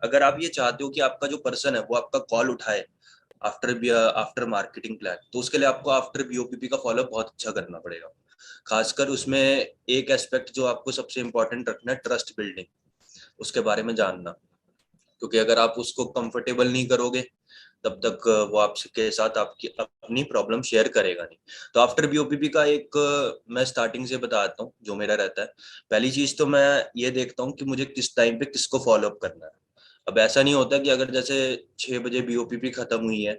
अगर आप ये चाहते हो कि आपका जो पर्सन है वो आपका कॉल उठाए आफ्टर मार्केटिंग प्लान, तो उसके लिए आपको आफ्टर बीओपीपी का फॉलोअप बहुत अच्छा करना पड़ेगा। खासकर उसमें एक एस्पेक्ट जो आपको सबसे इंपॉर्टेंट रखना है, ट्रस्ट बिल्डिंग, उसके बारे में जानना। क्योंकि अगर आप उसको कंफर्टेबल नहीं करोगे तब तक वो आपके साथ आपकी अपनी प्रॉब्लम शेयर करेगा नहीं। तो आफ्टर बीओपीपी का एक मैं स्टार्टिंग से बताता हूँ जो मेरा रहता है। पहली चीज तो मैं ये देखता हूँ कि मुझे किस टाइम पे किसको फॉलोअप करना है। अब ऐसा नहीं होता कि अगर जैसे 6 बजे बीओपीपी खत्म हुई है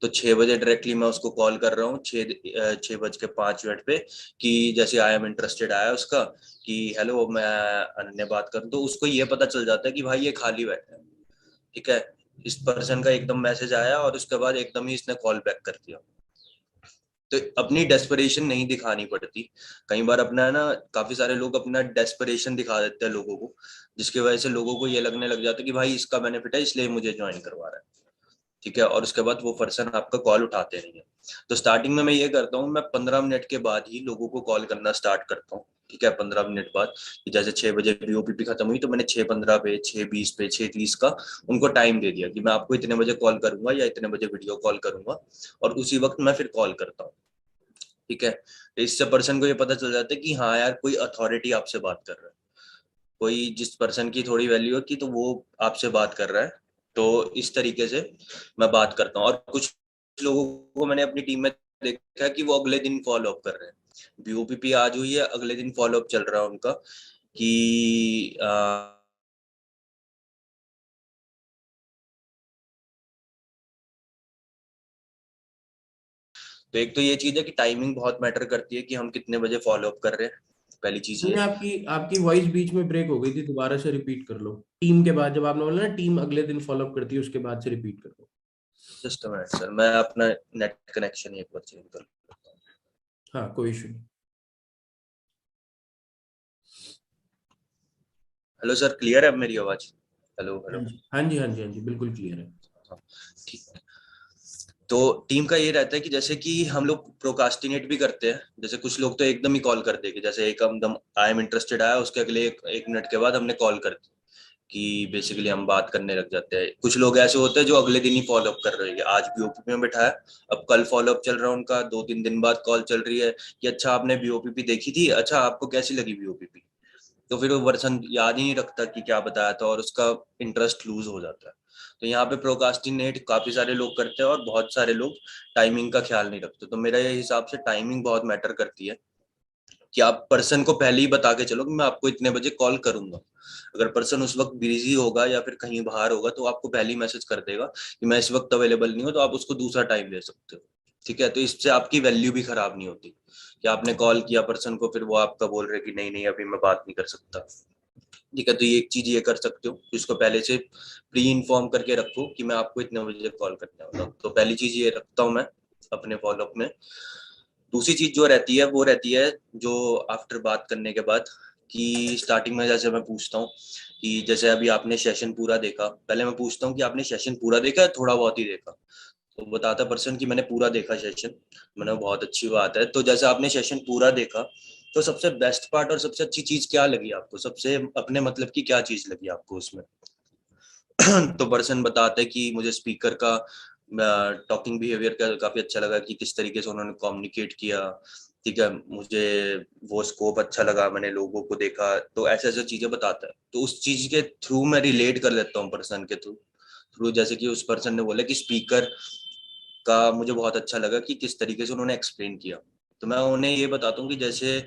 तो 6 बजे डायरेक्टली मैं उसको कॉल कर रहा हूँ 6:05 पे, कि जैसे आई एम इंटरेस्टेड आया उसका कि हेलो मैं अनन्या बात करूँ, तो उसको ये पता चल जाता है कि भाई ये खाली बैठा है। ठीक है, इस पर्सन का एकदम मैसेज आया और उसके बाद एकदम ही इसने कॉल बैक कर दिया। तो अपनी डेस्परेशन नहीं दिखानी पड़ती। कई बार अपना है ना, काफी सारे लोग अपना डेस्परेशन दिखा देते हैं लोगों को, जिसकी वजह से लोगों को ये लगने लग जाता है कि भाई इसका बेनिफिट है इसलिए मुझे ज्वाइन करवा रहा है। ठीक है, और उसके बाद वो पर्सन आपका कॉल उठाते नहीं है। तो स्टार्टिंग में मैं ये करता हूँ, मैं 15 मिनट के बाद ही लोगों को कॉल करना स्टार्ट करता हूँ। ठीक है, 15 मिनट बाद, जैसे 6 बजे बीओपीपी खत्म हुई तो मैंने 6:15 पे, 6:20 पे, 6:30 का उनको टाइम दे दिया कि मैं आपको इतने बजे कॉल करूंगा या इतने बजे वीडियो कॉल करूंगा, और उसी वक्त मैं फिर कॉल करता हूँ। ठीक है, तो इससे पर्सन को ये पता चल जाता है कि हाँ यार कोई अथॉरिटी आपसे बात कर रहा है, कोई जिस पर्सन की थोड़ी वैल्यू है कि तो वो आपसे बात कर रहा है। तो इस तरीके से मैं बात करता हूँ। और कुछ लोगों को मैंने अपनी टीम में देखा है कि वो अगले दिन फॉलो अप कर रहे हैं। बीओपीपी आज हुई है, अगले दिन फॉलो अप चल रहा है उनका कि तो एक तो ये चीज है कि टाइमिंग बहुत मैटर करती है कि हम कितने बजे फॉलो अप कर रहे हैं, पहली चीज ये। आपकी आपकी वॉइस बीच में ब्रेक हो गई थी, दोबारा से रिपीट कर लो। टीम के बाद, जब आपने बोला ना टीम अगले दिन फॉलो अप करती है, उसके बाद से रिपीट कर लो। जस्ट अ मिनट सर, मैं अपना नेट कनेक्शन एक बार चेंज कर लेता हूँ। हाँ, कोई इशू नहीं। हेलो सर, क्लियर है अब मेरी आवाज? हेलो हाँ हेलो। जी, हाँ जी, हाँ जी, हाँ जी, बिल्कुल क्लियर है। हाँ, ठीक। तो टीम का ये रहता है कि जैसे कि हम लोग प्रोकास्टिनेट भी करते हैं। जैसे कुछ लोग तो एकदम ही कॉल कर देंगे, जैसे एकदम आई एम इंटरेस्टेड आया उसके अगले एक मिनट के बाद हमने कॉल कर दी कि बेसिकली हम बात करने लग जाते हैं। कुछ लोग ऐसे होते हैं जो अगले दिन ही फॉलो अप कर रहे हैं, आज बीओपीपी में बैठाया, अब कल फॉलो अप चल रहा है उनका, 2-3 दिन बाद कॉल चल रही है कि अच्छा आपने बीओपीपी देखी थी, अच्छा आपको कैसी लगी बीओपीपी। तो फिर वो वर्सन याद ही नहीं रखता कि क्या बताया था, और उसका इंटरेस्ट लूज हो जाता है। तो यहाँ पे प्रोकास्टिनेट काफी सारे लोग करते हैं और बहुत सारे लोग टाइमिंग का ख्याल नहीं रखते। तो मेरा ये हिसाब से टाइमिंग बहुत मैटर करती है कि आप पर्सन को पहले ही बता के चलो कि मैं आपको इतने बजे कॉल करूंगा। अगर पर्सन उस वक्त बिजी होगा या फिर कहीं बाहर होगा तो आपको पहले ही मैसेज कर देगा कि मैं इस वक्त अवेलेबल नहीं हूँ, तो आप उसको दूसरा टाइम दे सकते हो। ठीक है, तो इससे आपकी वैल्यू भी खराब नहीं होती कि आपने कॉल किया पर्सन को, फिर वो आपका बोल रहे कि नहीं नहीं अभी मैं बात नहीं कर सकता। ठीक है, तो ये एक चीज ये कर सकते हो, इसको पहले से प्री इन्फॉर्म करके रखो कि मैं आपको इतने बजे कॉल करने वाला हूँ। तो पहली चीज ये रखता हूँ मैं अपने फॉलोअप में। दूसरी चीज जो रहती है वो रहती है जो आफ्टर बात करने के बाद, कि स्टार्टिंग में जैसे मैं पूछता हूँ कि जैसे अभी आपने सेशन पूरा देखा, पहले मैं पूछता हूँ कि आपने सेशन पूरा देखा है थोड़ा बहुत ही देखा। तो बताता पर्सन कि मैंने पूरा देखा सेशन। मैंने बहुत अच्छी बात है। तो जैसे आपने सेशन पूरा देखा तो सबसे बेस्ट पार्ट और सबसे अच्छी चीज क्या लगी आपको, सबसे अपने मतलब की क्या चीज लगी आपको उसमें? तो पर्सन बताते हैं कि मुझे स्पीकर का टॉकिंग बिहेवियर का काफी अच्छा लगा कि किस तरीके से उन्होंने कम्युनिकेट किया। ठीक है, मुझे वो स्कोप अच्छा लगा, मैंने लोगों को देखा, तो ऐसे ऐसे चीजें बताता है। तो उस चीज के थ्रू मैं रिलेट कर लेता हूँ पर्सन के थ्रू थ्रू जैसे कि उस पर्सन ने बोला कि स्पीकर का मुझे बहुत अच्छा लगा कि किस तरीके से उन्होंने एक्सप्लेन किया। तो मैं उन्हें ये बताता हूँ कि जैसे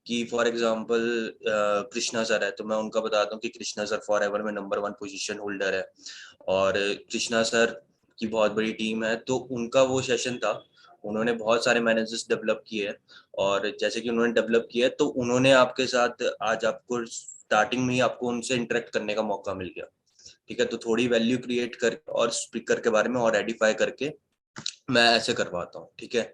कि फॉर एग्जांपल कृष्णा सर है, तो मैं उनका बताता हूँ कि कृष्णा सर फॉर एवर में नंबर 1 पोजीशन होल्डर है। और कृष्णा सर की बहुत बड़ी टीम है, तो उनका वो सेशन था, उन्होंने बहुत सारे मैनेजर्स डेवलप किए हैं। और जैसे कि उन्होंने डेवलप किया तो उन्होंने आपके साथ आज आपको स्टार्टिंग में ही आपको उनसे इंटरेक्ट करने का मौका मिल गया। ठीक है, तो थोड़ी वैल्यू क्रिएट कर और स्पीकर के बारे में और एडिफाई करके मैं ऐसे करवाता हूँ। ठीक है,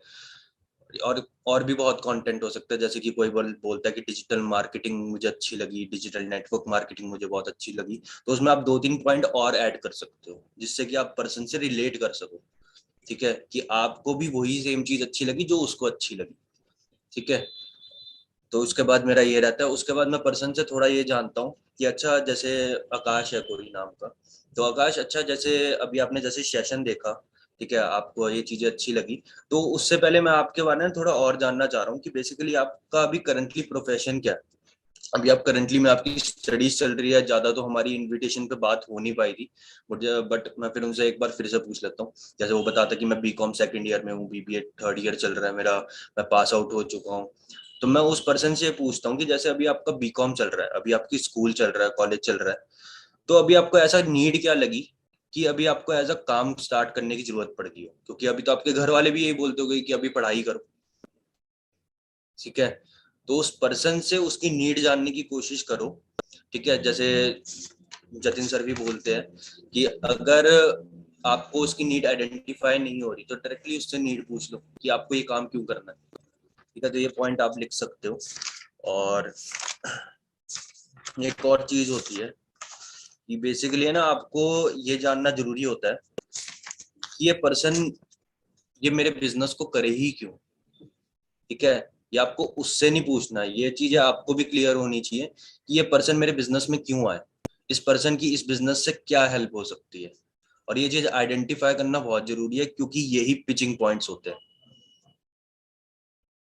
और भी बहुत कंटेंट हो सकता है, जैसे कि कोई बोलता है कि डिजिटल मार्केटिंग मुझे अच्छी लगी, डिजिटल नेटवर्क मार्केटिंग मुझे बहुत अच्छी लगी, तो उसमें आप 2-3 पॉइंट और ऐड कर सकते हो जिससे कि आप पर्सन से रिलेट कर सको। ठीक है, कि आपको भी वही सेम चीज अच्छी लगी जो उसको अच्छी लगी। ठीक है, तो उसके बाद मेरा ये रहता है। उसके बाद मैं पर्सन से थोड़ा ये जानता हूँ कि अच्छा, जैसे आकाश है कोई नाम का, तो आकाश अच्छा, जैसे अभी आपने जैसे सेशन देखा, ठीक है, आपको ये चीजें अच्छी लगी, तो उससे पहले मैं आपके बारे में थोड़ा और जानना चाह रहा हूँ कि बेसिकली आपका अभी करंटली प्रोफेशन क्या है। अभी आप करंटली में आपकी स्टडीज चल रही है, ज्यादा तो हमारी इनविटेशन पे बात हो नहीं पाई थी मुझे, बट मैं फिर उनसे एक बार फिर से पूछ लेता हूँ। जैसे वो बताता कि मैं बीकॉम सेकंड ईयर में हूँ, बीबीए थर्ड ईयर चल रहा है मेरा, मैं पास आउट हो चुका हूँ। तो मैं उस पर्सन से पूछता हूँ कि जैसे अभी आपका बीकॉम चल रहा है, अभी आपकी स्कूल चल रहा है, कॉलेज चल रहा है, तो अभी आपको ऐसा नीड क्या लगी कि अभी आपको एज अ काम स्टार्ट करने की जरूरत पड़ गई हो, क्योंकि अभी तो आपके घर वाले भी यही बोलते हो कि अभी पढ़ाई करो, ठीक है। तो उस पर्सन से उसकी नीड जानने की कोशिश करो, ठीक है। जैसे जतिन सर भी बोलते हैं कि अगर आपको उसकी नीड आइडेंटिफाई नहीं हो रही तो डायरेक्टली उससे नीड पूछ लो कि आपको ये काम क्यों करना है, ठीक है। तो ये पॉइंट आप लिख सकते हो। और एक और चीज होती है कि बेसिकली है ना, आपको ये जानना जरूरी होता है कि ये पर्सन ये मेरे बिजनेस को करे ही क्यों, ठीक है। ये आपको उससे नहीं पूछना, ये चीजें आपको भी क्लियर होनी चाहिए कि ये पर्सन मेरे बिजनेस में क्यों आए, इस पर्सन की इस बिजनेस से क्या हेल्प हो सकती है। और ये चीज आइडेंटिफाई करना बहुत जरूरी है, क्योंकि यही पिचिंग पॉइंट्स होते हैं,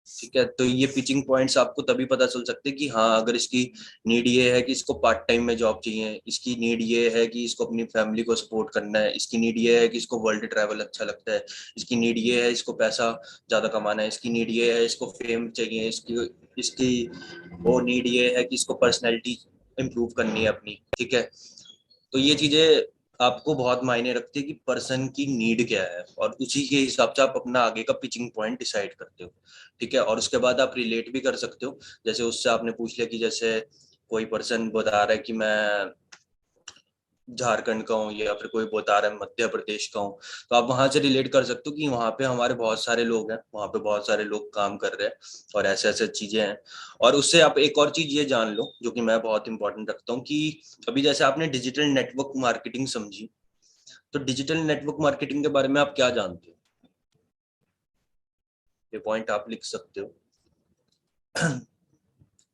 ठीक है। तो ये पिचिंग पॉइंट्स आपको तभी पता चल सकते हैं कि हाँ, अगर इसकी नीड ये है कि इसको पार्ट टाइम में जॉब चाहिए, इसकी नीड ये है कि इसको अपनी फैमिली को सपोर्ट करना है, इसकी नीड ये है कि इसको वर्ल्ड ट्रैवल अच्छा लगता है, इसकी नीड ये है इसको पैसा ज्यादा कमाना है, इसकी नीड ये है इसको फेम चाहिए, इसकी इसकी वो नीड ये है कि इसको पर्सनैलिटी इम्प्रूव करनी है अपनी, ठीक है। तो ये चीजें आपको बहुत मायने रखती है कि पर्सन की नीड क्या है, और उसी के हिसाब से आप अपना आगे का पिचिंग पॉइंट डिसाइड करते हो, ठीक है। और उसके बाद आप रिलेट भी कर सकते हो। जैसे उससे आपने पूछ लिया कि जैसे कोई पर्सन बता रहा है कि मैं झारखंड का हूँ, या फिर कोई बता रहा है मध्य प्रदेश का हूँ, तो आप वहां से रिलेट कर सकते हो कि वहां पे हमारे बहुत सारे लोग हैं, वहां पे बहुत सारे लोग काम कर रहे हैं, और ऐसे ऐसे चीजें हैं। और उससे आप एक और चीज ये जान लो, जो कि मैं बहुत इंपॉर्टेंट रखता हूँ, कि अभी जैसे आपने डिजिटल नेटवर्क मार्केटिंग समझी, तो डिजिटल नेटवर्क मार्केटिंग के बारे में आप क्या जानते हो, ये पॉइंट आप लिख सकते हो।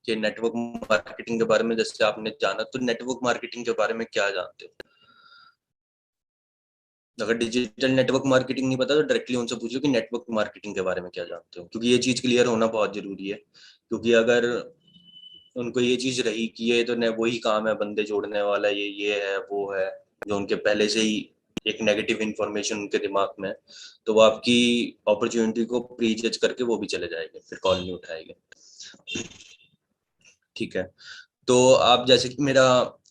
कि नेटवर्क मार्केटिंग के बारे में जैसे आपने जाना, तो नेटवर्क मार्केटिंग के बारे में क्या जानते हो। अगर डिजिटल नेटवर्क मार्केटिंग नहीं पता तो डायरेक्टली उनसे पूछो कि नेटवर्क मार्केटिंग के बारे में क्या जानते हो, क्योंकि ये चीज क्लियर होना बहुत जरूरी है। क्योंकि अगर उनको ये चीज रही कि ये तो वही काम है बंदे जोड़ने वाला, ये है वो है, जो उनके पहले से ही एक नेगेटिव इंफॉर्मेशन उनके दिमाग में है, तो वो आपकी अपॉर्चुनिटी को प्री जज करके वो भी चले जाएंगे, फिर कॉल नहीं उठाएंगे, ठीक है। तो आप जैसे कि मेरा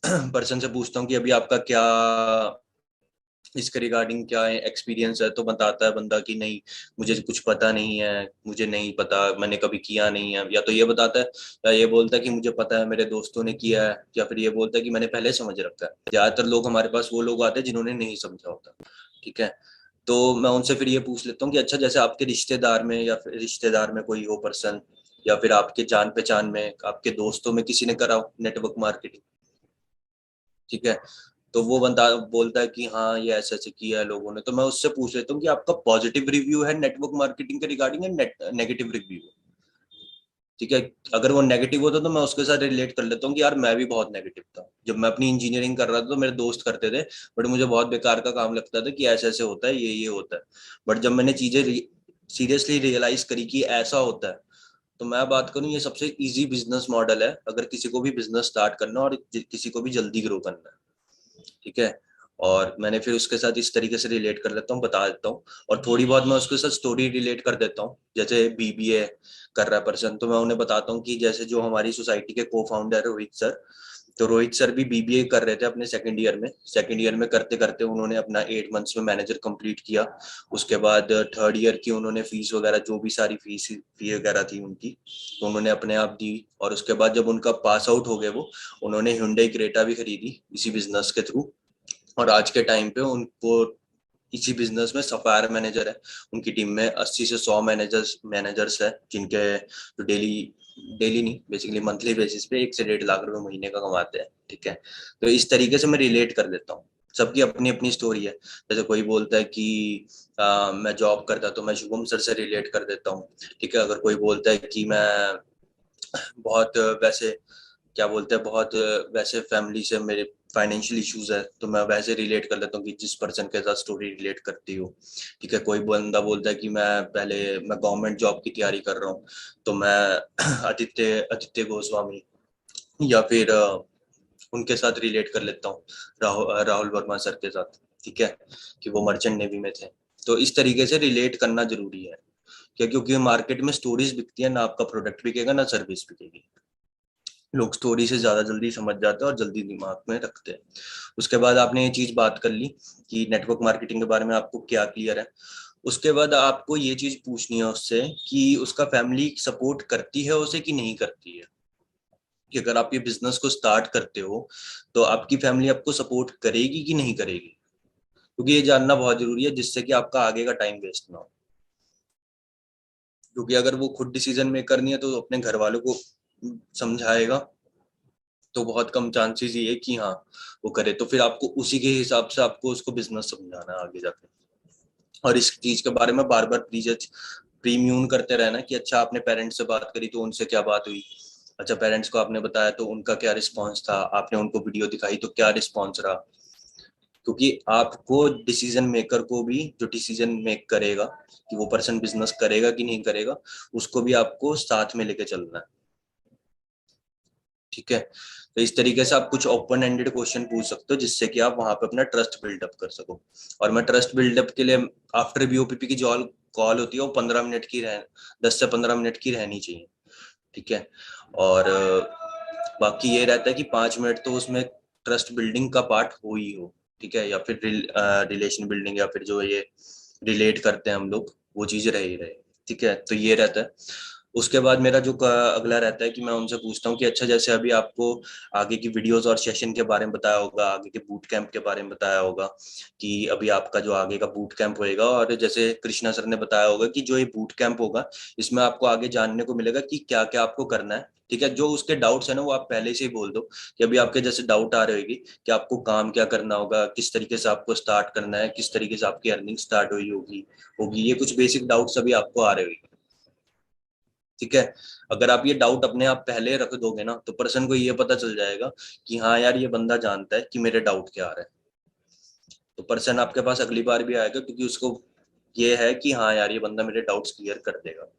पर्सन से पूछता हूँ कि अभी आपका क्या इसके रिगार्डिंग क्या एक्सपीरियंस है, तो बताता है बंदा कि नहीं, मुझे कुछ पता नहीं है, मुझे नहीं पता, मैंने कभी किया नहीं है, या तो ये बताता है, या ये बोलता है कि मुझे पता है मेरे दोस्तों ने किया है, या फिर ये बोलता है कि मैंने पहले समझ रखा है। ज्यादातर लोग हमारे पास वो लोग आते हैं जिन्होंने नहीं समझा होता, ठीक है। तो मैं उनसे फिर ये पूछ लेता हूँ कि अच्छा, जैसे आपके रिश्तेदार में या फिर रिश्तेदार में कोई हो पर्सन, या फिर आपके जान पहचान में आपके दोस्तों में किसी ने करा हो नेटवर्क मार्केटिंग, ठीक है। तो वो बंदा बोलता है कि हाँ, ये ऐसे ऐसे किया है लोगों ने, तो मैं उससे पूछ लेता हूँ कि आपका पॉजिटिव रिव्यू है नेटवर्क मार्केटिंग के रिगार्डिंग या नेगेटिव रिव्यू है, ठीक है। अगर वो नेगेटिव होता तो मैं उसके साथ रिलेट कर लेता हूँ कि यार मैं भी बहुत नेगेटिव था जब मैं अपनी इंजीनियरिंग कर रहा था, तो मेरे दोस्त करते थे, बट मुझे बहुत बेकार का काम लगता था कि ऐसे ऐसे होता है, ये होता है। बट जब मैंने चीजें सीरियसली रियलाइज करी कि ऐसा होता है, तो मैं बात करूँ, ये सबसे इजी बिजनेस मॉडल है अगर किसी को भी बिजनेस स्टार्ट करना और किसी को भी जल्दी ग्रो करना है, ठीक है। और मैंने फिर उसके साथ इस तरीके से रिलेट कर लेता हूँ, बता देता हूँ, और थोड़ी बहुत मैं उसके साथ स्टोरी रिलेट कर देता हूँ। जैसे बीबीए कर रहा है पर्सन, तो मैं उन्हें बताता हूँ कि जैसे जो हमारी सोसाइटी के को फाउंडर रोहित सर, तो रोहित सर भी बीबीए कर रहे थे अपने सेकंड ईयर में करते करते उन्होंने अपना 8 मंथ्स में मैनेजर कंप्लीट किया। उसके बाद थर्ड ईयर की उन्होंने फीस वगैरह, जो भी सारी फी वगैरह थी उनकी, तो उन्होंने अपने आप दी। और उसके बाद जब उनका पास आउट हो गए वो, उन्होंने Hyundai क्रेटा भी खरीदी इसी बिजनेस के थ्रू। और आज के टाइम पे उनको इसी बिजनेस में सफायर मैनेजर है, उनकी टीम में 80 से 100 मैनेजर्स है, जिनके जो डेली डेली नहीं, बेसिकली मंथली बेसिस पे 1 से 1.5 लाख रुपए महीने का कमाते हैं, ठीक है। तो इस तरीके से मैं रिलेट कर देता हूँ। सबकी अपनी अपनी स्टोरी है। जैसे कोई बोलता है कि मैं जॉब करता, तो मैं शुभम सर से रिलेट कर देता हूँ, ठीक है। अगर कोई बोलता है कि मैं बहुत वैसे क्या बोलते हैं, बहुत वैसे फैमिली से मेरे फाइनेंशियल इश्यूज है, तो मैं वैसे रिलेट कर लेता हूँ कि जिस पर्सन के साथ स्टोरी रिलेट करती हो। ठीक है, कोई बंदा बोलता है कि मैं गवर्नमेंट जॉब की तैयारी कर रहा हूँ, तो मैं आदित्य आदित्य गोस्वामी या फिर उनके साथ रिलेट कर लेता हूँ, राहुल वर्मा सर के साथ। ठीक है, कि वो मर्चेंट नेवी में थे। तो इस तरीके से रिलेट करना जरूरी है क्या, क्योंकि मार्केट में स्टोरीज बिकती है ना, आपका प्रोडक्ट बिकेगा ना सर्विस बिकेगी। लोग स्टोरी से ज्यादा जल्दी समझ जाते हैं और जल्दी दिमाग में रखते हैं। उसके बाद आपने ये चीज बात कर ली कि नेटवर्क मार्केटिंग के बारे में आपको क्या क्लियर है। उसके बाद आपको ये चीज पूछनी है उससे कि उसका फैमिली सपोर्ट करती है उसे कि नहीं करती है। कि अगर आप ये बिजनेस को स्टार्ट करते हो तो आपकी फैमिली आपको सपोर्ट करेगी कि नहीं करेगी, क्योंकि ये जानना बहुत जरूरी है, जिससे कि आपका आगे का टाइम वेस्ट ना हो। क्योंकि अगर वो खुद डिसीजन मेकर नहीं है तो अपने घर वालों को समझाएगा, तो बहुत कम चांसेस ये है कि हाँ वो करे। तो फिर आपको उसी के हिसाब से आपको उसको बिजनेस समझाना है आगे जाके। और इस चीज के बारे में बार बार प्रीम्यून करते रहना कि अच्छा आपने पेरेंट्स से बात करी तो उनसे क्या बात हुई, अच्छा पेरेंट्स को आपने बताया तो उनका क्या रिस्पॉन्स था, आपने उनको वीडियो दिखाई तो क्या रिस्पॉन्स रहा। क्योंकि आपको डिसीजन मेकर को भी, जो डिसीजन मेक करेगा कि वो पर्सन बिजनेस करेगा कि नहीं करेगा, उसको भी आपको साथ में लेके चलना है। ठीक है, तो इस तरीके से आप कुछ ओपन एंडेड क्वेश्चन पूछ सकते हो जिससे कि आप वहां पे अपना ट्रस्ट बिल्डअप कर सको। और मैं ट्रस्ट बिल्डअप के लिए आफ्टर बीओपीपी की जो कॉल होती है वो 15 मिनट की रह 10 से 15 मिनट की रहनी चाहिए। ठीक है, और बाकी ये रहता है कि 5 मिनट तो उसमें ट्रस्ट बिल्डिंग का पार्ट हो ही हो। ठीक है, या फिर रिलेशन बिल्डिंग, या फिर जो ये रिलेट करते हैं हम लोग, वो चीज रह ही रहे। ठीक है, तो ये रहता है। उसके बाद मेरा जो अगला रहता है कि मैं उनसे पूछता हूँ कि अच्छा जैसे अभी आपको आगे की वीडियोस और सेशन के बारे में बताया होगा, आगे के बूट कैंप के बारे में बताया होगा कि अभी आपका जो आगे का बूट कैंप होएगा, और जैसे कृष्णा सर ने बताया होगा कि जो ये बूट कैंप होगा इसमें आपको आगे जानने को मिलेगा कि क्या क्या आपको करना है। ठीक है, जो उसके डाउट्स है ना वो आप पहले से ही बोल दो कि अभी आपके जैसे डाउट आ रहे होगी कि आपको काम क्या करना होगा, किस तरीके से आपको स्टार्ट करना है, किस तरीके से आपकी अर्निंग स्टार्ट हुई होगी होगी ये कुछ बेसिक डाउट्स अभी आपको आ रहे होगी। ठीक है, अगर आप ये डाउट अपने आप पहले रख दोगे ना तो पर्सन को ये पता चल जाएगा कि हाँ यार ये बंदा जानता है कि मेरे डाउट क्या आ रहा है। तो पर्सन आपके पास अगली बार भी आएगा क्योंकि उसको ये है कि हाँ यार ये बंदा मेरे डाउट्स क्लियर कर देगा।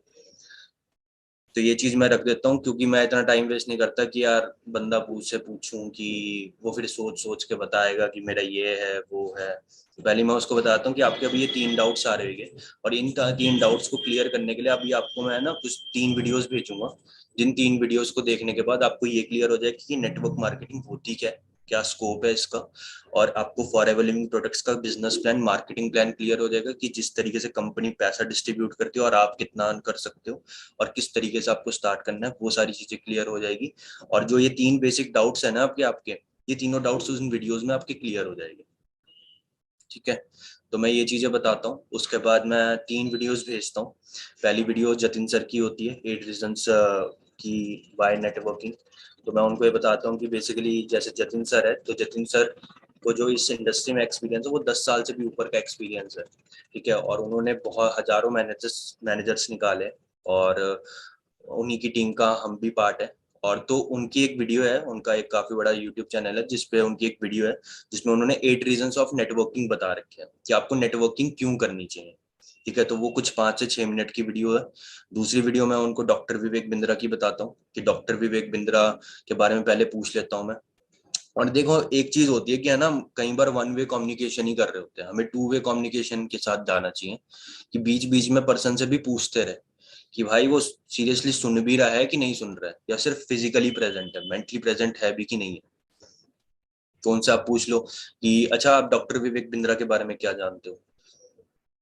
तो ये चीज मैं रख देता हूँ, क्योंकि मैं इतना टाइम वेस्ट नहीं करता कि यार बंदा पूछ से पूछूं कि वो फिर सोच सोच के बताएगा कि मेरा ये है वो है। तो पहले मैं उसको बताता हूँ कि आपके अभी ये 3 डाउट्स आ रहे हैं, और इन 3 डाउट्स को क्लियर करने के लिए अभी आपको मैं ना कुछ 3 वीडियोस भेजूंगा। जिन 3 वीडियोस को देखने के बाद आपको ये क्लियर हो जाएगा कि नेटवर्क मार्केटिंग होती क्या है, क्या स्कोप है इसका। और आपको फॉरएवर लिविंग प्रोडक्ट्स का business plan, marketing plan clear हो जाएगा कि जिस तरीके से कंपनी पैसा डिस्ट्रीब्यूट करती है और आप कितना अर्न कर सकते हो और किस तरीके से आपको स्टार्ट करना है, वो सारी चीजें क्लियर हो जाएगी। और जो ये 3 बेसिक डाउट्स है ना आपके आपके ये तीनों डाउट्स उन वीडियोस में आपके क्लियर हो जाएंगे। ठीक है, तो मैं ये चीजें बताता हूँ, उसके बाद मैं 3 वीडियोस भेजता हूँ। पहली वीडियो जतिन सर की होती है, 8 रीजंस की वाई नेटवर्किंग। तो मैं उनको ये बताता हूँ कि बेसिकली जैसे जतिन सर है, तो जतिन सर को जो इस इंडस्ट्री में एक्सपीरियंस है वो 10 साल से भी ऊपर का एक्सपीरियंस है। ठीक है, और उन्होंने बहुत हजारों मैनेजर्स निकाले, और उन्हीं की टीम का हम भी पार्ट है। और तो उनकी एक वीडियो है, उनका एक काफी बड़ा यूट्यूब चैनल है जिसपे उनकी एक वीडियो है जिसमें उन्होंने 8 रीजंस ऑफ नेटवर्किंग बता रखे हैं कि आपको नेटवर्किंग क्यों करनी चाहिए। ठीक है, तो वो कुछ 5 से 6 मिनट की वीडियो है। दूसरी वीडियो में उनको डॉक्टर विवेक बिंद्रा की बताता हूँ कि डॉक्टर विवेक बिंद्रा के बारे में पहले पूछ लेता हूँ मैं। और देखो एक चीज होती है कि है ना, कई बार वन वे कम्युनिकेशन ही कर रहे होते हैं, हमें 2 वे कम्युनिकेशन के साथ जाना चाहिए कि बीच बीच में पर्सन से भी पूछते रहे कि भाई वो सीरियसली सुन भी रहा है कि नहीं सुन रहा है, या सिर्फ फिजिकली प्रेजेंट है, मेंटली प्रेजेंट है भी कि नहीं है। तो उनसे आप पूछ लो कि अच्छा आप डॉक्टर विवेक बिंद्रा के बारे में क्या जानते हो,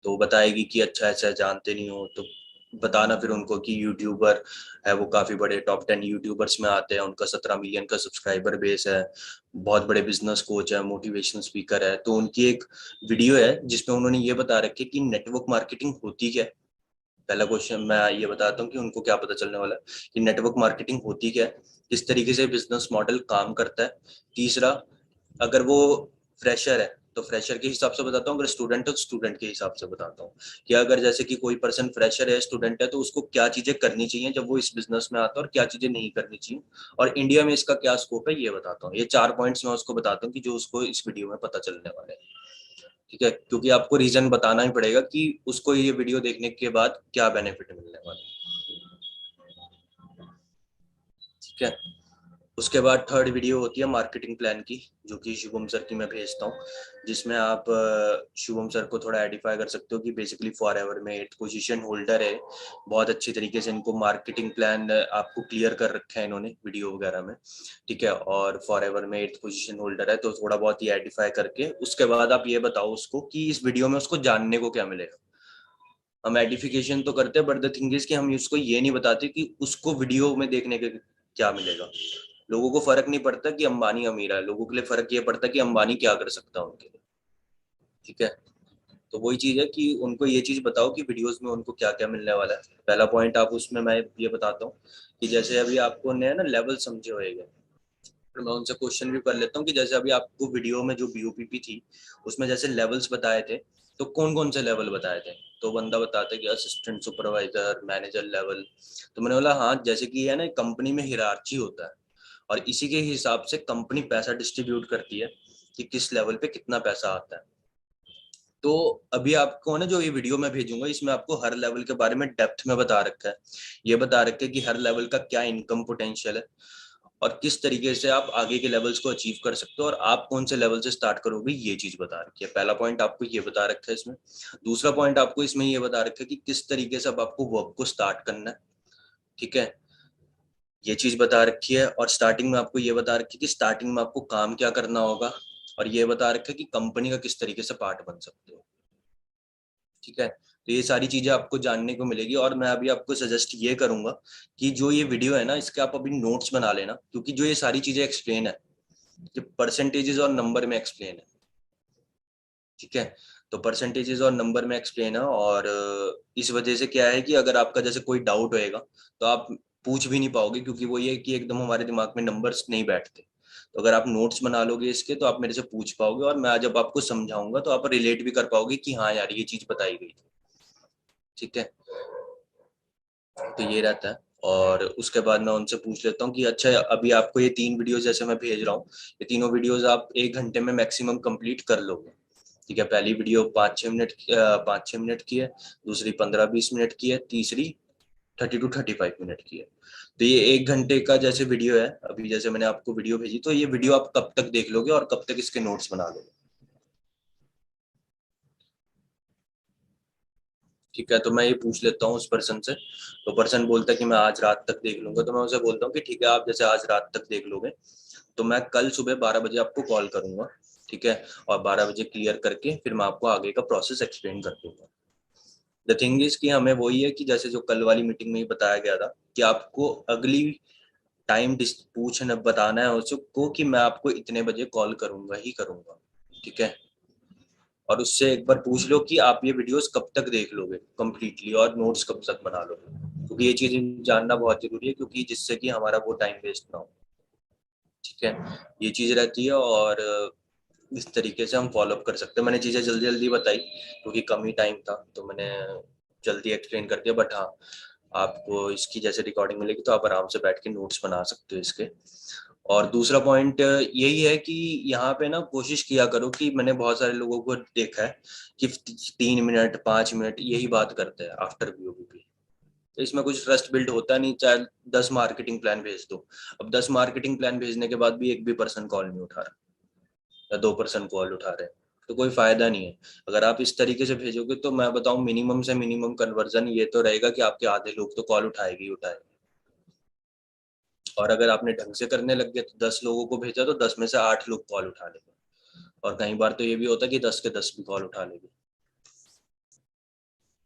तो बताएगी कि अच्छा ऐसा जानते नहीं हो तो बताना फिर उनको कि यूट्यूबर है, वो काफी बड़े टॉप 10 यूट्यूबर्स में आते हैं, उनका 17 मिलियन का सब्सक्राइबर बेस है, बहुत बड़े बिजनेस कोच है, मोटिवेशनल स्पीकर है। तो उनकी एक वीडियो है जिसमें उन्होंने ये बता रखे कि नेटवर्क मार्केटिंग होती क्या है। पहला क्वेश्चन मैं ये बताता हूँ कि उनको क्या पता चलने वाला है कि नेटवर्क मार्केटिंग होती क्या है, किस तरीके से बिजनेस मॉडल काम करता है। तीसरा, अगर वो फ्रेशर है तो फ्रेशर के हिसाब से बताता हूँ, अगर स्टूडेंट है तो स्टूडेंट के हिसाब से बताता हूँ कि अगर जैसे कि कोई पर्सन फ्रेशर है, स्टूडेंट है, तो उसको क्या चीजें करनी चाहिए जब वो इस बिजनेस में आता है और क्या चीजें नहीं करनी चाहिए, और इंडिया में इसका क्या स्कोप है ये बताता हूँ। ये 4 पॉइंट्स मैं उसको बताता हूँ कि जो उसको इस वीडियो में पता चलने वाले हैं। ठीक है, क्योंकि आपको रीजन बताना ही पड़ेगा कि उसको ये वीडियो देखने के बाद क्या बेनिफिट मिलने वाला है। ठीक है, उसके बाद थर्ड वीडियो होती है मार्केटिंग प्लान की, जो कि शुभम सर की मैं भेजता हूँ, जिसमें आप शुभम सर को थोड़ा आइडेंटिफाई कर सकते हो कि बेसिकली फॉरएवर में 8th पोजीशन होल्डर है, बहुत अच्छी तरीके से इनको मार्केटिंग प्लान आपको क्लियर कर रखा है इन्होंने वीडियो वगैरह में। ठीक है, और फॉरएवर में 8th पोजीशन होल्डर है, तो थोड़ा बहुत ही आइडेंटिफाई करके उसके बाद आप ये बताओ उसको कि इस वीडियो में उसको जानने को क्या मिलेगा। हम आइडेंटिफिकेशन तो करते हैं, बट द थिंग इज कि हम उसको ये नहीं बताते कि उसको वीडियो में देखने के क्या मिलेगा। लोगों को फर्क नहीं पड़ता कि अंबानी अमीर है, लोगों के लिए फर्क ये पड़ता है कि अंबानी क्या कर सकता है उनके लिए। ठीक है, तो वही चीज है कि उनको ये चीज बताओ कि वीडियोस में उनको क्या क्या मिलने वाला है। पहला पॉइंट आप उसमें मैं ये बताता हूँ कि जैसे अभी आपको नया ना लेवल समझे होएगा, फिर मैं उनसे क्वेश्चन भी कर लेता हूँ कि जैसे अभी आपको वीडियो में जो बीओपीपी थी उसमें जैसे लेवल्स बताए थे, तो कौन कौन से लेवल बताए थे। तो बंदा बताता है कि असिस्टेंट सुपरवाइजर, मैनेजर लेवल। तो मैंने बोला हाँ, जैसे कि है ना कंपनी में हिरार्ची होता है, और इसी के हिसाब से कंपनी पैसा डिस्ट्रीब्यूट करती है कि किस लेवल पे कितना पैसा आता है। तो अभी आपको ना जो ये वीडियो मैं भेजूंगा इसमें आपको हर लेवल के बारे में डेप्थ में बता रखा है। ये बता रखा है कि हर लेवल का क्या इनकम पोटेंशियल है और किस तरीके से आप आगे के लेवल्स को अचीव कर सकते हो और आप कौन से लेवल से स्टार्ट करोगे, ये चीज बता रखी है। पहला पॉइंट आपको ये बता रखा है इसमें। दूसरा पॉइंट आपको इसमें ये बता रखा है कि किस तरीके से अब आपको वर्क को स्टार्ट करना है। ठीक है, ये चीज बता रखी है, और स्टार्टिंग में आपको ये बता रखी है कि स्टार्टिंग में आपको काम क्या करना होगा, और ये बता रखा है कि कंपनी का किस तरीके से पार्ट बन सकते हो। ठीक है, तो ये सारी चीजें आपको जानने को मिलेगी, और मैं अभी आपको सजेस्ट ये करूंगा कि जो ये वीडियो है ना इसके आप अभी नोट्स बना लेना, क्योंकि जो ये सारी चीजें एक्सप्लेन है कि परसेंटेजेस और नंबर में एक्सप्लेन है। ठीक है, तो परसेंटेजेस और नंबर में एक्सप्लेन है, और इस वजह से क्या है कि अगर आपका जैसे कोई डाउट होएगा तो आप पूछ भी नहीं पाओगे, क्योंकि वो ये कि एकदम हमारे दिमाग में नंबर्स नहीं बैठते। तो अगर आप नोट्स बना लोगे इसके तो आप मेरे से पूछ पाओगे, और मैं जब आपको समझाऊंगा तो आप रिलेट भी कर पाओगे कि हाँ यार ये चीज बताई गई थी। ठीक है, तो ये रहता है। और उसके बाद मैं उनसे पूछ लेता हूँ कि अच्छा अभी आपको ये 3 वीडियोस जैसे मैं भेज रहा हूँ, ये तीनों वीडियोस आप 1 घंटे में मैक्सिमम कंप्लीट कर लोगे। ठीक है, पहली वीडियो 5-6 मिनट की है, दूसरी 15-20 मिनट की है, तीसरी 30 to 35 मिनट की है। तो ये 1 घंटे का जैसे वीडियो है, अभी जैसे मैंने आपको वीडियो भेजी, तो ये वीडियो आप कब तक देख लोगे और कब तक इसके नोट्स बना लोगे। ठीक है, तो मैं ये पूछ लेता हूँ उस पर्सन से। तो पर्सन बोलता है कि मैं आज रात तक देख लूंगा, तो मैं उसे बोलता हूँ कि ठीक है, आप जैसे आज रात तक देख लोगे तो मैं कल सुबह 12 बजे आपको कॉल करूंगा। ठीक है, और 12 बजे क्लियर करके फिर मैं आपको आगे का प्रोसेस एक्सप्लेन कर दूंगा। द थिंग इज कि हमें वही है कि जैसे जो कल वाली मीटिंग में ही बताया गया था कि आपको अगली टाइम पूछना बताना है उसको कि मैं आपको इतने बजे कॉल करूंगा ही करूंगा। ठीक है, और उससे एक बार पूछ लो कि आप ये वीडियोस कब तक देख लोगे कंप्लीटली और नोट्स कब तक बना लोगे, क्योंकि ये चीज जानना बहुत जरूरी है, क्योंकि जिससे कि हमारा वो टाइम वेस्ट ना हो। ठीक है, ये चीज रहती है, और इस तरीके से हम फॉलो अप कर सकते हैं। मैंने चीजें जल्दी जल्दी बताई क्योंकि कम ही टाइम था, तो मैंने जल्दी एक्सप्लेन कर दिया, बट हाँ आपको इसकी जैसे रिकॉर्डिंग मिलेगी तो आप आराम से बैठ के नोट्स बना सकते हो इसके। और दूसरा पॉइंट यही है कि यहाँ पे ना कोशिश किया करो कि मैंने बहुत सारे लोगों को देखा है कि 3 मिनट 5 मिनट यही बात करते हैं आफ्टर बीओबीपी। तो इसमें कुछ ट्रस्ट बिल्ड होता नहीं, चाहे 10 मार्केटिंग प्लान भेज दो। अब 10 मार्केटिंग प्लान भेजने के बाद भी एक भी पर्सन कॉल नहीं उठा रहा, या 2 पर्सन कॉल उठा रहे हैं, तो कोई फायदा नहीं है। अगर आप इस तरीके से भेजोगे तो मैं बताऊं मिनिमम से मिनिमम कन्वर्जन ये तो रहेगा कि आपके आधे लोग तो कॉल उठाएंगे ही उठाएंगे। और अगर आपने ढंग से करने लग गए तो 10 लोगों को भेजा तो 10 में से 8 लोग कॉल उठा लेंगे, और कई बार तो ये भी होता है कि 10 के 10 भी कॉल उठा लेंगे।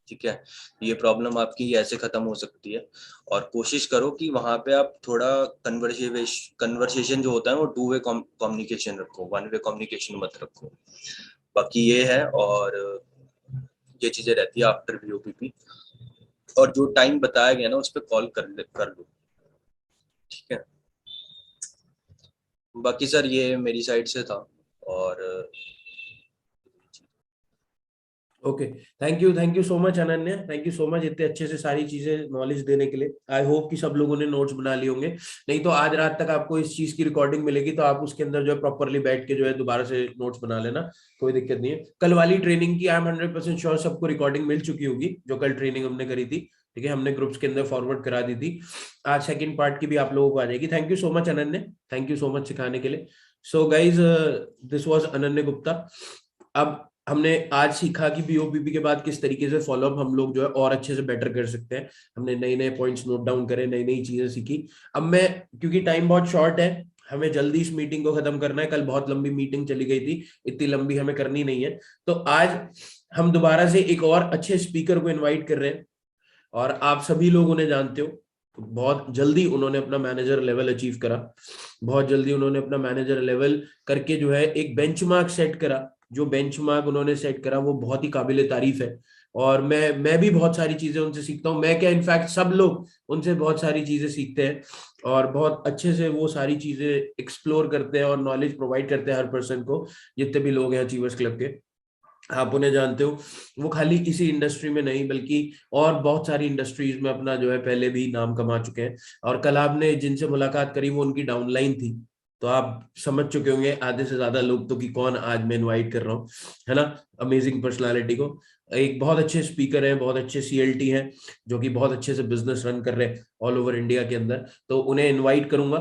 ठीक है, ये प्रॉब्लम आपकी ऐसे खत्म हो सकती है। और कोशिश करो कि वहां पे आप थोड़ा कन्वर्सेशन जो होता है वो 2 वे कम्युनिकेशन रखो, 1 वे कम्युनिकेशन मत रखो। बाकी ये है, और ये चीजें रहती है आफ्टर बीओपीपी। और जो टाइम बताया गया ना उस पर कॉल कर लो। ठीक है, बाकी सर ये मेरी साइड से था। और okay, thank you so much Ananya, thank you so much इतने अच्छे से सारी चीजें नॉलेज देने के लिए। आई होप कि सब लोगों ने नोट्स बना लिए होंगे, नहीं तो आज रात तक आपको इस चीज की रिकॉर्डिंग मिलेगी, तो आप उसके अंदर जो है प्रॉपरली बैठ के जो है दोबारा से नोट्स बना लेना, कोई दिक्कत नहीं है। कल वाली ट्रेनिंग की आई एम 100% श्योर सबको रिकॉर्डिंग मिल चुकी होगी, जो कल ट्रेनिंग हमने करी थी, ठीक है, हमने ग्रुप्स के अंदर फॉरवर्ड करा दी थी। आज सेकंड पार्ट की भी आप लोगों को आ जाएगी। Thank you so much Ananya, thank you so much सिखाने के लिए। So guys, this was Ananya Gupta. अब हमने आज सीखा कि बीओपीपी के बाद किस तरीके से फॉलोअप हम लोग जो है और अच्छे से बेटर कर सकते हैं। हमने नए नए पॉइंट्स नोट डाउन करे, नई नई चीजें सीखी। अब मैं, क्योंकि टाइम बहुत शॉर्ट है, हमें जल्दी इस मीटिंग को खत्म करना है, कल बहुत लंबी मीटिंग चली गई थी, इतनी लंबी हमें करनी नहीं है। तो आज हम दोबारा से एक और अच्छे स्पीकर को इनवाइट कर रहे हैं, और आप सभी लोग उन्हें जानते हो। बहुत जल्दी उन्होंने अपना मैनेजर लेवल अचीव करा, बहुत जल्दी उन्होंने अपना मैनेजर लेवल करके जो है एक बेंचमार्क सेट करा। जो बेंचमार्क उन्होंने सेट करा वो बहुत ही काबिले तारीफ है, और मैं भी बहुत सारी चीजें उनसे सीखता हूँ। मैं क्या, इनफैक्ट सब लोग उनसे बहुत सारी चीजें सीखते हैं, और बहुत अच्छे से वो सारी चीजें एक्सप्लोर करते हैं और नॉलेज प्रोवाइड करते हैं हर पर्सन को, जितने भी लोग हैं अचीवर्स क्लब के। आप उन्हें जानते हो, वो खाली इसी इंडस्ट्री में नहीं बल्कि और बहुत सारी इंडस्ट्रीज में अपना जो है पहले भी नाम कमा चुके हैं। और कल आपने जिनसे मुलाकात करी वो उनकी डाउनलाइन थी, तो आप समझ चुके होंगे आधे से ज्यादा लोग तो कि कौन आज मैं इनवाइट कर रहा हूँ, है ना, अमेजिंग पर्सनालिटी को। एक बहुत अच्छे स्पीकर हैं, बहुत अच्छे सीएलटी हैं, जो कि बहुत अच्छे से बिजनेस रन कर रहे हैं ऑल ओवर इंडिया के अंदर, तो उन्हें इनवाइट करूंगा।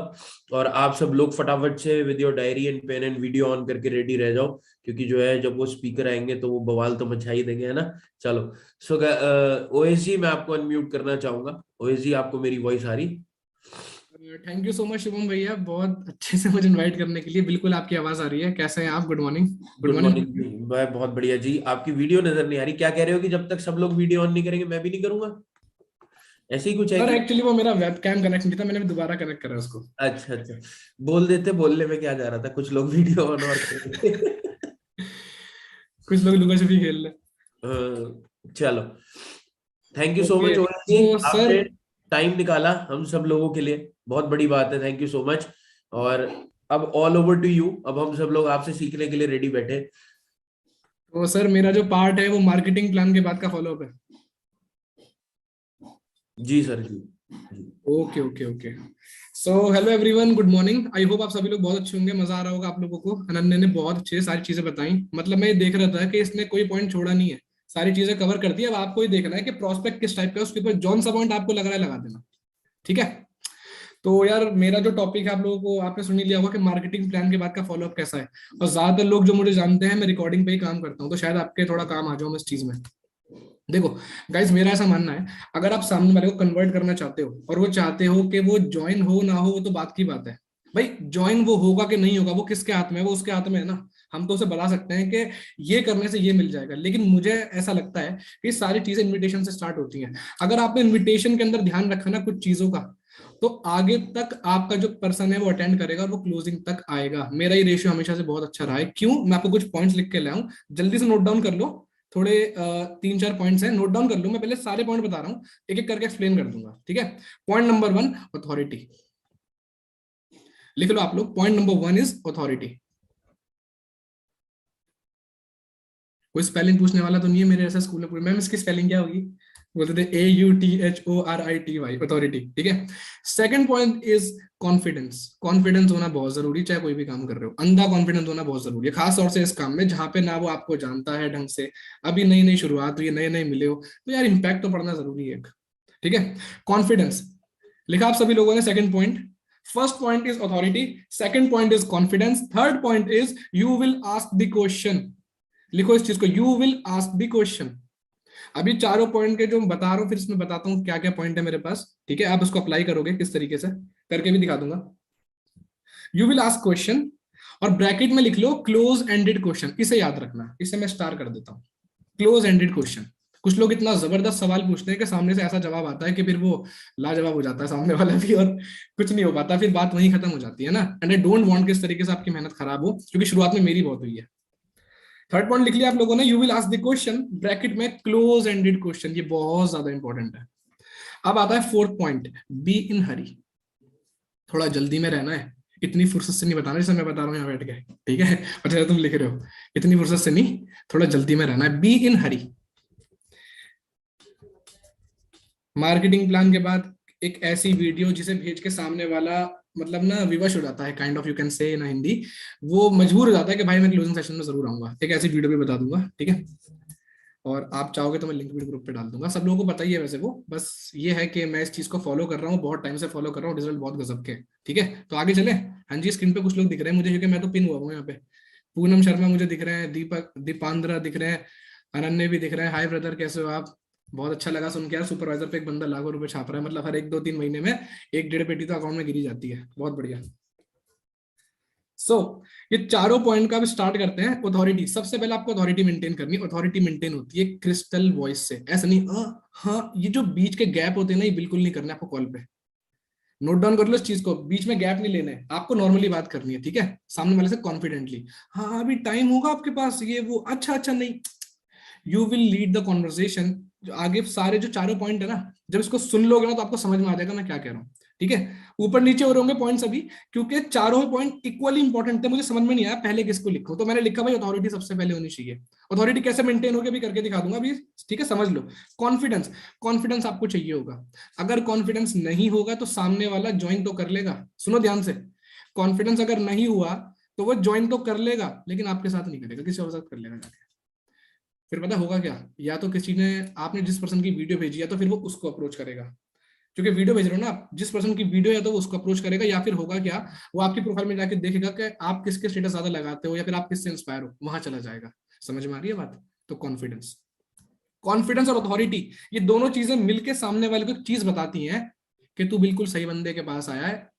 और आप सब लोग फटाफट से with your diary and pen and video on करके रेडी रह जाओ, क्योंकि जो है जब वो स्पीकर आएंगे तो वो बवाल तो मचा ही देंगे, है ना। चलो, सो ओएस जी, मैं आपको अनम्यूट करना चाहूंगा। ओएस जी, आपको मेरी वॉइस आ रही? Thank you so much Shubham भैया, बहुत अच्छे से मुझे इनवाइट करने के लिए। बिल्कुल आपकी आवाज आ रही है। कैसे हैं आप? Good morning. Good good morning morning. जी, मैं बहुत बढ़िया जी। आपकी वीडियो नजर नहीं आ रही, क्या कह रहे हो कि जब तक सब लोग वीडियो ऑन नहीं करेंगे मैं भी नहीं करूंगा, ऐसे ही कुछ है सर क्या? एक्चुअली वो मेरा वेब कैम कनेक्ट नहीं था, मैंने दोबारा कनेक्ट करा उसको। अच्छा अच्छा, बोल देते, बोलने में क्या जा रहा था, कुछ लोग वीडियो ऑन और करेंगे। कुछ लोग लुका छुपी खेल रहे। चलो, thank you so okay much OS ji, तो सर, आपने टाइम निकाला हम सब लोगों के लिए, बहुत बड़ी बात है, थैंक यू सो मच। और अब ऑल ओवर टू यू, अब हम सब लोग आपसे सीखने के लिए रेडी बैठे। तो सर मेरा जो पार्ट है वो मार्केटिंग प्लान के बाद का फॉलोअप है। जी सर, जी जी। Okay okay okay. So hello everyone, good morning. I hope आप सभी लोग बहुत अच्छे होंगे, मजा आ रहा होगा आप लोगों को। अनन्या ने बहुत अच्छे से सारी चीजें बताई, मतलब मैं ये देख रहा था कि इसने कोई पॉइंट छोड़ा नहीं है, सारी चीजें कवर कर दी। अब आपको ही देखना है कि प्रोस्पेक्ट किस टाइप का है, उसके ऊपर जौन सा पॉइंट आपको लग रहा है लगा देना। ठीक है। तो यार मेरा जो टॉपिक है आप लोगों को आपने सुन ही लिया होगा कि मार्केटिंग प्लान के बाद का फॉलोअप कैसा है। और ज्यादातर लोग जो मुझे जानते हैं, मैं रिकॉर्डिंग पे ही काम करता हूँ, तो शायद आपके थोड़ा काम आ जाऊँ इस चीज में। देखो गाइस, मेरा ऐसा मानना है, अगर आप सामने वाले को कन्वर्ट करना चाहते हो और वो चाहते हो कि वो ज्वाइन हो ना हो, वो तो बात की बात है। भाई ज्वाइन वो होगा कि नहीं होगा वो किसके हाथ में है? वो उसके हाथ में है ना। हम तो उसे बता सकते हैं कि ये करने से ये मिल जाएगा, लेकिन मुझे ऐसा लगता है कि सारी चीजें इनविटेशन से स्टार्ट होती हैं। अगर आपने इनविटेशन के अंदर ध्यान रखा ना कुछ चीजों का, तो आगे तक आपका जो पर्सन है वो अटेंड करेगा और वो क्लोजिंग तक आएगा। मेरा ये रेशियो हमेशा से बहुत अच्छा रहा है। क्यों? मैं आपको कुछ पॉइंट्स लिख के लाऊं, जल्दी से नोट डाउन कर लो। थोड़े 3-4 पॉइंट्स हैं, नोट डाउन कर लो। मैं पहले सारे पॉइंट बता रहा हूँ, एक एक करके एक्सप्लेन कर दूंगा, ठीक है। Point number 1, authority. लिख लो आप लोग, पॉइंट नंबर 1 इज अथॉरिटी। कोई स्पेलिंग पूछने वाला तो नहीं है मेरे ऐसा स्कूल में? मैम इसकी स्पेलिंग क्या होगी? बोलते थे AUTHORITY, अथॉरिटी, ठीक है। Second point is confidence. Confidence होना बहुत जरूरी, चाहे कोई भी काम कर रहे हो, अंधा कॉन्फिडेंस होना बहुत जरूरी है, खास तौर से इस काम में जहां पे ना वो आपको जानता है ढंग से, अभी नई नई शुरुआत हुई है, नए नए मिले हो, तो यार इम्पैक्ट तो पड़ना जरूरी है, ठीक है। कॉन्फिडेंस लिखा आप सभी लोगों ने, second point. First point is authority, second point is confidence, third point is you will ask the question. लिखो इस चीज को, you will ask the question. अभी चारों पॉइंट के जो बता रहा हूं, फिर इसमें बताता हूं क्या क्या पॉइंट है मेरे पास, ठीक है। आप इसको अप्लाई करोगे किस तरीके से, करके भी दिखा दूंगा। यू विल आस्क क्वेश्चन, और ब्रैकेट में लिख लो क्लोज एंडेड क्वेश्चन। इसे याद रखना, इसे मैं स्टार कर देता हूं, क्लोज एंडेड क्वेश्चन। कुछ लोग इतना जबरदस्त सवाल पूछते हैं कि सामने से ऐसा जवाब आता है कि फिर वो लाजवाब हो जाता है सामने वाला भी, और कुछ नहीं हो पाता, फिर बात वहीं खत्म हो जाती है ना। एंड आई डोंट वांट कि इस तरीके से आपकी मेहनत खराब हो, क्योंकि शुरुआत में मेरी बहुत हुई है। थर्ड पॉइंट लिख लिया आप लोगों ने, you will ask the question, bracket में क्लोज एंडेड क्वेश्चन। ये बहुत ज्यादा इंपॉर्टेंट है। अब आता है फोर्थ पॉइंट, बी इन हरी। थोड़ा जल्दी में रहना है, इतनी फुर्सत से नहीं बताना जैसे मैं बता रहा हूँ यहाँ बैठ के, ठीक है, और जैसे तुम लिख रहे हो, इतनी फुर्सत से नहीं, थोड़ा जल्दी में रहना है। Be in Hari. Marketing plan के बाद एक ऐसी वीडियो जिसे भेज के सामने वाला मतलब ना विवश हो जाता है, kind of you can say इन हिंदी, वो मजबूर हो जाता है कि भाई मैं क्लोजिंग सेशन में जरूर आऊंगा। एक ऐसी वीडियो भी बता दूंगा, ठीक है, और आप चाहोगे तो मैं लिंक भी ग्रुप पे डाल दूंगा, सब लोगों को पता ही है वैसे वो, बस ये है कि मैं इस चीज को फॉलो कर रहा हूँ, बहुत टाइम से फॉलो कर रहा हूँ, रिजल्ट बहुत गजब के, ठीक है। तो आगे चले। हाँ जी, स्क्रीन पे कुछ लोग दिख रहे हैं मुझे, क्योंकि मैं तो पिन हुआ हूँ यहाँ पे। पूनम शर्मा मुझे दिख रहे हैं, दीपक दीपांद्रा दिख रहे हैं, अनन्य भी दिख रहे हैं। हाय ब्रदर, कैसे हो आप? बहुत अच्छा लगा सुन के यार, सुपरवाइजर पे एक बंदा लाखों रुपए छाप रहा है, मतलब हर 1-2-3 महीने में 1-1.5 पेटी तो अकाउंट में गिरी जाती है, बहुत बढ़िया। ये चारों पॉइंट का भी स्टार्ट करते हैं। अथॉरिटी, सबसे पहले आपको अथॉरिटी मेंटेन करनी है। अथॉरिटी मेंटेन होती है क्रिस्टल वॉइस से, ऐसा नहीं हाँ, ये जो बीच के गैप होते हैं ना, ये बिल्कुल नहीं करना आपको कॉल पे। नोट डाउन कर लो इस चीज को, बीच में गैप नहीं लेने, आपको नॉर्मली बात करनी है, ठीक है, सामने वाले से कॉन्फिडेंटली। हाँ अभी टाइम होगा आपके पास, ये वो, अच्छा अच्छा, नहीं, you will lead the conversation. जो आगे सारे जो चारों पॉइंट है ना, जब इसको सुन लोगे ना तो आपको समझ में आ जाएगा मैं क्या कह रहा हूँ, ठीक है। ऊपर नीचे हो रहे होंगे पॉइंट्स अभी, क्योंकि चारों पॉइंट इक्वली इंपॉर्टेंट थे। मुझे समझ में नहीं आया पहले किसको लिखूं, तो मैंने लिखा भाई अथॉरिटी सबसे पहले होनी चाहिए। अथॉरिटी कैसे मेंटेन होगी अभी करके दिखा दूंगा अभी, ठीक है, समझ लो। कॉन्फिडेंस, कॉन्फिडेंस आपको चाहिए होगा। अगर कॉन्फिडेंस नहीं होगा तो सामने वाला ज्वाइन तो कर लेगा, सुनो ध्यान से, कॉन्फिडेंस अगर नहीं हुआ तो वो ज्वाइन तो कर लेगा, लेकिन आपके साथ नहीं करेगा, किसी और साथ कर लेगा जाके। फिर पता होगा क्या, या तो किसी ने, आपने जिस पर्सन की वीडियो भेजी है तो फिर वो उसको अप्रोच करेगा, क्योंकि वीडियो भेज रहे हो ना आप, जिस पर्सन की वीडियो है तो वो उसको अप्रोच करेगा, या फिर होगा क्या, वो आपकी प्रोफाइल में जाके देखेगा कि आप किसके स्टेटस ज्यादा लगाते हो या फिर आप किससे इंस्पायर हो, वहां चला जाएगा। समझ में आ रही है बात? तो कॉन्फिडेंस, कॉन्फिडेंस और अथॉरिटी, ये दोनों चीजें मिलकर सामने वाले को एक चीज बताती हैं कि तू बिल्कुल सही बंदे के पास आया है,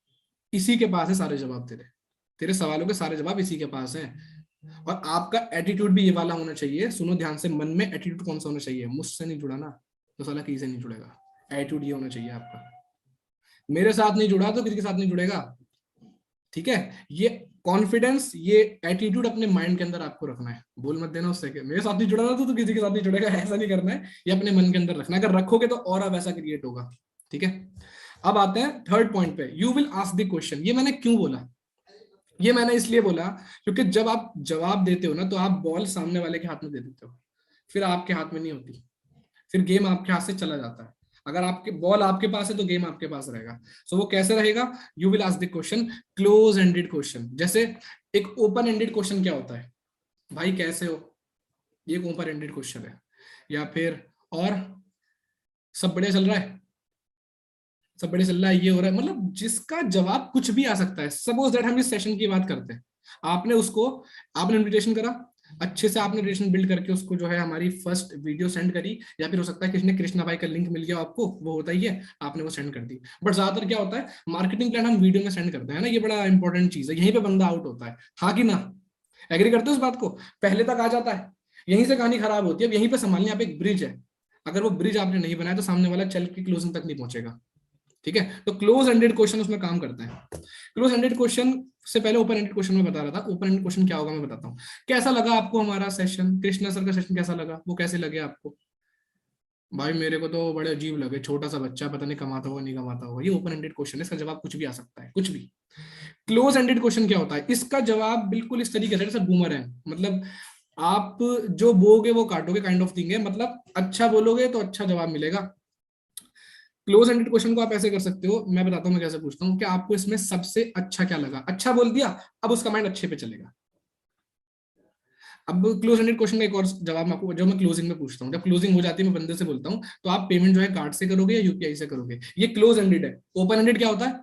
इसी के पास है सारे जवाब, तेरे तेरे सवालों के सारे जवाब इसी के पास है। और आपका एटीट्यूड भी ये वाला होना चाहिए, सुनो ध्यान से, मन में एटीट्यूड कौन सा होना चाहिए, मुझसे नहीं जुड़ा ना तो साला किसी से नहीं जुड़ेगा, एटीट्यूड ये होना चाहिए आपका, मेरे साथ नहीं जुड़ा तो किसी के साथ नहीं जुड़ेगा, ठीक है। ये कॉन्फिडेंस, ये एटीट्यूड अपने माइंड के अंदर आपको रखना है, बोल मत देना उससे कि मेरे साथ नहीं जुड़ा ना तो किसी के साथ नहीं जुड़ेगा, ऐसा नहीं करना है, ये अपने मन के अंदर रखना है। अगर रखोगे तो और वैसा क्रिएट होगा, ठीक है। अब आते हैं थर्ड पॉइंट पे, you will ask the question. ये मैंने क्यों बोला, ये मैंने इसलिए बोला क्योंकि जब आप जवाब देते हो ना तो आप बॉल सामने वाले के हाथ में दे देते हो, फिर आपके हाथ में नहीं होती, फिर गेम आपके हाथ से चला जाता है। अगर आपके बॉल आपके पास है तो गेम आपके पास रहेगा। सो वो कैसे रहेगा, you will ask the question, close ended question. जैसे एक ओपन एंडेड क्वेश्चन क्या होता है, भाई कैसे हो, ये एक ओपन एंडेड क्वेश्चन है। या फिर और सब बढ़िया चल रहा है, सब बढ़िया चल रहा है, ये हो रहा है, मतलब जिसका जवाब कुछ भी आ सकता है। सपोज दैट हम इस सेशन की बात करते हैं, आपने उसको, आपने इन्विटेशन करा, अच्छे से आपने रिलेशन बिल्ड करके उसको जो है हमारी फर्स्ट वीडियो सेंड करी, या फिर हो सकता है किसी ने कृष्णा भाई का लिंक मिल गया आपको, वो होता ही है, आपने वो सेंड कर दी। बट ज्यादातर क्या होता है, मार्केटिंग प्लान हम वीडियो में सेंड करते हैं ना, ये बड़ा इंपॉर्टेंट चीज है, यहीं पे बंदा आउट होता है, हाँ कि ना, एग्री करते हो इस बात को? पहले तक आ जाता है, यहीं से कहानी खराब होती है। अब यहीं पे संभालने, यहाँ पे एक ब्रिज है, अगर वो ब्रिज आपने नहीं बनाया तो सामने वाला चल के क्लोजिंग तक नहीं पहुंचेगा, ठीक है। तो क्लोज एंडेड क्वेश्चन उसमें काम करता है। क्लोज एंडेड क्वेश्चन से पहले ओपन एंडेड क्वेश्चन में बता रहा था, ओपन एंडेड क्वेश्चन क्या होगा मैं बताता हूँ। कैसा लगा आपको हमारा सेशन, कृष्णा सर का सेशन कैसा लगा, वो कैसे लगे आपको? भाई मेरे को तो बड़े अजीब लगे, छोटा सा बच्चा पता नहीं कमाता होगा नहीं कमाता होगा। ये ओपन एंडेड क्वेश्चन है, इसका जवाब कुछ भी आ सकता है, कुछ भी। क्लोज एंडेड क्वेश्चन क्या होता है, इसका जवाब बिल्कुल इस तरीके से, जैसे बूमर है, मतलब आप जो बोगे वो काटोगे, काइंड ऑफ थिंग है, मतलब अच्छा बोलोगे तो अच्छा जवाब मिलेगा। क्लोज एंडेड क्वेश्चन को आप ऐसे कर सकते हो, मैं बताता हूँ मैं कैसे पूछता हूँ कि आपको इसमें सबसे अच्छा क्या लगा, अच्छा बोल दिया, अब उसका माइंड अच्छे पे चलेगा। अब क्लोज एंडेड क्वेश्चन का एक और जवाब मैं आपको, जो मैं क्लोजिंग में पूछता हूँ, जब क्लोजिंग हो जाती है मैं बंदे से बोलता हूँ तो आप पेमेंट जो है कार्ड से करोगे या यूपीआई से करोगे, ये क्लोज एंडेड है। ओपन एंडेड क्या होता है,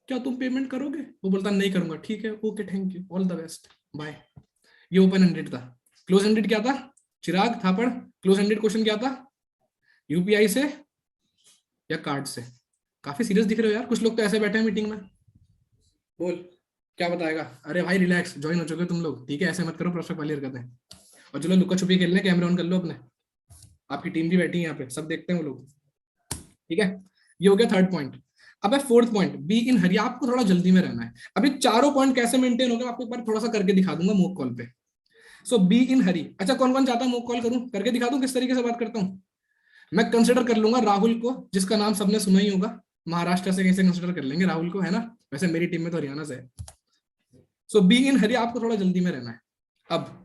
क्या तुम पेमेंट करोगे, वो बोलता नहीं करूंगा, ठीक है, okay, thank you, all the best, bye. ये ओपन एंडेड था। क्लोज एंडेड क्या था, Chirag Thapar, close ended question क्या था, यूपीआई से या कार्ड से? काफी सीरियस दिख रहे हो यार, कुछ लोग तो ऐसे बैठे हैं मीटिंग में, बोल क्या बताएगा? अरे भाई रिलैक्स, ज्वाइन हो चुके हो तुम लोग, ठीक है, ऐसे मत करो, प्रोस्पेक्ट वाली हरकतें। और चलो लुका छुपी खेलने, कैमरा ऑन कर लो अपने, आपकी टीम भी बैठी है यहाँ पे, सब देखते हैं वो लोग, ठीक है। ये हो गया थर्ड पॉइंट। अब है फोर्थ पॉइंट, बी इन हरी, आपको थोड़ा जल्दी में रहना है। अभी चारों पॉइंट कैसे मेंटेन होगा आपको एक बार थोड़ा सा करके दिखा दूंगा मॉक कॉल पे। सो बी इन हरी, अच्छा कौन कौन चाहता है मॉक कॉल करूं, करके दिखा दूं किस तरीके से बात करता हूँ? मैं कंसिडर कर लूंगा राहुल को, जिसका नाम सबने सुना ही होगा, महाराष्ट्र से कहीं से कंसिडर कर लेंगे राहुल को, है ना, वैसे मेरी टीम में तो हरियाणा से है, सो बी इन हरी, आपको थोड़ा जल्दी में रहना है। अब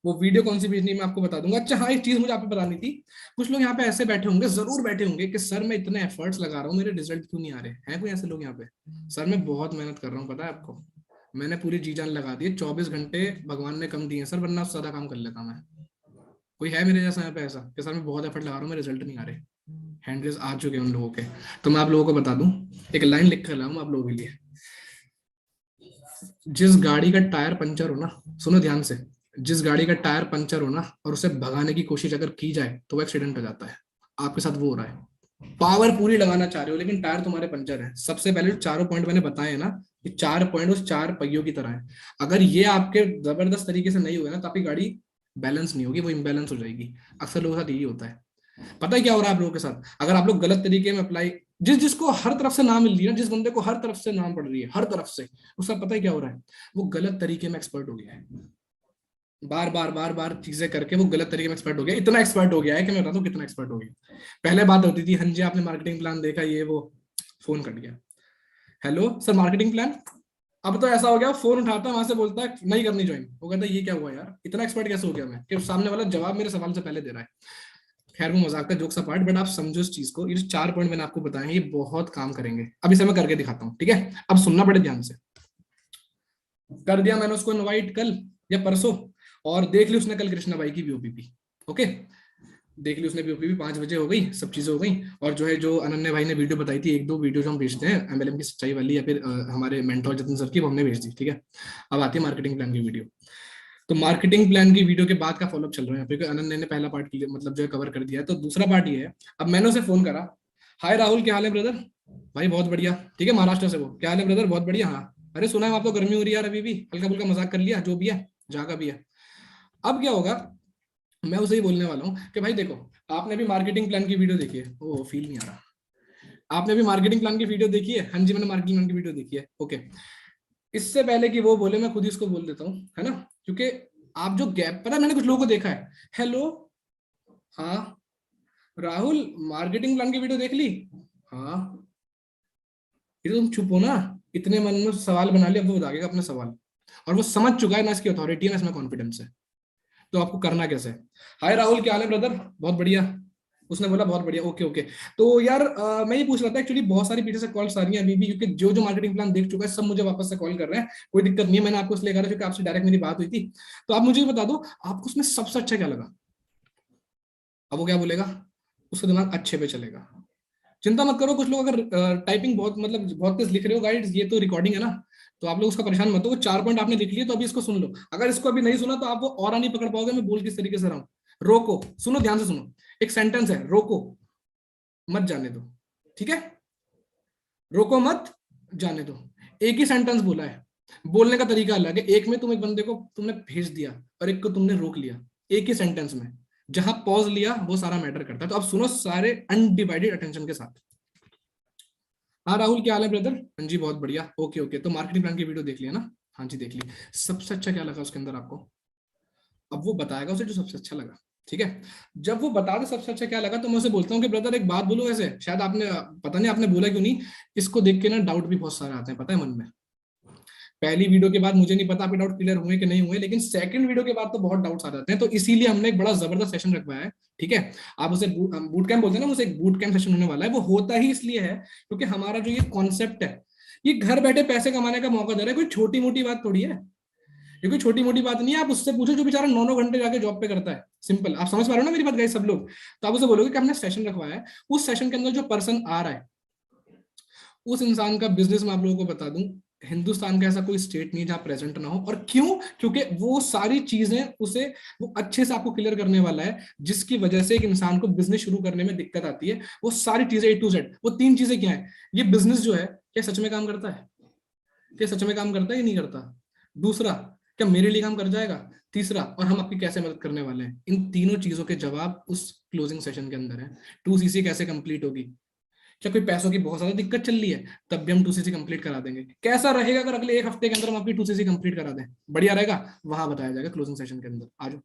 वो वीडियो कौन सी भेजनी है मैं आपको बता दूंगा। अच्छा हाँ, एक चीज मुझे आपको बतानी थी, कुछ लोग यहाँ पे ऐसे बैठे होंगे, जरूर बैठे होंगे कि सर मैं इतने एफर्ट्स लगा रहा हूँ, मेरे रिजल्ट क्यों नहीं आ रहे हैं? कोई ऐसे लोग यहाँ पे? सर मैं बहुत मेहनत कर रहा हूँ, पता है आपको, मैंने पूरी जी जान लगा दी, 24 घंटे भगवान ने कम दिए सर, वरना उससे ज्यादा काम कर लेता मैं। कोई है मेरे जैसा यहाँ पे ऐसा कि सर मैं बहुत एफर्ट लगा रहा हूँ, मेरे रिजल्ट नहीं आ रहे? हैंड रेज आ चुके हैं उन लोगों के। तो मैं आप लोगों को बता दूं, एक लाइन लिख कर लाऊं आप लोगों के लिए, जिस गाड़ी का टायर पंचर हो ना, सुनो ध्यान से, जिस गाड़ी का टायर पंचर हो ना और उसे भगाने की कोशिश अगर की जाए तो वो एक्सीडेंट हो जाता है। आपके साथ वो हो रहा है, पावर पूरी लगाना चाह रहे हो लेकिन टायर तुम्हारे पंचर है। सबसे पहले जो चारों पॉइंट मैंने बताए हैं ना, ये 4 पॉइंट उस 4 पहियों की तरह है। अगर ये आपके जबरदस्त तरीके से नहीं हुए ना तो आपकी गाड़ी बैलेंस नहीं होगी, वो इम्बैलेंस हो जाएगी। अक्सर लोगों के साथ यही होता है। पता है क्या हो रहा है आप लोगों के साथ? अगर आप लोग गलत तरीके में अप्लाई, जिसको हर तरफ से नाम मिल रही है, जिस बंदे को हर तरफ से नाम पड़ रही है, हर तरफ से, उसका पता है क्या हो रहा है? वो गलत तरीके में एक्सपर्ट हो गया है। बार बार बार बार चीजें करके वो गलत तरीके में एक्सपर्ट हो गया, इतना एक्सपर्ट हो गया है कि मैं बताता हूँ कितना एक्सपर्ट हो गया। पहले बात होती थी, हाँ जी आपने मार्केटिंग प्लान देखा, ये वो, फोन कट गया, हेलो सर मार्केटिंग प्लान। अब तो ऐसा हो गया, फोन उठाता है, वहां से बोलता है नहीं करनी ज्वाइन। वो कहता है ये क्या हुआ यार, इतना एक्सपर्ट कैसे हो गया मैं कि सामने वाला जवाब मेरे सवाल से पहले दे रहा है। खैर वो मजाक का, जोक्स अपार्ट, बट आप समझो इस चीज को, ये जो 4 पॉइंट मैंने आपको बताए हैं ये बहुत काम करेंगे। अब इसे मैं करके दिखाता हूँ, ठीक है? अब सुनना बड़े ध्यान से। कर दिया मैंने उसको इनवाइट कल या परसों, और देख ली उसने कल कृष्णा भाई की बीओपीपी। ओके, देख ली उसने बीओपीपी, 5 बजे हो गई, सब चीजें हो गई। और जो है, जो अनन्या भाई ने वीडियो बताई थी, 1-2 वीडियो जो हम भेजते हैं एमएलएम की सच्चाई वाली, या फिर हमारे मेंटोर जतिन सर की, वो हमने भेज दी, ठीक है? अब आती है मार्केटिंग प्लान की वीडियो। तो मार्केटिंग प्लान की वीडियो के बाद का फॉलोअप चल रहा है यहाँ पे, क्योंकि अनन्या ने पहला पार्ट मतलब जो है कवर कर दिया है। तो दूसरा पार्ट ये है, अब मैंने उसे फोन करा, हाय राहुल क्या हाल है ब्रदर? भाई बहुत बढ़िया, ठीक है, महाराष्ट्र से। वो क्या हाल है ब्रदर? बहुत बढ़िया। हाँ अरे सुना है वहां तो गर्मी हो रही है यार, अभी भी हल्का फुल्का मजाक कर लिया, जो भी है जहाँ का भी है। अब क्या होगा, मैं उसे ही बोलने वाला हूँ कि भाई देखो, आपने भी मार्केटिंग प्लान की वीडियो देखी है? ओ फील नहीं आ रहा। आपने भी मार्केटिंग प्लान की वीडियो देखी है? हाँ जी मैंने मार्केटिंग प्लान की वीडियो देखी है। ओके, इससे पहले कि वो बोले मैं खुद ही इसको बोल देता हूँ, है ना? क्योंकि आप जो गैप, पता है मैंने कुछ लोगों को देखा है, हेलो हाँ राहुल मार्केटिंग प्लान की वीडियो देख ली? हाँ, ये तो तुम चुप हो ना, इतने मन में सवाल बना लिया, अब वो बताएगा अपने सवाल, और वो समझ चुका है ना इसकी अथॉरिटी है ना इसमें कॉन्फिडेंस है। तो आपको करना कैसे? हाय राहुल क्या हाल है ब्रदर? बहुत बढ़िया। उसने बोला बहुत बढ़िया, ओके ओके। तो यार मैं ये पूछ रहा था, एक्चुअली बहुत सारी पीछे से कॉल्स आ रही हैं अभी भी, क्योंकि जो जो मार्केटिंग प्लान देख चुका है सब मुझे वापस से कॉल कर रहे हैं। कोई दिक्कत नहीं है, मैंने आपको इसलिए कहा था क्योंकि आपसे डायरेक्ट मेरी बात हुई थी। तो आप मुझे बता दो आपको उसमें सबसे अच्छा क्या लगा? अब वो क्या बोलेगा? उसका दिमाग अच्छे पे चलेगा। चिंता मत करो, कुछ लोग अगर टाइपिंग बहुत मतलब बहुत तेज लिख रहे हो, गाइड्स ये तो रिकॉर्डिंग है ना, तो आप लोग उसका परेशान मत हो। वो 4 पॉइंट आपने लिख लिए तो अभी इसको सुन लो। अगर इसको अभी नहीं सुना तो आप वो और नहीं पकड़ पाओगे मैं बोल किस तरीके से रहा हूँ। रोको, सुनो ध्यान से सुनो, एक सेंटेंस है, रोको मत जाने दो, ठीक है? रोको मत जाने दो, एक ही सेंटेंस बोला है, बोलने का तरीका अलग है। एक में तुम एक बंदे को तुमने भेज दिया और एक को तुमने रोक लिया, एक ही सेंटेंस में। जहां पॉज लिया वो सारा मैटर करता है। तो अब सुनो सारे अनडिवाइडेड अटेंशन के साथ। हाँ राहुल क्या हाल है ब्रदर? हाँ जी बहुत बढ़िया, ओके ओके। तो मार्केटिंग प्लान की वीडियो देख लिया ना? हाँ जी देख ली। सबसे अच्छा क्या लगा उसके अंदर आपको? अब वो बताएगा उसे जो सबसे अच्छा लगा, ठीक है? जब वो बता दे सबसे अच्छा क्या लगा, तो मैं उसे बोलता हूँ कि ब्रदर एक बात बोलूं, ऐसे शायद आपने, पता नहीं आपने बोला क्यों नहीं, इसको देख के ना डाउट भी बहुत सारे आते हैं, पता है मन में। पहली वीडियो के बाद मुझे नहीं पता आपके डाउट क्लियर हुए कि नहीं हुए, लेकिन सेकंड वीडियो के बाद तो बहुत डाउट्स आ जाते हैं। तो इसीलिए हमने एक बड़ा जबरदस्त सेशन रखवाया है, ठीक है? आप उसे बूट कैंप बोलते हैं ना, मुझे एक बूट कैंप सेशन होने वाला है। वो होता ही इसलिए है क्योंकि हमारा जो ये कॉन्सेप्ट है, ये घर बैठे पैसे कमाने का मौका दे रहा है। कोई छोटी मोटी बात थोड़ी है, ये कोई छोटी मोटी बात नहीं है। आप उससे पूछो जो बेचारा 9-9 घंटे जाके जॉब पे करता है, सिंपल। आप समझ पा रहे हो ना मेरी बात गाइस सब लोग? तो आप उसे बोलोगे कि हमने सेशन रखवाया है, उस सेशन के अंदर जो पर्सन आ रहा है उस इंसान का बिजनेस मैं आप लोगों को बता दूं, हिंदुस्तान का ऐसा कोई स्टेट नहीं जहां प्रेजेंट ना हो। और क्यों? क्योंकि वो सारी चीजें उसे वो अच्छे से आपको क्लियर करने वाला है, जिसकी वजह से एक इंसान को बिजनेस शुरू करने में दिक्कत आती है। वो सारी चीजें A to Z, वो 3 चीजें क्या है? ये बिजनेस जो है क्या सच में काम करता है? क्या सच में काम करता है या नहीं करता? दूसरा, क्या मेरे लिए काम कर जाएगा? तीसरा, और हम आपकी कैसे मदद करने वाले हैं? इन तीनों चीजों के जवाब उस क्लोजिंग सेशन के अंदर है। 2CC कैसे कंप्लीट होगी? क्या कोई पैसों की बहुत ज्यादा दिक्कत चल रही है? तब भी हम 2CC कंप्लीट करा देंगे। कैसा रहेगा अगर अगले 1 हफ्ते के अंदर हम आपकी 2CC कंप्लीट करा दें? बढ़िया रहेगा, वहां बताया जाएगा क्लोजिंग सेशन के अंदर। आ जाओ,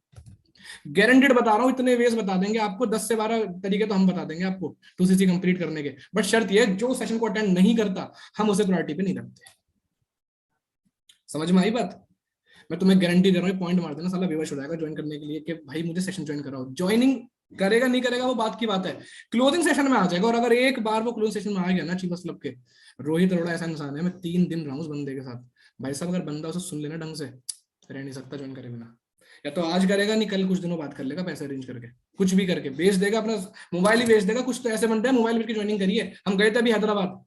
गारंटेड बता रहा हूँ, इतने वेज बता देंगे आपको, 10 से 12 तरीके तो हम बता देंगे आपको 2CC कंप्लीट करने के। बट शर्त यह है जो सेशन को अटेंड नहीं करता हम उसे प्रायोरिटी पे नहीं रखते। समझ में आई बात? मैं तुम्हें गारंटी दे रहा हूँ, पॉइंट मार देना, साला बेवश हो जाएगा ज्वाइन करने के लिए कि भाई मुझे सेशन ज्वाइन कराओ। ज्वाइनिंग करेगा नहीं करेगा वो बात की बात है, क्लोजिंग सेशन में आ जाएगा। और अगर एक बार वो क्लोजिंग सेशन में आ गया ना चीफ क्लब के, रोहित अरोड़ा ऐसा इंसान है, मैं 3 दिन रहा हूँ उस बंदे के साथ, भाई साहब अगर बंदा उसे सुन लेना ढंग से, रह नहीं सकता ज्वाइन करे बिना। या तो आज करेगा, नहीं कल कुछ दिनों बाद कर लेगा, पैसे अरेंज करके कुछ भी करके बेच देगा, अपना मोबाइल ही बेच देगा। कुछ तो ऐसे बनते हैं मोबाइल बेच के ज्वाइनिंग करिए। हम गए थे अभी हैदराबाद,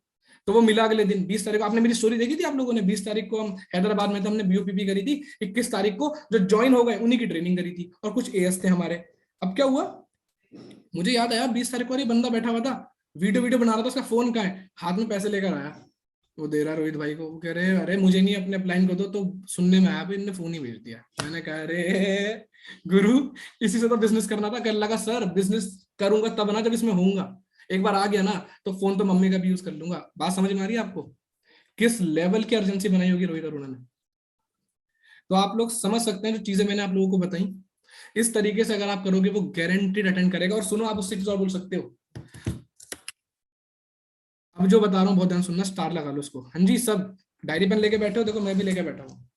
तो वो मिला अगले दिन 20 तारीख को। आपने मेरी स्टोरी देखी थी आप लोगों ने? 20 तारीख को हम हैदराबाद में थे, हमने बीओपीपी करी थी। 21 तारीख को जो ज्वाइन हो गए उन्हीं की ट्रेनिंग करी थी, और कुछ एएस थे हमारे। अब क्या हुआ, मुझे याद आया 20 तारीख को ये बंदा बैठा हुआ था, वीडियो वीडियो बना रहा था, उसका फोन कहाँ है, हाथ में पैसे लेकर आया, वो दे रहा रोहित भाई को, वो कह रहे अरे मुझे नहीं अपने अप्लाइन कर दो, तो सुनने में आया इनने फोन ही भेज दिया। मैंने कहा अरे गुरु, इसी से तो बिजनेस करना था। कर लगा सर बिजनेस करूंगा तब ना जब इसमें होऊंगा, एक बार आ गया ना तो फोन तो मम्मी का भी यूज कर लूंगा। बात समझ में आ रही है आपको? किस लेवल की अर्जेंसी बनाई होगी रोहित अरोड़ा ने। तो आप लोग समझ सकते हैं जो चीजें मैंने आप लोगों को बताई, इस तरीके से अगर आप करोगे वो गारंटीड अटेंड करेगा। और सुनो, आप उससे चीज और बोल सकते हो, अब जो बता रहा हूँ बहुत ध्यान सुनना, स्टार लगा लो उसको। हाँ जी, सब डायरी पेन लेके बैठे हो, देखो मैं भी लेके बैठा हूँ,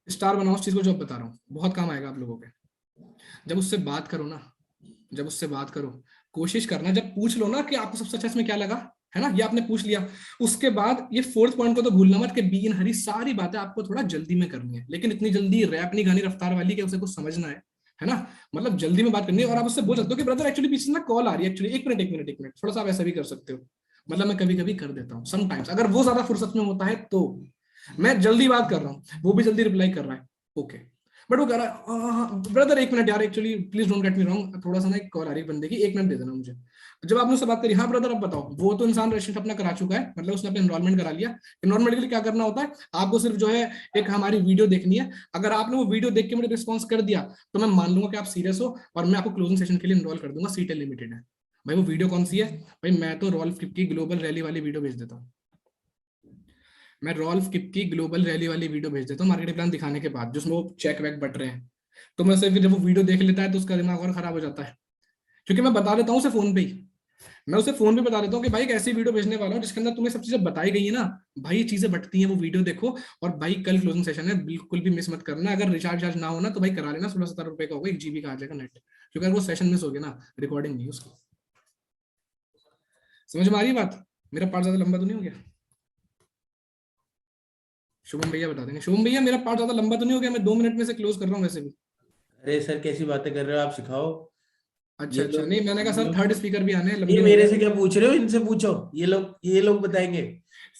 स्टार बनाओ उस चीज को जो बता रहा हूँ, बहुत काम आएगा आप लोगों के। जब उससे बात करो ना, जब उससे बात करो, कोशिश करना, जब पूछ लो ना कि आपको सबसे अच्छा इसमें क्या लगा, है ना, ये आपने पूछ लिया, उसके बाद ये 4th पॉइंट को तो भूलना मत कि बी इन हरी, सारी बातें आपको थोड़ा जल्दी में करनी है, लेकिन इतनी जल्दी रैप नहीं गानी रफ्तार वाली कि उसे कुछ समझना है ना, मतलब जल्दी में बात करनी है। और आप उससे बोल सकते हो कि ब्रदर एक्चुअली पीछे ना कॉल आ रही है, एक्चुअली 1 मिनट थोड़ा सा आप ऐसा भी कर सकते हो। मतलब मैं कभी कभी कर देता हूँ समटाइम्स, अगर वो ज्यादा फुर्सत में होता है तो मैं जल्दी बात कर रहा हूँ, वो भी जल्दी रिप्लाई कर रहा है, ओके। बट वो कह रहा है ब्रदर 1 मिनट यार, actually please don't get me wrong, थोड़ा सा ना एक कॉल आ रही है बंदे की, 1 मिनट दे देना मुझे। जब आपने उससे बात करी, हाँ ब्रदर अब बताओ, वो तो इंसान रजिस्ट्रेशन अपना करा चुका है, मतलब उसने अपना एनरोलमेंट करा लिया। एनरोलमेंट के लिए क्या करना होता है, आपको सिर्फ जो है एक हमारी वीडियो देखनी है। अगर आपने वो वीडियो देख के मुझे रिस्पॉन्स कर दिया तो मैं मान लूंगा कि आप सीरियस हो, और मैं आपको क्लोजिंग सेशन के लिए एनरोल कर दूंगा, सीटें लिमिटेड है। भाई वो वीडियो कौन सी है भाई, मैं तो रॉल्फ किप की ग्लोबल रैली वाली वीडियो भेज देता हूँ, मैं रॉल्फ किप की ग्लोबल रैली वाली वीडियो भेज देता हूँ मार्केटिंग प्लान दिखाने के बाद, जिसमें वो चेक वैक बट रहे हैं। तो मैं फिर जब वो वीडियो देख लेता है तो उसका दिमाग और खराब हो जाता है, क्योंकि मैं बता देता हूँ उसे फोन पे ही, मैं उसे फोन पे बता देता हूँ कि भाई एक ऐसी वीडियो भेजने वाला हूँ जिसके अंदर तुम्हें सब चीजें बताई गई है ना, भाई ये चीजें बटती हैं, वो वीडियो देखो। और भाई कल क्लोजिंग सेशन है, बिल्कुल भी मिस मत करना। अगर रिचार्ज ना हो ना तो भाई करा लेना, 16-17 रुपए का होगा, 1 GB का आ जाएगा नेट, क्योंकि अगर वो सेशन मिस हो गया ना, रिकॉर्डिंग नहीं उसकी। समझ में आ रही है बात? मेरा पार्ट ज्यादा लंबा तो नहीं हो गया? शुभम भैया बता देंगे। शुभम भैया मेरा पार्ट ज्यादा लंबा तो नहीं हो गया? मैं 2 मिनट में से क्लोज कर रहा हूँ वैसे भी। अरे सर कैसी बातें कर रहे हो आप, सिखाओ। अच्छा ये अच्छा, लोग नहीं मैंने कहा सर थर्ड स्पीकर भी आने हैं, ये लंबे हो मेरे गए। से क्या पूछ रहे हो, इनसे पूछो, ये लोग बताएंगे।